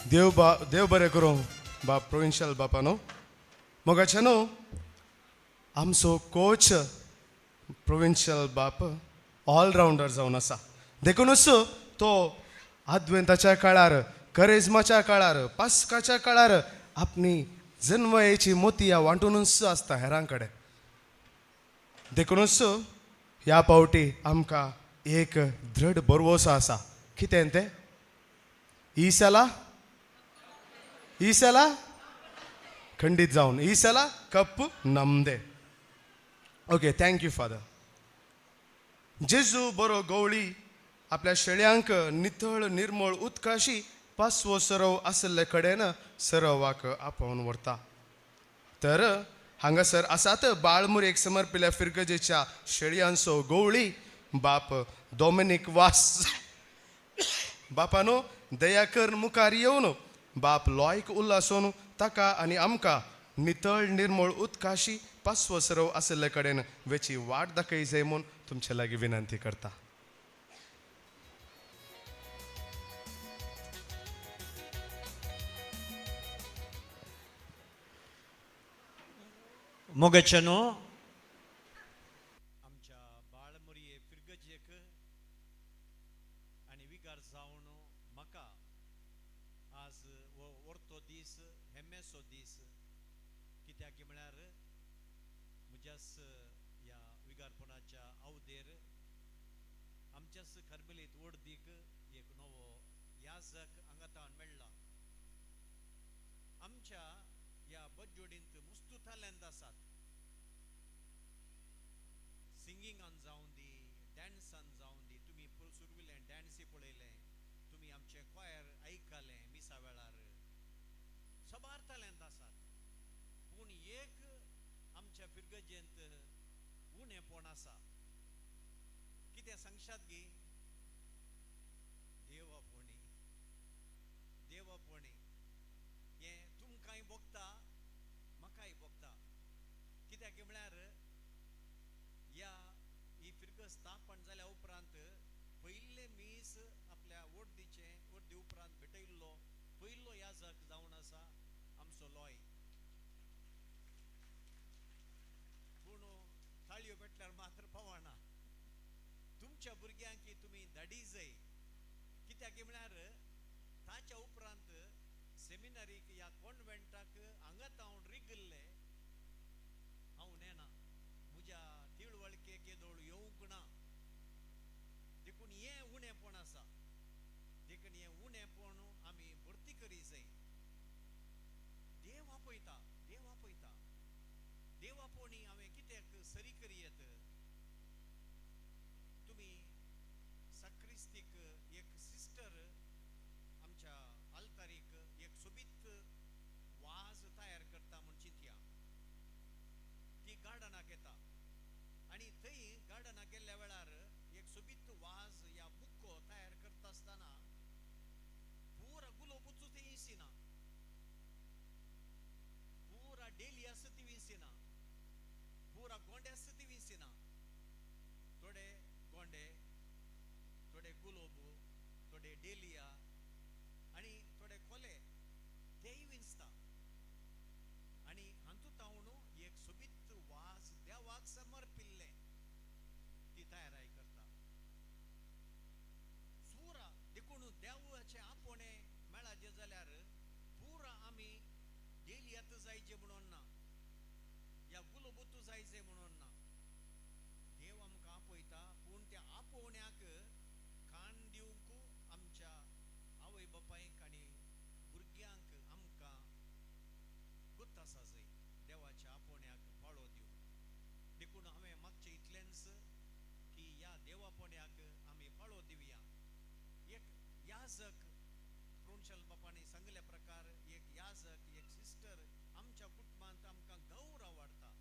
देव बरें करूं बाप प्रोविन्शियल बापानो मोगाचे न्हू आमचो कोच प्रोविन्शियल बाप ऑलरावंडर जावन आसा देखूनच तो आद्वेंताच्या काळार करेजमाच्या काळार पास्काच्या काळार आपली जन्मयेची मोतयां वांटूनच आसता हेरां कडेन देखूनच ह्या पावटी आमकां एक दृढ भरवोसो आसा कितें तें ಈಸಲ ಖಂಡಿತ ಜಾऊन ಈ ಸಲ ಕಪ್ಪು ನಮ್ಮದೇ ओके थँक्यू फादर जेजू बरो गवळी आपल्या शेळ्यांक नितळ निर्मळ उदकाशी पासवो सरव आसले कडेन सरवाक आपोवन व्हरता तर हांगासर आसात बाळमुरेक समर्पिल्ल्या फिरगजेच्या शेळयांचो गवळी बाप डॉमिनिक वास बापानो दया कर मुखार येवन बाप लॉयक उल्हासोन ताका आनी आमकां नितळ निर्मळ उदकाशी पासवो सरव आसले कडेन वेची वाट दाखय जाय म्हूण तुमचे लागीं विनंती करता मोगचनो आमच्या बाळमुरये फिरगजेक आनी विकार जावन म्हाका आज व्हरतो दीस हेम्मेचो दीस कित्याक म्हळ्यार म्हज्याच ह्या विगारपणाच्या अवधेर आमच्याच खरबलीत वडदीक एक नवो याजक हांगातान मेळ्ळा आमच्या ह्या बदजोडींत मुस्तुताल्यांत आसात सिंगिंगान जावं दी डॅन्सान जावं दी तुमी सुरविल्लें डॅन्सी पळयलें तुमी आमचें क्वायर आयकलें मिसा वेळार सबारताल्यांत आसात पूण एक आमच्या फिरगजेंत उणेंपण आसा कितें सांगशात गी देवपणी हें तुमकांय भोगता म्हाकाय भोगता कित्याक म्हळ्यार ह्या ही फिरगस स्थापन जाल्या उपरांत पयले मीस आपल्या वडदी उपरांत भेटयल्लो पयलो याजक जावन आसा आमचो लॉय पूण थाळयो पेटल्यार मात्र पावना तुमच्या भुरग्यांक तुमी धाडी जाय कित्याक म्हळ्यार ताच्या उपरांत सेमिनारीक ह्या कॉन्व्हेंटाक हांगा हांव रिगल्ले हांव नेना म्हज्या तिळवळकेक येदोळ येवंक ना देखून हें उणेंपण आसा देखून हें उणेंपण आमी भरती करी जाय देव आपयता देव आपोवणी हांवें कित्याक सरी करी येत तुमी सक्रिस्तीक एक सिस्टर आमच्या आल्तारीक एक सोबीत वाज तयार करता म्हूण चिंतया ती गार्डनाक येता आनी थंय गार्डनाक गेल्ल्या वेळार एक सोबीत वाज ह्या थोडे डेलिया आणि थोडे कोले तेय विंचता आणि हांतूत हांव एक सोबीत वास देवाक समर्पिल्ले ती तयाराई करता सुरा देखून देवाचे आपोणे मेळाचे जाल्यार पुरा आमी डेलियात जायचे म्हणून ना या गुलबुतू जायचे म्हणून ना देव आमकां आपयता पूण त्या आपोवण्याक कान दिवंक आमच्या आवय बापायक आनी भुरग्यांक आमकां गुत आसा जाय देवाच्या आपोवण्याक फाळो दिवंक देखून हांवें मागचें इतलेंच की ह्या देवापोवण्याक आमी फाळो दिवया एक याजक प्रोन्शल बापानी सांगल्या प्रकार एक याजक एक सिस्टर आमच्या कुटुंबांत आमकां गौरव वाडटा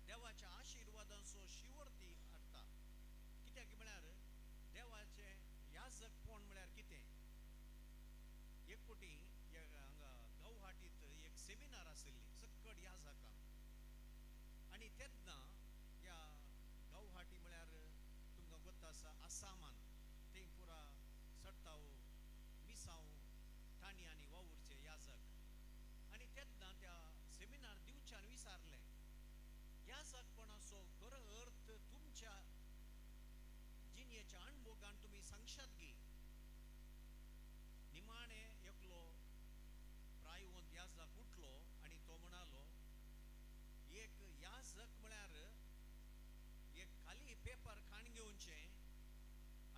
देवाच्या आशिर्वादांचो शिवर्ती हाडटा कित्याक म्हळ्यार देवाचे याजक कोण म्हळ्यार कितें एक कोटी हांगा गौहाटींत एक सेमिनार आशिल्ली सक्कड याजकांक आनी तेन्ना ह्या गौहाटी म्हळ्यार तुमकां गोत्ता आसा आसामान थंय पुरा सट्टाव मिसांव ताणी आनी वावुरचे याजक आनी तेन्ना त्या सेमिनार दिवच्यान विचारले याजकपणाचो खरो अर्थ तुमच्या जिणेच्या अणभोगान तुमी सांगशात गी निमाणे एकलो प्रायवंत याजक उठलो आनी तो म्हणालो एक याजक म्हळ्यार एक खाली पेपर खाण घेवचे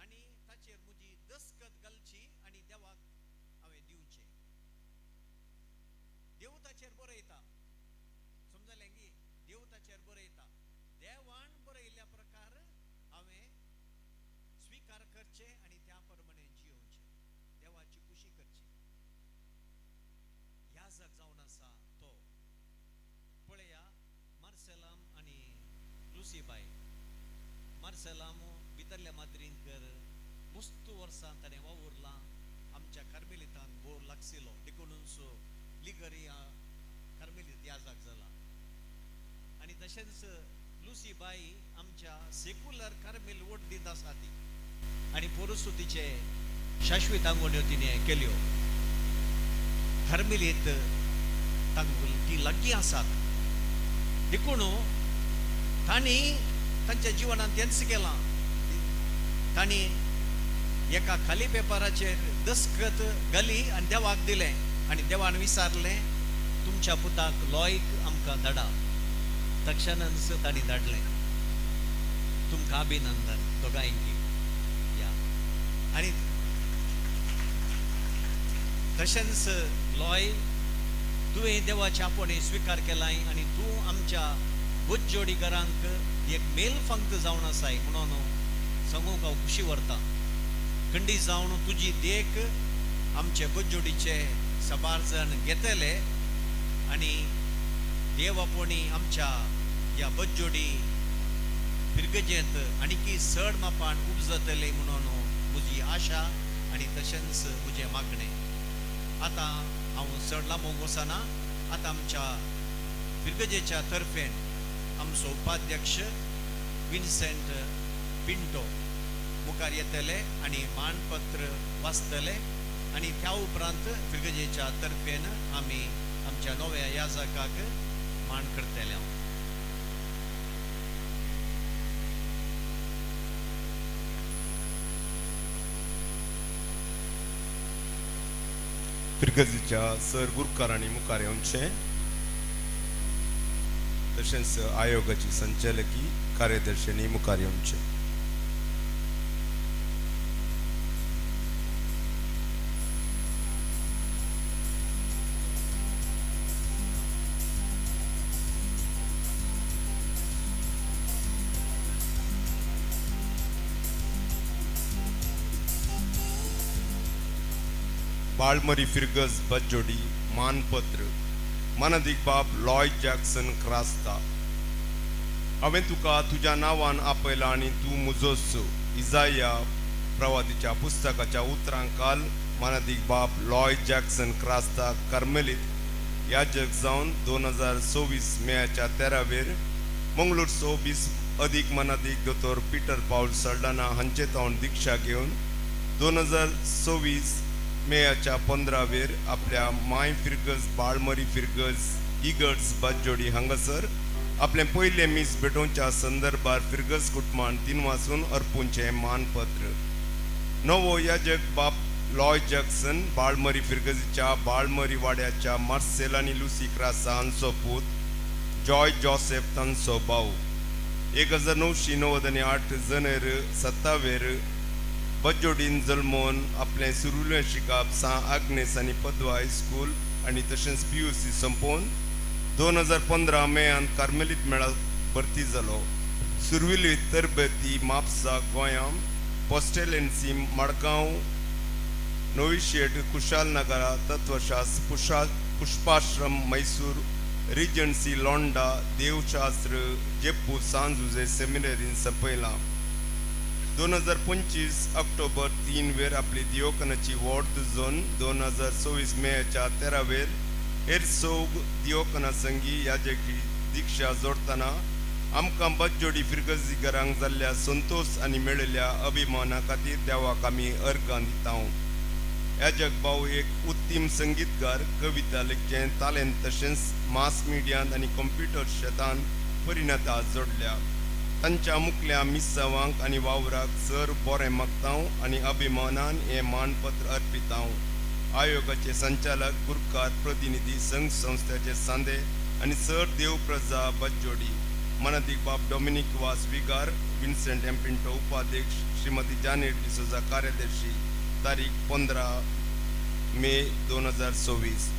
आनी ताचेर म्हजी दस्खत घालची आनी देवाक हांवें दिवचें देव ताचेर बरयता समजलें गी देव ताचेर बरयता देवान बरयल्ल्या प्रकार हांवें स्विकार करचें आनी त्या प्रमाणे जियोवचें देवाची खुशी करची याजक जावन आसा तो पळया मार्सेलाम आनी लुसीबाय मार्सेलाम भितरल्या माद्रींकर मस्त वर्सां ताणें वावुरलां आमच्या कार्मेलितान बोर लागसिलो देखूनच लिगरिया कार्मेलीत याजक जाला आनी तशेंच लुसीबाई आमच्या सेक्युलर कार्मेल वड्डीत आसा ती आनी पोरसुतीचे शाश्वीत आंगोण्यो तिणें केल्यो कार्मेलीत तांगूल ती लागीं आसात देखून तांणी तांच्या जिवनांत तेंच केलां तांणी एका खाली पेपराचेर दस्खत घाली आनी देवाक दिलें आनी देवान विचारलें तुमच्या पुताक लॉयक आमकां धाडा तक्षणच तांणी धाडलें तुमकां अभिनंदन दोगांयकी या आनी तशेंच लॉय तुवें देवाचे आपोवणे स्विकार केलाय आनी तूं आमच्या बुज्जोडीकरांक एक मेल फंक्त जावन आसाय म्हणून सांगूंक हांव खुशी व्हरतां खंडी जावन तुजी देख आमचे बुज्जोडीचे सबारजण घेतले आनी देव आपोवणी आमच्या ह्या बुज्जोडी पिरगजेंत आनीकी चड मापान उपजतले म्हणून म्हजी आशा आनी तशेंच म्हजें मागणें आतां हांव चड लांबोंक वचना आतां आमच्या पिरगजेच्या तर्फेन आमचो उपाध्यक्ष विन्सेंट पिंटो मुखार येतले आनी मानपत्र वाचतले आनी त्या उपरांत पिरगजेच्या तर्फेन आमी आमच्या नव्या याजकाक मान करतले पिरगजेच्या सर गुरकारांनी मुखार येवचें तशेंच आयोगाची संचालकी कार्यदर्शिनी मुखार येवचें बाळमरी फिरगस बज्जोडी मानपत्र मानदीक बाब लॉय जॅक्सन क्रास्ता हांवें तुका तुज्या नांवान आपयलां आनी तूं म्हजोच इजाया प्रवादीच्या पुस्तकाच्या उतरांक काल मानदीक बाब लॉय जॅक्सन क्रास्ता कार्मेलीत याजक जावन 2024 मेच्या 13 मंगळूर 26 अदीक मानदीक दोतोर पिटर पाऊल सल्डाना हांचे तोंड दिक्षा घेवन 2024 मेच्या 15 आपल्या माय फिरगज बाळमरी फिरगज इगर्स बाजोडी हांगासर आपले पयले मीस भेटोवच्या संदर्भात फिरगज कुटुंबान 3 वासून अर्पूंचे मानपत्र. नवो याजक बाप लॉय जॅक्सन बाळमरी फिरगजीच्या बाळमरी वाड्याच्या मार्सेल आणि लुसी क्रासा हांचो पूत जॉय जोसेफ तांचो भाऊ. 1998 जानेर 27 बज्जोडीन जल्मोवन आपलें सुरुलें शिकप सा आग्नेस आनी पद्वा हायस्कूल आनी तशेंच PUC संपोवन 2015 मेयान कार्मेलीत मेळात भरती जालो. सुरविलीत तरबेती म्हापसा गोंयां, पोस्टेलेन्सी मडगांव, नोविशेट कुशालनगरा, तत्वशास्त्र पुष्पाश्रम मैसूर, रिजन्सी लोंडा, देवशास्त्र जेप्पू सांज जुजे सेमिनरीन सपयला. 2025 ऑक्टोबर 3 आपली दियोकनाची वॉर्ड झोन 2024 मेच्या 13 एरसोग दियोकना संगी याजकी दिक्षा जोडतना आमकां बज्जोडी फिरगजीकारांक जाल्ल्या संतोष आनी मेळिल्ल्या अभिमाना खातीर देवाक आमी अर्गां दितां. याजक भाऊ एक उत्तम संगीतकार, कविता लेखचें तालेंत तशेंच मास मिडियांत आनी कंप्युटर क्षेत्रांत परिणता जोडल्या. तांच्या मुखल्या मिसावांक आनी वावराक सर बरें मागतां आनी अभिमानान हें मानपत्र अर्पितां. आयोगाचे संचालक गुरकार प्रतिनिधी संघ संस्थेचे सांदे आनी सर देवप्रजा बज्जोडी, मनादीक बाब डॉमिनिक वासविकार, विन्सेंट एम पिंटो उपाध्यक्ष, श्रीमती जानेट डिसोजा कार्यदर्शी. तारीख 15 मे 2024.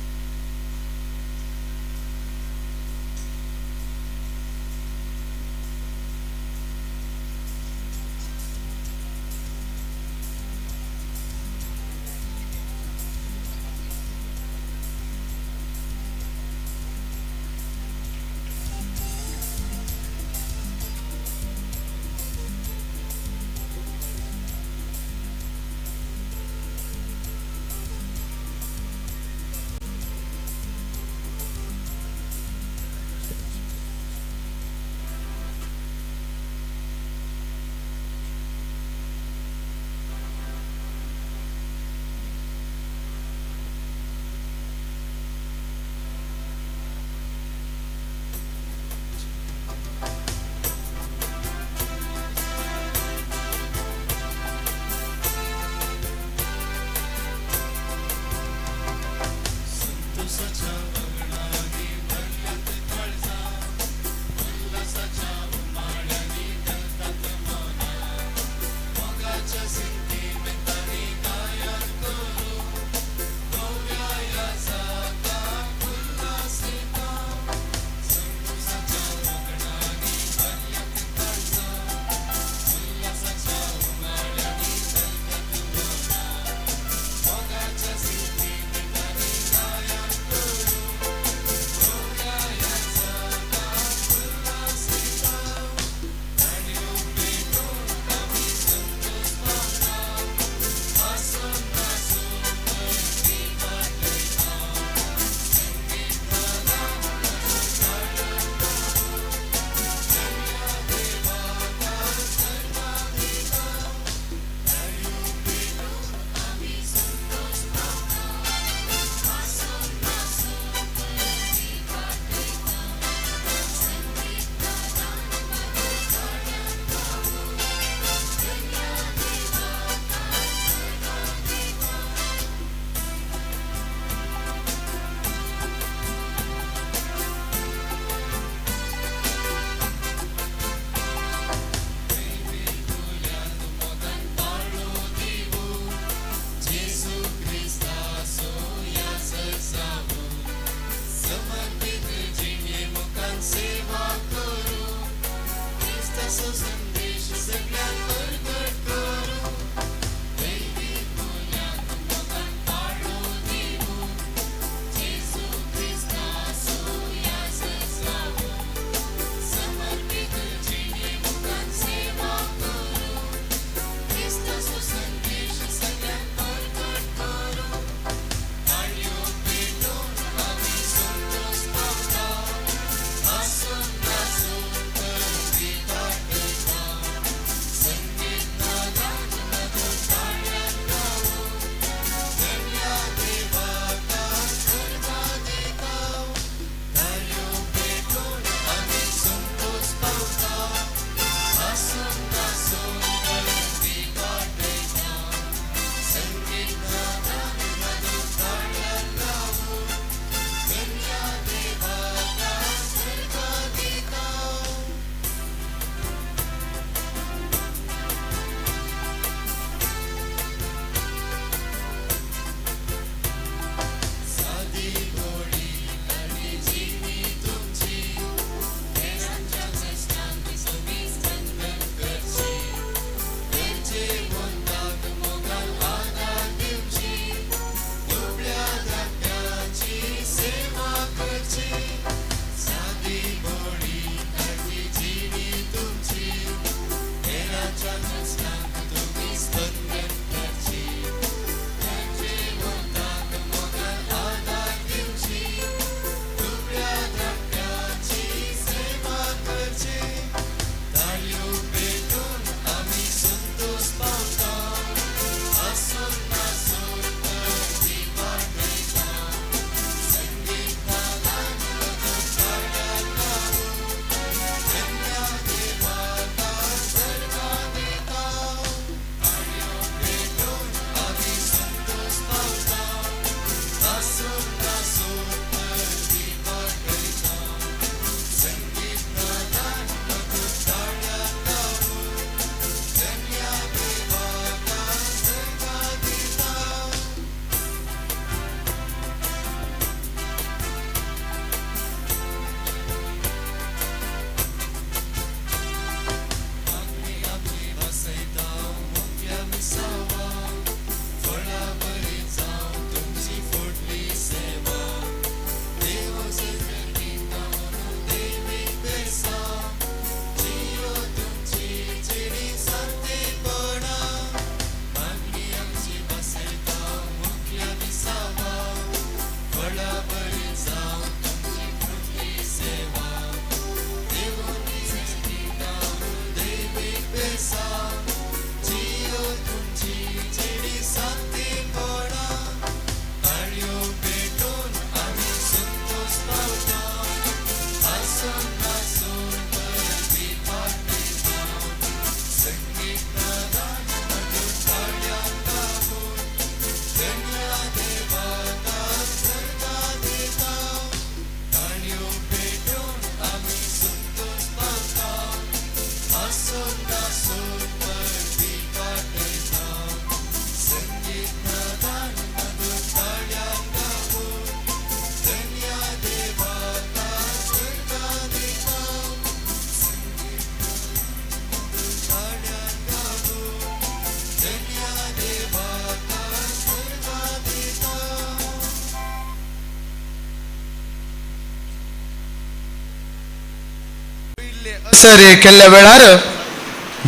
सर केल्ल्या वेळार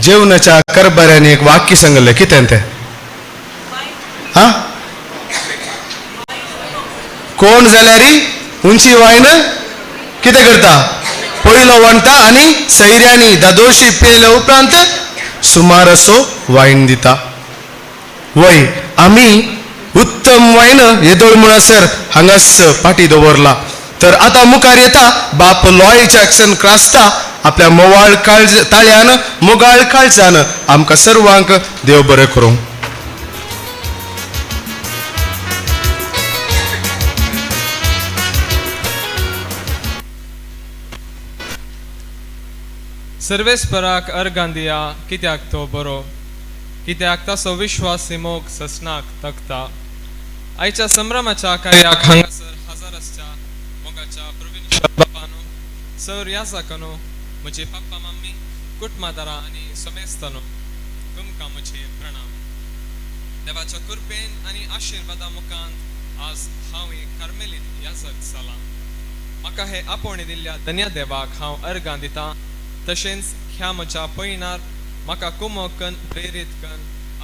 जेवणाच्या करबऱ्याने एक वाक्य सांगले कितें तें हा कोण जाल्यार उंची वायन कितें करता पयलो वणटा आनी सैऱ्यांनी दादोशी पिले उपरांत सुमार असो वायन दिता वय आमी उत्तम वायन येदोळ म्हणसर हांगास पाटी दवरला तर आता मुखार येता बाप लॉय जॅक्सन क्रास्ता आपल्या मोवाळ काळज ताळ्यान मोगाळ काळजान आमकां सर्वांक देव बरें करूं. सर्वेस्पराक अर्गां दिया कित्याक तो बरो कित्याक ताचो विश्वासी मोग ससनाक तकता. आयच्या संभ्रमाच्या कार्याक हांगासर हजाराच्या मोगाच्या प्रवीण बापानो सर यासाकनो म्हजे पप्पा मम्मी कुटुंबादारां आनी समेस्तनो तुमकां म्हजे प्रणाम. देवाच्या कृपेन आनी आशिर्वादा मुखांत आज हांव एक कार्मेलीत याजक जालां. म्हाका हे आपोवणे दिल्ल्या धन्य देवाक हांव अर्गां दितां. तशेंच ह्या म्हज्या पयणार म्हाका कुमक कन प्रेरीत कन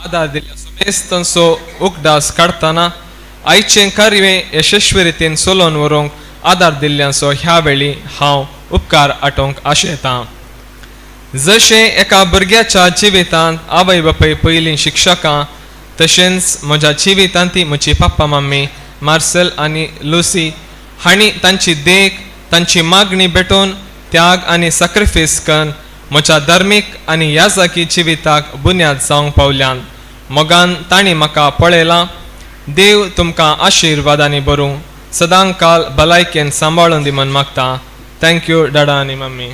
आदार दिल्ल्या समेस्तनचो उगडास काडटना आयचें कार्य यशस्वी रितीन चलोवन व्हरूंक आदार दिल्ल्यांचो ह्या वेळी हांव उपकार आठोवंक आशेतां. जशें एका भुरग्याच्या जिवितांत आवय बापूय पयलीं शिक्षकां तशेंच म्हज्या जिवितांत ती म्हजी पप्पा मम्मी मार्सेल आनी लुसी हांणी तांची देख तांची मागणी भेटोवन त्याग आनी सॅक्रिफायस करून म्हज्या धार्मीक आनी याजकी जिविताक बुन्याद जावंक पावल्यान मोगान तांणी म्हाका पळयलां. देव तुमकां आशिर्वादांनी भरूं सदां काल भलायकेन सांबाळून दी म्हूण मागता. थँक्यू डाडा आनी मम्मी.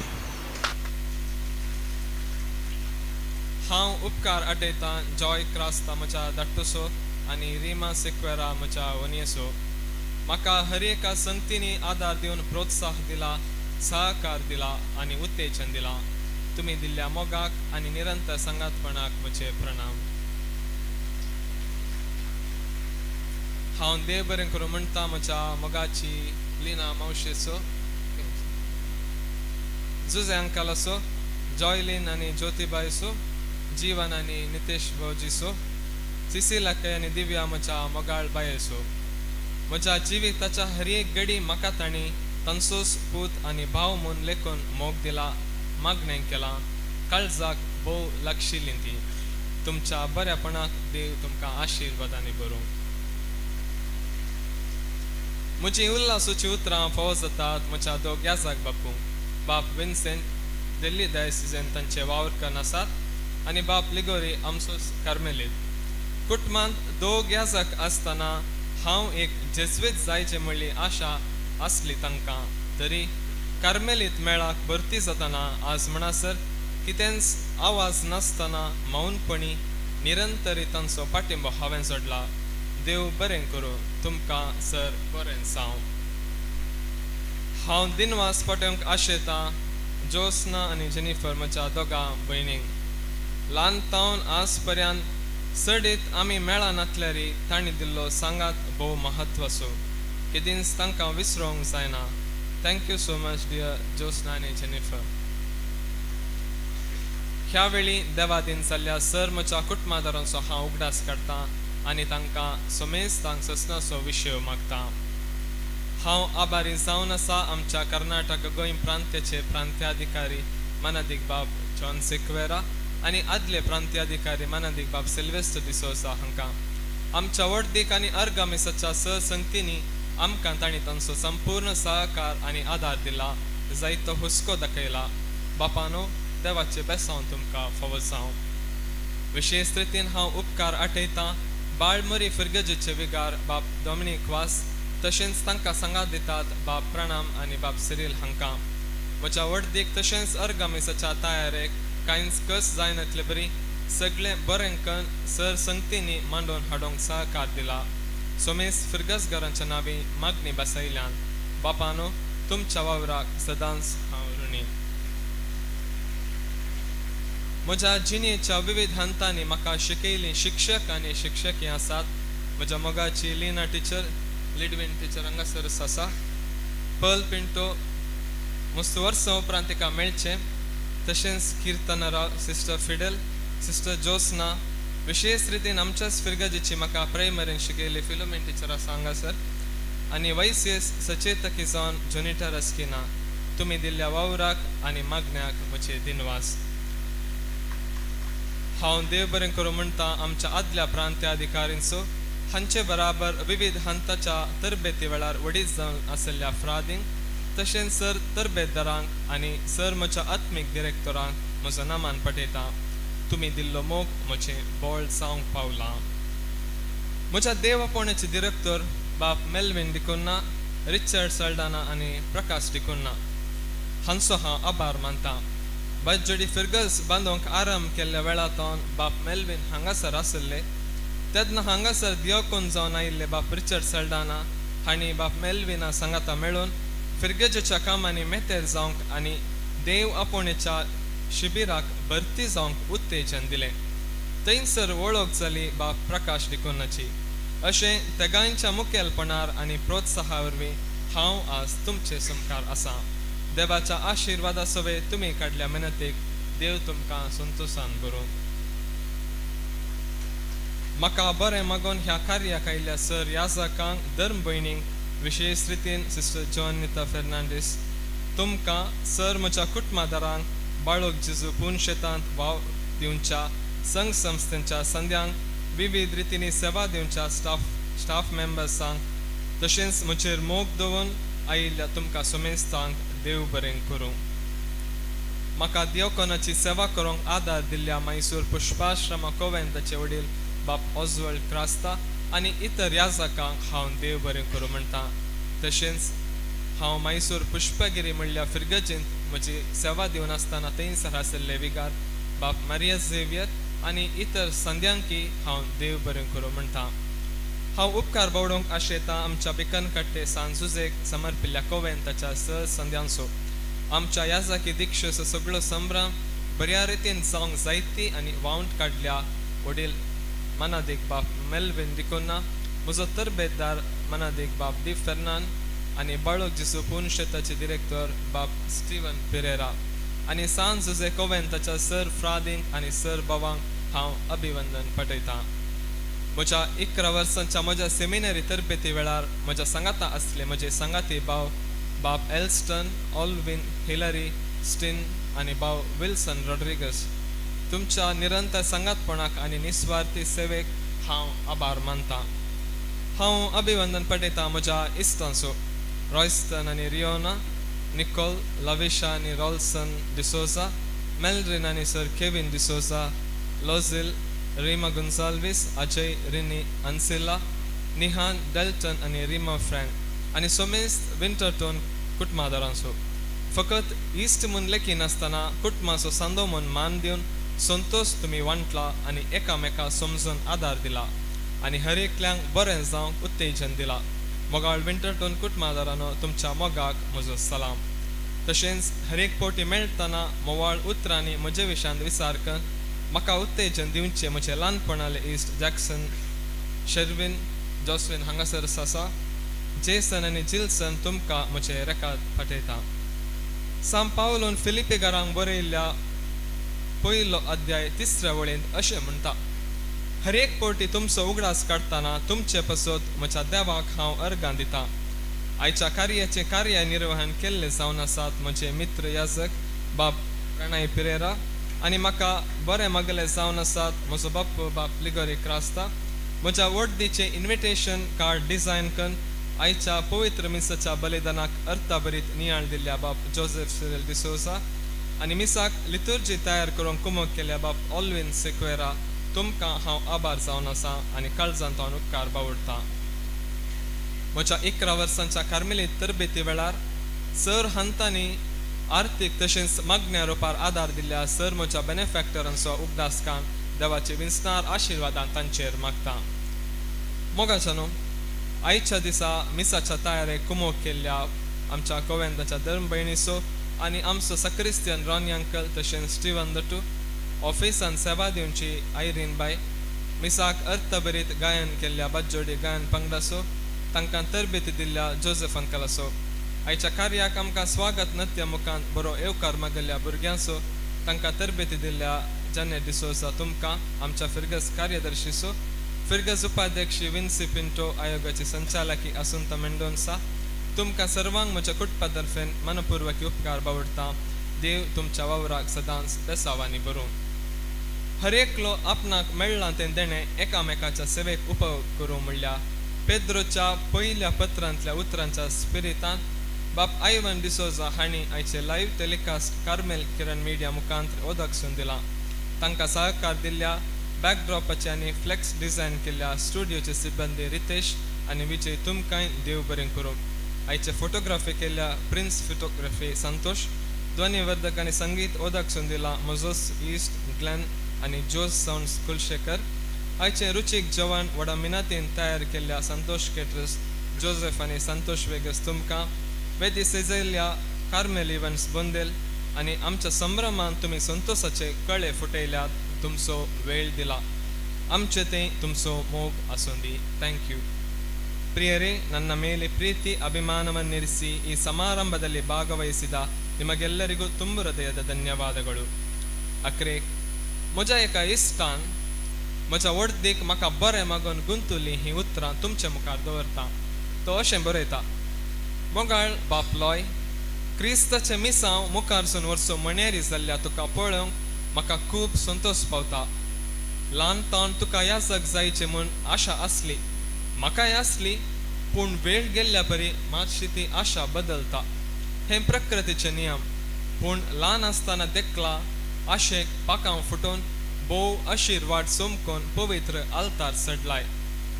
हांव उपकार आठयतां जॉय क्रास्ता म्हज्या धाकटुसो आनी रिमा सिक्वेरा म्हज्या वनियेसो. म्हाका हर एका संगतींनी आदार दिवन प्रोत्साह दिला सहकार दिला आनी उत्तेजन दिला. तुमी दिल्ल्या मोगाक आनी निरंतर संगातपणाक म्हजे प्रणाम. हांव देव बरें करूं म्हणटा म्हज्या मोगाची लिना मावशेचो जुजे अंकलाचो जॉयलीन आनी ज्योतिबायचो जीवन आनी नितेश भोजीचो सिसिलाकय आनी दिव्या म्हज्या मोगाळ बायेचो. म्हज्या जिविताच्या हर एक घडी म्हाका तांणी तांचोच पूत आनी भाव म्हूण लेखून मोग दिला मागणें केलां. काळजाक भोव लागशिल्लीं ती. तुमच्या बऱ्यापणाक देव तुमकां आशिर्वादांनी भरूं. म्हजी उल्हासूची उतरां फावो जातात म्हज्या दोग याजक बापूंक. बाप विन्सेंट दिल्ली डायसिसेन तांचे वावरकर आसात आनी बाप लिगोरी आमचोच कार्मेलीत. कुटुंबांत दोग याजक आसतना हांव एक जेजुईत जायचे म्हणली आशा आसली तांकां तरी कार्मेलीत मेळाक भरती जातना आज म्हणसर कितेंच आवाज नासतना मौनपणी निरंतरी तांचो पाठिंबो हांवें जोडला. देव बरें करूं तुमकां सर बरें जावं. हांव दिनवास पाठोवंक आशेतां जोस्ना आनी जेनिफर म्हज्या दोगां भयणींक. ल्हानतावन आज पर्यंत सडीत आमी मेळा नातल्यारी तांणी दिल्लो सांगात भोव म्हत्वाचो. केदींच तांकां विसरोंक जायना. Thank you so much Deere Josna आनी जेनिफर. ह्या वेळी देवा दिन जाल्ल्या सर म्हज्या कुटुंबादारांचो हांव उगडास काडटां आनी तांकां समेस्तांक ससनाचो विशय मागतां. हांव आभारी जावन आसा आमच्या कर्नाटक गोंय प्रांत्याचे प्रांत्याधिकारी मानादीक बाब जॉन सिक्वेरा आनी आदले प्रांत्याधिकारी मानादीक बाब सिल्वेस्टर डिसोजा हांकां. आमच्या वडदीक आनी अर्गामिसाच्या सहसंगतींनी आमकां तांणी तांचो संपूर्ण सहकार आनी आदार दिला जायतो हुस्को दाखयला. बापानो, देवाचे बेसांव तुमकां फावो जावं. विशेष रितीन हांव उपकार आठयतां बाळ मरी फिर्गजेचे विगार बाप डॉमिनीक वास, तशेंच तांकां सांगात दितात बाप प्रणाम आनी बाप सिरील हांकां. म्हज्या वडदीक तशेंच अर्गामिसाच्या तयारेक कांयच कस जायनातले बरी सगळें बरें करून सर संगतींनी मांडून हाडूंक सहकार दिला. सोमेस फिर्गसगारांच्या नांवी मागणी बसयल्यान. बापानो, तुमच्या वावराक सदांच हांव ऋणी. म्हज्या जिणेच्या विविध हंतांनी म्हाका शिकयली शिक्षक आनी शिक्षकी आसात. म्हज्या मोगाची लिना टिचर, लिडविन टिचर हांगासरच आसा. पर्ल पिंटो मस्त वर्सां उपरांत तिका मेळचें. तशेंच कीर्तनराव, सिस्टर फिडेल, सिस्टर जोस्ना, विशेष रितीन आमच्याच फिर्गजेची म्हाका प्रायमरीन शिकयली फिलोमेन टिचर आसा हांगासर. आनी वैसीएस सचेतकी जावन जोनिटर अस्किना. तुमी दिल्ल्या वावराक आनी मागण्याक म्हजे दिनवास. हांव देव बरें करूं म्हणटा आमच्या आदल्या प्रांत्य अधिकारींचो, हांचे बराबर विविध हंताच्या तरबेती वेळार वडीत जावन आशिल्ल्या फ्रादींक, तशेंच सर तरबेतदारांक आनी सर म्हज्या आत्मीक डिरेक्टरांक म्हजो नामान पठयता. तुमी दिल्लो मोग म्हजें बोळ जावंक पावलां. म्हज्या देवपणाचे डिरेक्टर बाप मेल्विन डिकुन्ना, रिचर्ड सल्डाना आनी प्रकाश डिकुन्ना हांचो हांव आभार मानतां. बजोडी फिर्गस बांदूंक आरंभ केल्ल्या वेळांतून बाप मेल्विन हांगासर आशिल्ले तेन्ना हांगासर दियोकोन जावन आयिल्ले बाप रिचर्ड सल्डाना हांणी बाप मेल्विना सांगाता मेळून फिर्गजेच्या कामांनी मेतेर जावंक आनी देव आपोणेच्या शिबिराक भरती जावंक उत्तेजन दिलें. थंयसर वळख जाली बाप प्रकाश डिकुन्नाची. अशें तेगांच्या मुखेलपणार आनी प्रोत्साहा वरवीं हांव आज तुमचे समकार आसां. देवाच्या आशिर्वादा सवे तुमी काडल्या मेहनतीक देव तुमकां संतोशान भरूं. म्हाका बरें मागून ह्या कार्याक आयिल्ल्या सर याजकांक, धर्म भयणींक, विशेष रितीन सिस्टर जॉनिता फेर्नांडीस, तुमकां सर म्हज्या कुटुंबादारांक, बाळोक जेजू पुनशेतांत वाव दिवच्या संघ संस्थेच्या संद्यांक, विविध रितींनी सेवा दिवच्या स्टाफ मेंबर्सांक, तशेंच म्हजेर मोग दवरून आयिल्ल्या तुमकां सोमेस्तांक देव बरें करूं. म्हाका दियोकोनाची सेवा करूंक आदार दिल्ल्या मैसूर पुष्पाश्रमा कोवेंताचे वडील बाप ऑजवर्ल्ड क्रास्ता आनी इतर याजकांक हांव देव बरें करूं म्हणटां. तशेंच हांव मैसूर पुष्पगिरी म्हणल्या फिर्गजींत म्हजी सेवा दिवन आसतना थंयसर आशिल्ले विगार बाप मारिया झेवियर आनी इतर संद्यांकी हांव देव बरें करूं म्हणटां. हांव उपकार बावडोवंक आशेतां आमच्या बिकन कट्टे सांजुजेक समर्पिल्ल्या कोवेंताच्या सर संद्यांचो. आमच्या याजाकी दिक्षेचो सगळो संभ्रम बऱ्या रितीन जावंक जायती आनी वावंट काडल्या वडील मनादीक बाप मेल्विन डिकुन्ना, म्हजो तरबेतदार मनादीक बाप डी फेर्नांड आनी बाळोक जेजू पुनशेताचे डिरेक्टर बाप स्टीवन पेरेरा आनी सान जुजे कोवेंताच्या सर फ्रादींक आनी सर बावांक हांव अभिवंदन पठयतां. म्हज्या 11 वर्सांच्या म्हज्या सेमिनरी तरबेती वेळार म्हज्या सांगाता आसले म्हजे सांगाती भाव बाप एल्स्टन, ऑल्विन, हिलरी, स्टीन आनी भाव विल्सन रॉड्रिगस, तुमच्या निरंतर सांगातपणाक आनी निस्वार्थी सेवेक हांव आभार मानतां. हांव अभिवंदन पठयतां म्हज्या इश्टांचो, रॉयस्टन आनी रियोना, निकोल, लविशा आनी रॉल्सन डिसोजा, मेल्ड्रिन आनी सर केविन डिसोजा, लोझिल, रीमा गुन्साल्विस, अजय, रिनी, अन्सिला, निहान, डेल्टन आनी रिमा फ्रँक आनी सोमेस विंटरटोन कुटुंबादारांचो. फकत इश्ट म्हूण लेखी नासतना कुटुंबाचो सांदो म्हूण मान दिवन संतोश तुमी वांटला आनी एकामेका समजून आदार दिला आनी हर एकल्यांक बरें जावंक उत्तेजन दिला. मोगाळ विंटरटोन कुटुंबादारांनो, तुमच्या मोगाक म्हजो सलाम. तशेंच हर एक पोटी मेळटना मोवाळ उतरांनी म्हजे विशयान विचार करून म्हाका उत्तेजन दिवचें म्हजे ल्हानपणाले इश्ट जॅक्सन, शेर्विन, जॉस्विन हांगासर आसा. जेसन आनी जिल्सन तुमकां म्हजे रेकाद पठयता. सान पावलोन फिलिपिकारांक बरयल्ल्या पयलो अध्याय 3 वळेंत अशें म्हणटा, हर एक पोटी तुमचो उगडास काडटना तुमचे पसत म्हज्या देवाक हांव अर्गां दितां. आयच्या कार्याचें कार्यनिर्वहन केल्ले जावन आसात म्हजे मित्र याजक बाप प्रणय पिरेरा आनी म्हाका बरें मागले जावन आसात म्हजो बाप्पू बाप लिगोरी क्रास्ता. म्हज्या वर्डीचें इन्विटेशन कार्ड डिझायन करून आयच्या पवित्र मिसाच्या बलिदानाक अर्थाभरीत नियाळ दिल्ल्या बाप जोसेफ सिरिल डिसोसा आनी मिसाक लितुर्जी तयार करूंक कुमक केल्या बाप ऑल्विन सेक्वेरा तुमकां हांव आभार जावन आसा आनी काळजांत हांव उपकार बावडटां. म्हज्या 11 वर्सांच्या कार्मेलीत तरबेती वेळार सर हंतांनी आर्थीक तशेंच मागण्या रुपार आदार दिल्ल्या सर म्हज्या बेनेफॅक्टरांचो उपदासकान देवाची विस्तार आशिर्वादां तांचेर मागता. मोगाच्या न्हू आयच्या दिसा मिसाच्या तयारेक कुमोक केल्ल्या आमच्या गोवेंदाच्या धर्म भयणीचो आनी आमचो सक्रिस्तियन रॉनी अंकल तशेंच स्टिवन दटू ऑफिसान सेवा दिवची आयरीन बाय मिसाक अर्थभरीत गायन केल्ल्या बाजोडी गायन पंगडाचो तांकां तरबेती दिल्ल्या जोसेफ अंकलाचो आयच्या कार्याक आमकां स्वागत नृत्य मुखांत बरो येवकार मागिल्ल्या भुरग्यांचो तांकां तरबेती दिल्ल्या जानेट डिसोसा तुमकां आमच्या फिरगस कार्यदर्शीचो फिरगस उपाध्यक्षी विन्सी पिंटो आयोगाची संचालकी असुंता मेंडोन्सा तुमकां सर्वांक म्हज्या कुटुंबातर्फेन मनपूर्वक उपकार बावडटा. देव तुमच्या वावराक सदांच बेसावांनी भरूं. हर एकलो आपणाक मेळ्ळां तें देणें एकामेकाच्या सेवेक उपयोग करूं म्हणल्या पेद्रोच्या पयल्या पत्रांतल्या उतरांच्या स्पिरितान बाप आयवन डिसोजा हांणी आयचे लायव्ह टेलिकास्ट कार्मेल किरण मिडिया मुखांत ओदकसून दिलां. तांकां सहकार दिल्ल्या बॅकड्रॉपाचे आनी फ्लेक्स डिझायन केल्ल्या स्टुडियोचे सिब्बंदी रितेश आनी विजय तुमकांय देव बरें करूं. आयचे फोटोग्राफी केल्ल्या प्रिन्स फोटोग्राफी संतोष ध्वनिवर्धक आनी संगीत ओदकसून दिलां मोझोस ईस्ट ग्लेन आनी जोस साउंड्स कुलशेकर. आयचे रुचीक जेवण व्हडा मिनातीन तयार केल्ल्या संतोष केटरस जोसेफ आनी संतोष वेगस तुमकां वेदी सेजयल्ल्या कार्मेल इव्हेंट्स बोंदेल आनी आमच्या संभ्रमान तुमी संतोषाचे कळे फुटयल्यात तुमचो वेळ दिला आमचे ते तुमचो मोग आसूं दी. Thank you. ಪ್ರಿಯರೇ, ನನ್ನ ಮೇಲೆ ಪ್ರೀತಿ ಅಭಿಮಾನವನ್ನಿರಿಸಿ ಈ ಸಮಾರಂಭದಲ್ಲಿ ಭಾಗವಹಿಸಿದ ನಿಮಗೆಲ್ಲರಿಗೂ ತುಂಬ ಹೃದಯದ ಧನ್ಯವಾದಗಳು. अकरे म्हज्या एका इश्टान म्हज्या वडदीक म्हाका बरें मागून गुंतुली ही उतरां तुमचे मुखार दवरता. तो अशें बरयता: मोगाळ बाप लॉय, क्रिस्ताचे मिसांव मुखारसून वर्सो मणेरी जाल्ल्या तुका पळोवंक म्हाका खूब संतोश पावता. ल्हानपण तुका याजक जायचे म्हूण आशा आसली, म्हाकाय आसली, पूण वेळ गेल्ल्या परी मातशी ती आशा बदलता. हे प्रकृतीचे नियम. पूण ल्हान आसतना देखला आशेक पाकांव फुटोवन बोव आशिर्वाद सोमकोन पवित्र आल्तार सडलाय.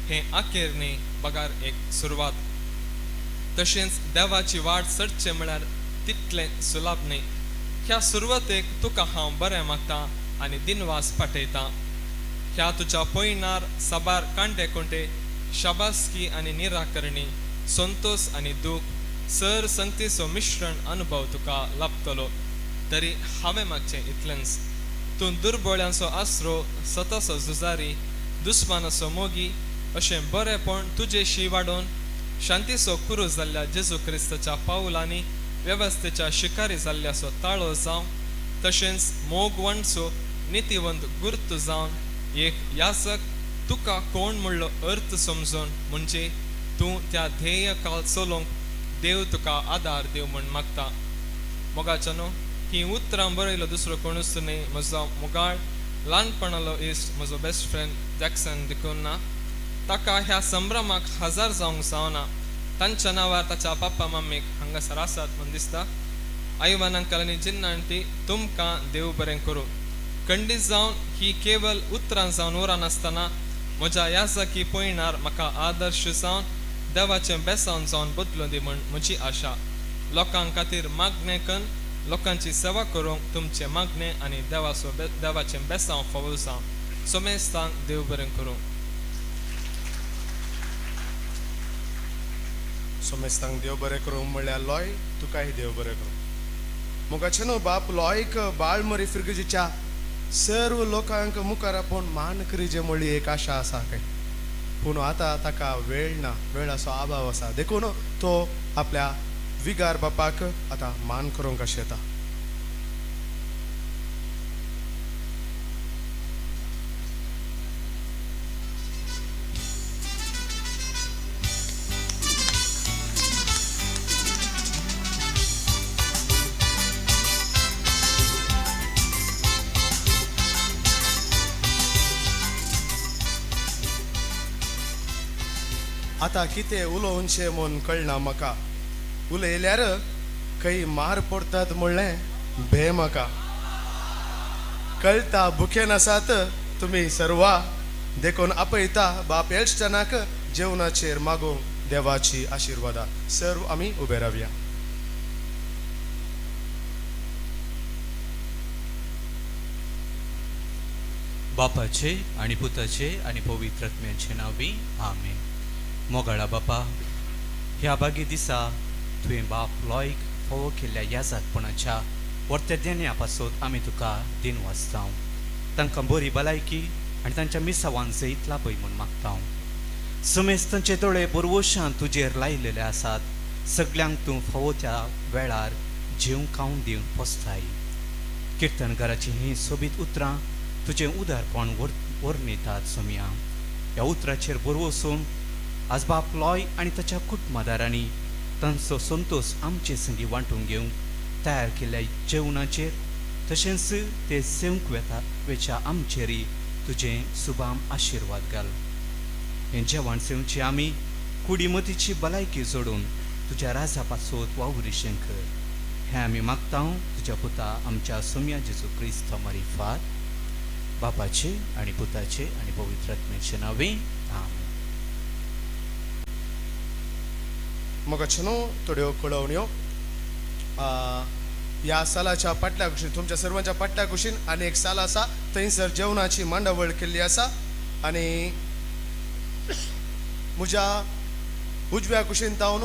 हे आखेर न्ही, बगार एक सुरवात. तशेंच देवाची वाट सडचे म्हळ्यार तितलें सुलभ न्ही. ह्या सुरवातेक तुका हांव बरें मागतां आनी दिनवास पाठयतां. ह्या तुज्या पयणार साबार कांटे कोंटे शाबासकी आनी निराकरणी, संतोष आनी दूख, सर संगतीचो मिश्रण अनुभव तुका लाभतलो. तरी हांवें मागचें इतलेंच: तूं दुर्बळ्यांचो आसरो, सताचो झुजारी, दुस्मानाचो मोगी अशें बरेंपण तुजेशी वाडोवन शांतीचो कुरू जाल्ल्या जेजू क्रिस्ताच्या पावलांनी वेवस्थेच्या शिकारी जाल्ल्याचो ताळो जावं, तशेंच मोगवणचो नितीवंत गुर्त जावन एक याजक तुका कोण म्हणलो अर्थ समजून म्हणजे तूं त्या ध्येय काल चलोवंक देव तुका आदार दिव म्हूण मागता. मोगाच्या न्हू, ही उतरां बरयलो दुसरो कोणूच न्ही, म्हजो मोगाळ ल्हानपणालो इश्ट, म्हजो बेस्ट फ्रेंड जॅक्सन डिकोना. ताका ह्या संभ्रमाक हजार जावंक जावना. तांच्या नांवार ताच्या पापा मम्मीक हांगासर आसात म्हूण दिसता. आयवन अंकल आनी जिन्ना आंटी, तुमकां देव बरें करूं. खंडीत जावन ही केवल उतरां जावन उरां नासतना म्हज्या याजकी पयणार म्हाका आदर्श जावन देवाचें बेसांव जावन बदलूं दी म्हूण म्हजी आशा. लोकां खातीर मागणें करून लोकांची सेवा करूंक तुमचे मागणें आनी देवाचें बेसांव फावो जावं. सोमेस्तांक देव बरें करूं. सोमेस्तांक देव बरें करूं म्हणल्यार लॉय, तुकाय देव बरें करूं. मोगाचें न्हू बाप लॉयक बाळ मरी फिरगजीच्या सर्व लोकांक मुखार आपोवन मान करीजे म्हणली एक आशा आसा काय. पूण आतां ताका वेळ ना, वेळाचो अभाव आसा. देखून तो आपल्या विगार बापाक आतां मान करूंक अशें येता. आतां कितें उलोवनशें म्हूण कळना म्हाका उलयल्यार खंय मार पडटात म्हणलें भे म्हाका कळटा भुकेन आसात तुमी सर्वा देखून आपयता बाप एल्स्टनाक जेवणाचेर मागूंक देवाची आशिर्वादा सर्व आमी उबे रावया. बापाचे आणि पुताचे आणि पवित्र आत्म्याचे नावी आमेन. मोगाळा बापा, ह्या बागे दिसा तुवें बाप लॉयक फोव केल्ल्या याजातपणाच्या वर्तेद्यांनी पासत आमी तुका दिन वाचता. तांकां बरी भलायकी आनी तांच्या मिसावान जैतला पळय म्हूण मागता. समेस्त तांचे दोळे बरवशान तुजेर लायिल्ले आसात. सगळ्यांक तूं फोव त्या वेळार जेवंक खावून दिवन पोसताय. किर्तनकाराची ही सोबीत उतरां तुजें उदारपण वर्णितात सोम्या. ह्या उतराचेर बरवसून आज बाप लॉय आनी ताच्या कुटुंबादारांनी तांचो संतोष आमचे संगी वांटून घेवंक तयार केल्ल्या जेवणाचेर तशेंच ते सेवंक वेच्या आमचेरय तुजें सुबाम आशिर्वाद घाल. हें जेवण सेवची आमी कुडीमतीची भलायकी जोडून तुज्या राजा पासत वावुरीशें कर. हें आमी मागता तुज्या पुता आमच्या सोम्या जेजू क्रिस्त मारिफात. बापाचे आणि पुताचे आणि पवित्र आत्म्याचे नावे आमेन. मोगाचनो थोड्यो कळवण्यो. ह्या सालाच्या पाटल्या कुशीन तुमच्या सर्वांच्या पाटल्या कुशीन आनी एक साल आसा थंयसर जेवणाची मांडावळ केल्ली आसा आनी म्हज्या उजव्या कुशीन तावन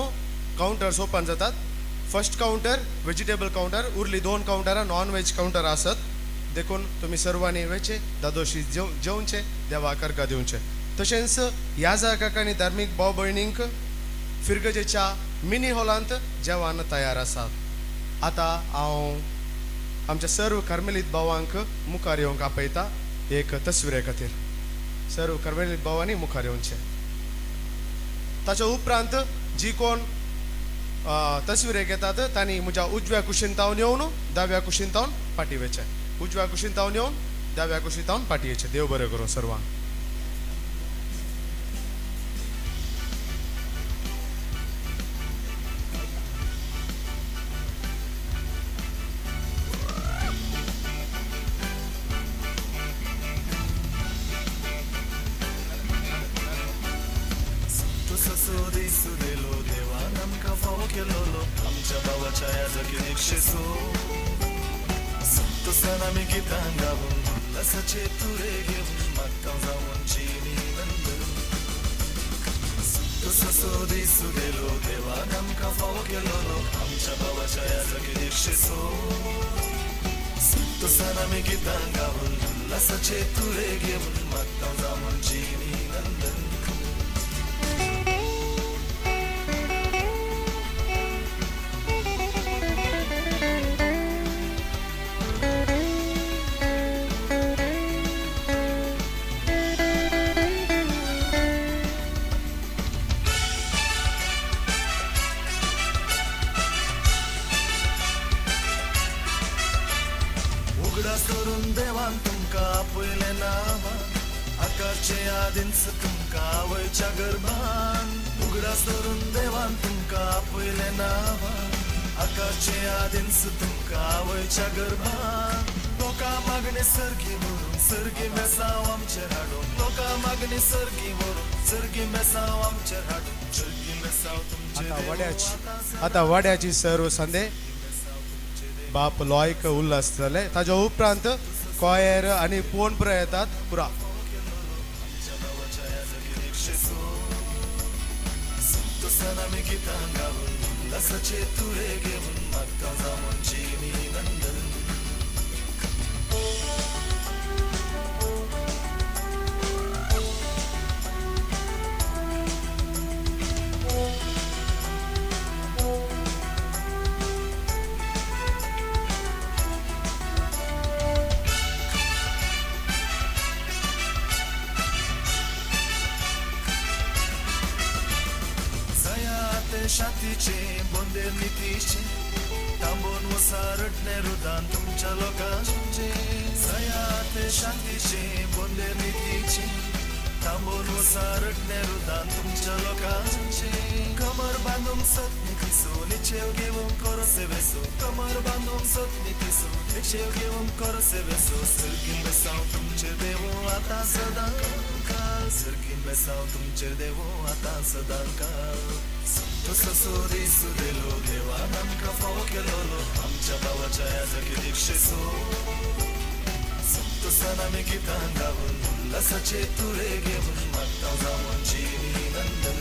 कावंटर्स ओपन जातात. फर्स्ट कावंटर वेजिटेबल कावंटर, उरली 2 कावंटरां नॉन वेज कावंटर आसत. देखून तुमी सर्वांनी वेचे दादोशी जेवचे देवाक अर्घ दिवचे. तशेंच याजा काकांनी धार्मीक भाव भयणींक फिरगजेच्या मिनी हॉलांत जेवण तयार आसा. आतां हांव आमच्या सर्व कार्मेलीत भावांक मुखार येवंक आपयता एक तस्विरे खातीर. सर्व कार्मेलीत भावांनी मुखार येवचें. ताच्या उपरांत जी कोण तस्विरेक येतात तांणी म्हज्या उजव्या कुशीन तावन येवन दाव्या कुशीन तावन फाटी वेचे. उजव्या कुशीन तावन येवन दाव्या कुशीन तावन फाटी येचे. देव बरें करूं सर्वांक. आमच्या भावाच्या याजाकी दीक्षेचो संतोषान आमी गितां गावून उल्हासाचे तुरे घेवन मागता जावून जिणी नंद. संतोषाचो दीस गेलो देवान आमकां फावो केलो आमच्या भावाच्या याजाकी दीक्षेचो संतोषान आमी गितां गावून उल्हासाचे तुरे घेवन मागता जावून जिणी नंदन. करून देवान तुमकां आपयलें नांवां आकाशचे आदींच तुमकां आवयच्या गर्भान. उगडास करून देवान तुमकां आपयलें नांवां आकाशचे आदींच तुमकां आवयच्या गर्भान. लोकां मागणी सर्गी व्हरून सर्गी मेसांव आमचेर हाडून लोकां मागणी सर्गी व्हरून सर्गी मेसांव आमचेर हाडून सर्गी मेसांव तुमचे. आतां वाड्याची सर्व संदे बाप लॉयक उल्हास जाले. ताच्या उपरांत कॉयर आनी पोंडपुरा येतात. पुरा संतोषान आमी गितां गावून उल्हासाचे तुरे घेवन मागता जावून जिणी नंदन. शांतीचे बोंदेर नितीचे तांबून वसा रडणे रुदान तुमच्या लोकांचे. सया ते शांतीचे बोंदेर नितीचे थांबून वसारटणे रुदान तुमच्या लोकांचे कमर बांधून सत्नी किसू निचेव घेऊन करसे वेसो कमर बांधून सत्नी किसू निचेव घेऊन करसे वेसो सरकीन बेसाव तुमचे देवो आता सदां काल सरकीन बेसाव तुमचे देवो आता सदां काल संत ससोरी सुदेलो देवा आमकां फावो केलोलो आमच्या भावाच्या याजकी दीक्षेसो संतोषान आमी गितां गावून उल्हासाचे तुरे घेऊन मागता जावून जिनी नंदन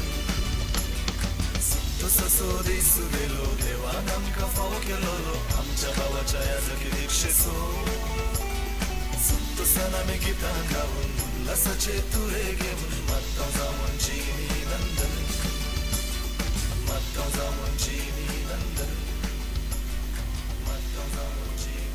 संतोष सोरी सुदेलो देवान आमकां फावो केलोलो आमच्या भावाच्या याजकी दीक्षेसो संतोषान आमी गितां गावून उल्हासाचे तुरे घेऊन मागता जावून जिनी नंदन मागता जावून जिनी नंदन मागता जावून जिनी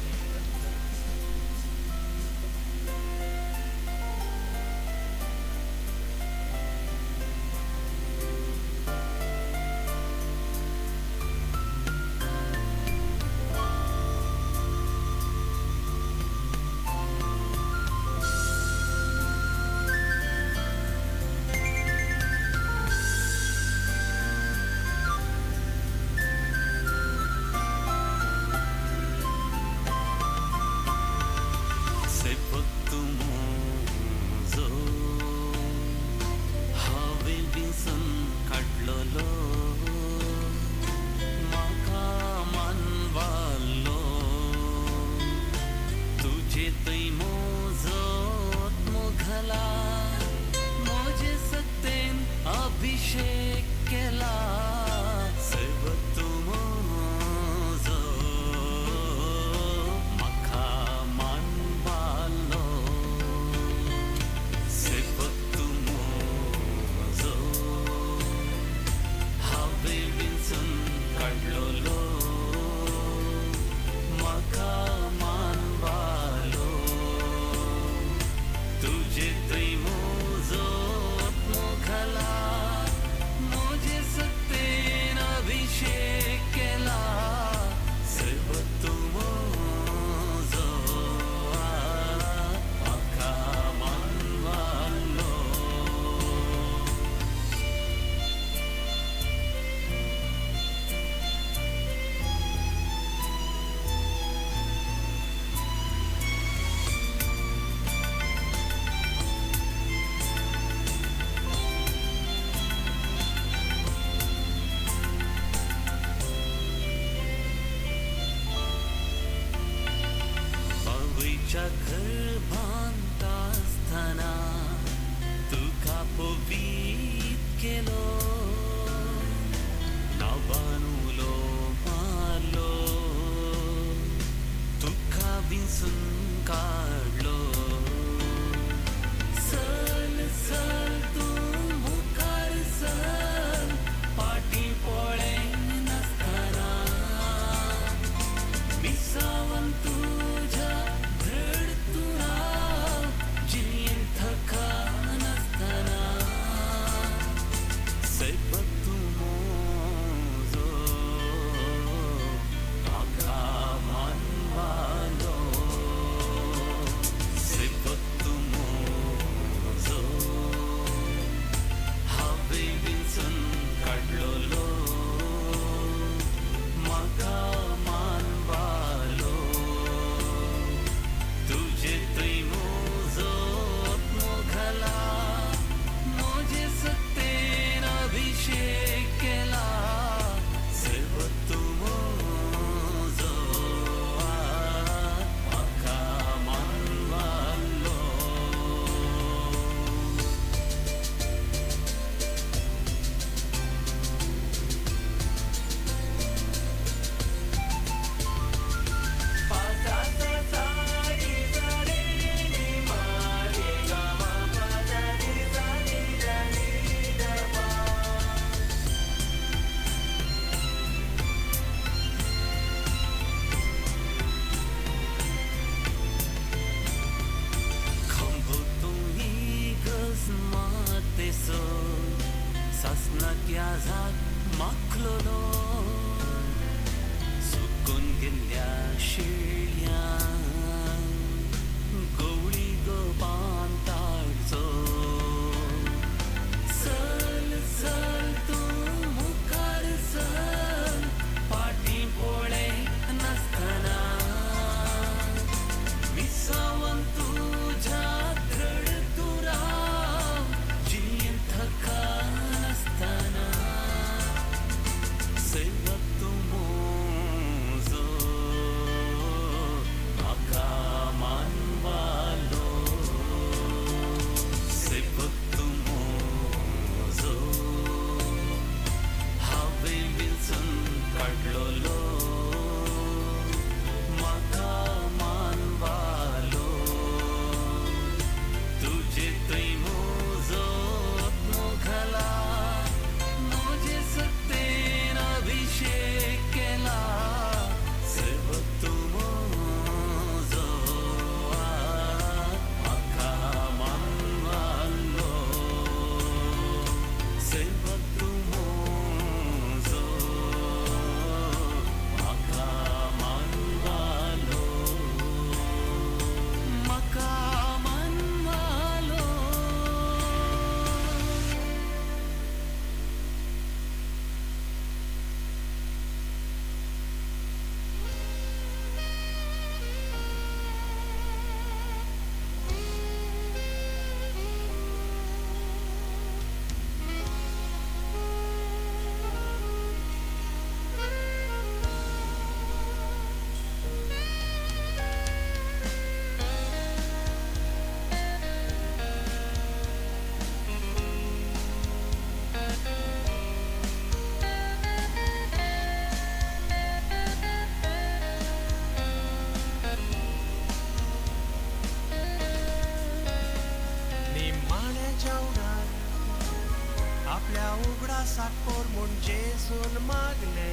साखर म्हूण जेजून मागले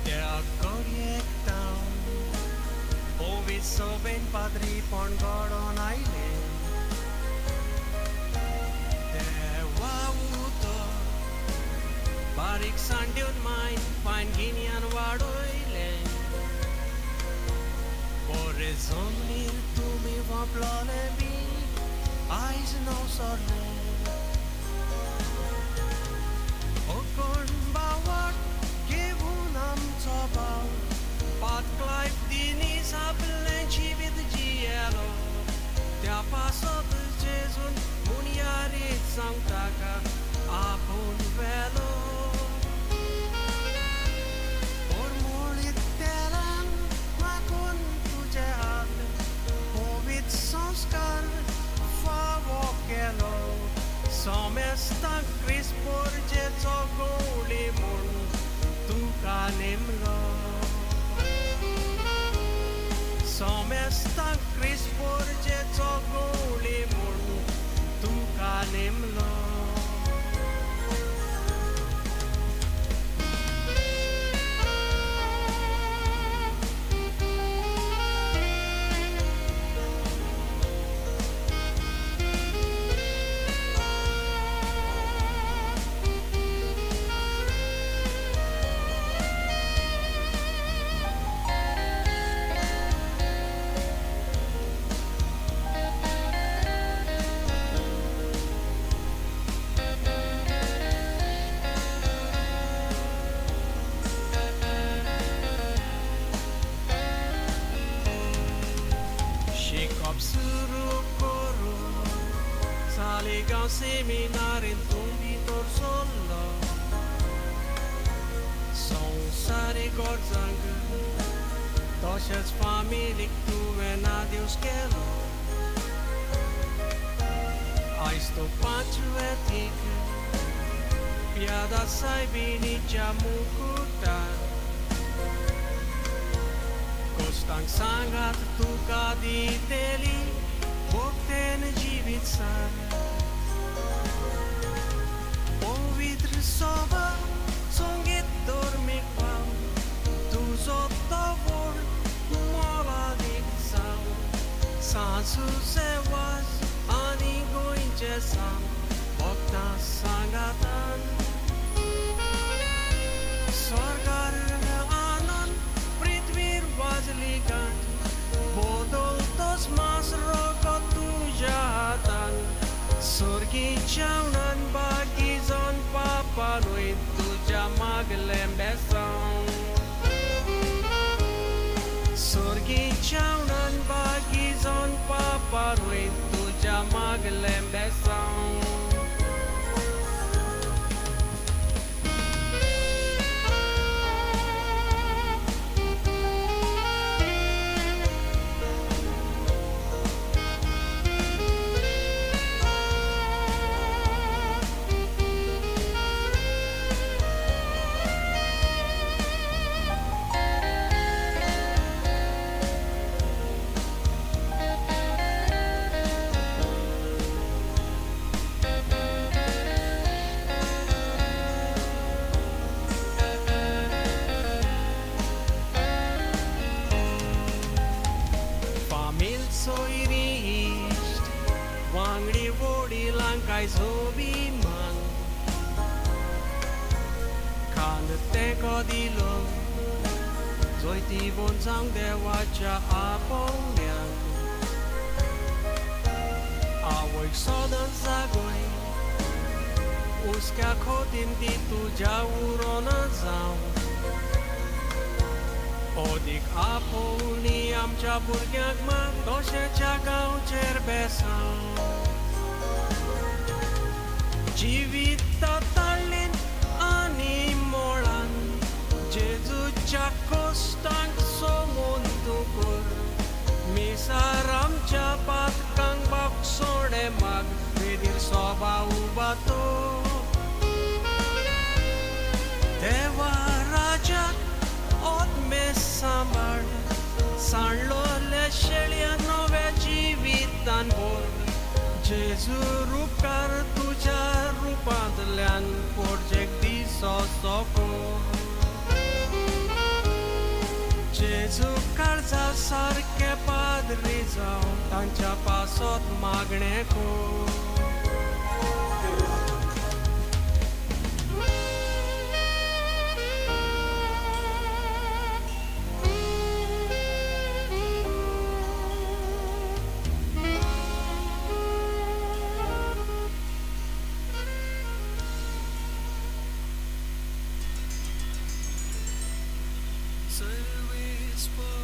त्या गडयेक तावन ओवीस सोबेन पाद्री पण घडोवन आयले देवा उदक बारीक सांडिवन मायन फायन गिन्यान वाडयले बरे जमनीर तुमी वापरले बी आयज न्हू सोडले कोण बावट घेवन आमचो भाव पातक्लाय दिनीस आपलें जिवीत जियेलो त्या पासत जेजून मुनयारीत सांगता का आपूण वेलो संस्कार फावो केलो सोमेस्तांक क्रिस्पोर्जेचो गोवळी म्हूण तुका नेमलो सोमेस्तांक क्रिस्पोर्जेचो गोवळी म्हूण तुका नेमलो Seminarin tumbitor solo Sonsari gorzang Toshas familik tuven adios kelo Aisto paciu etic Piada saibini jamukuta Kostang sangat tuka diteli Bokten jivitsar Soba songit dormik pau tu sotavor movadik sau sansu sewas ani goinche sam bokta sangatan sorgar anan prithvir vazligan bodol tos mas rokot tujatan sorgi chaunan bagi zon papanui tuja maglem besong sorgi chaunan bagi zon papanui tuja maglem besong Kai zobi man Kan te kodilo Zoiti bon sang dewacha apongyan Awoik sodan zagoi Uska khotin di tuja urona zau Odik aponi amcha burgyak ma Doshecha gauncher besau Jivita talin ani molan Jezucha kostang somon tukur Misaram chapat kang baksode mag Vidir soba ubato Deva raja od mesamar Sanlo le shelia nove jivitan bor Jezu rupkar tuja rup बांदल्यान पोरजेक दिसो सोको जेजू काळजा सारके पाद्री जावन तांच्या पासत मागणे को Service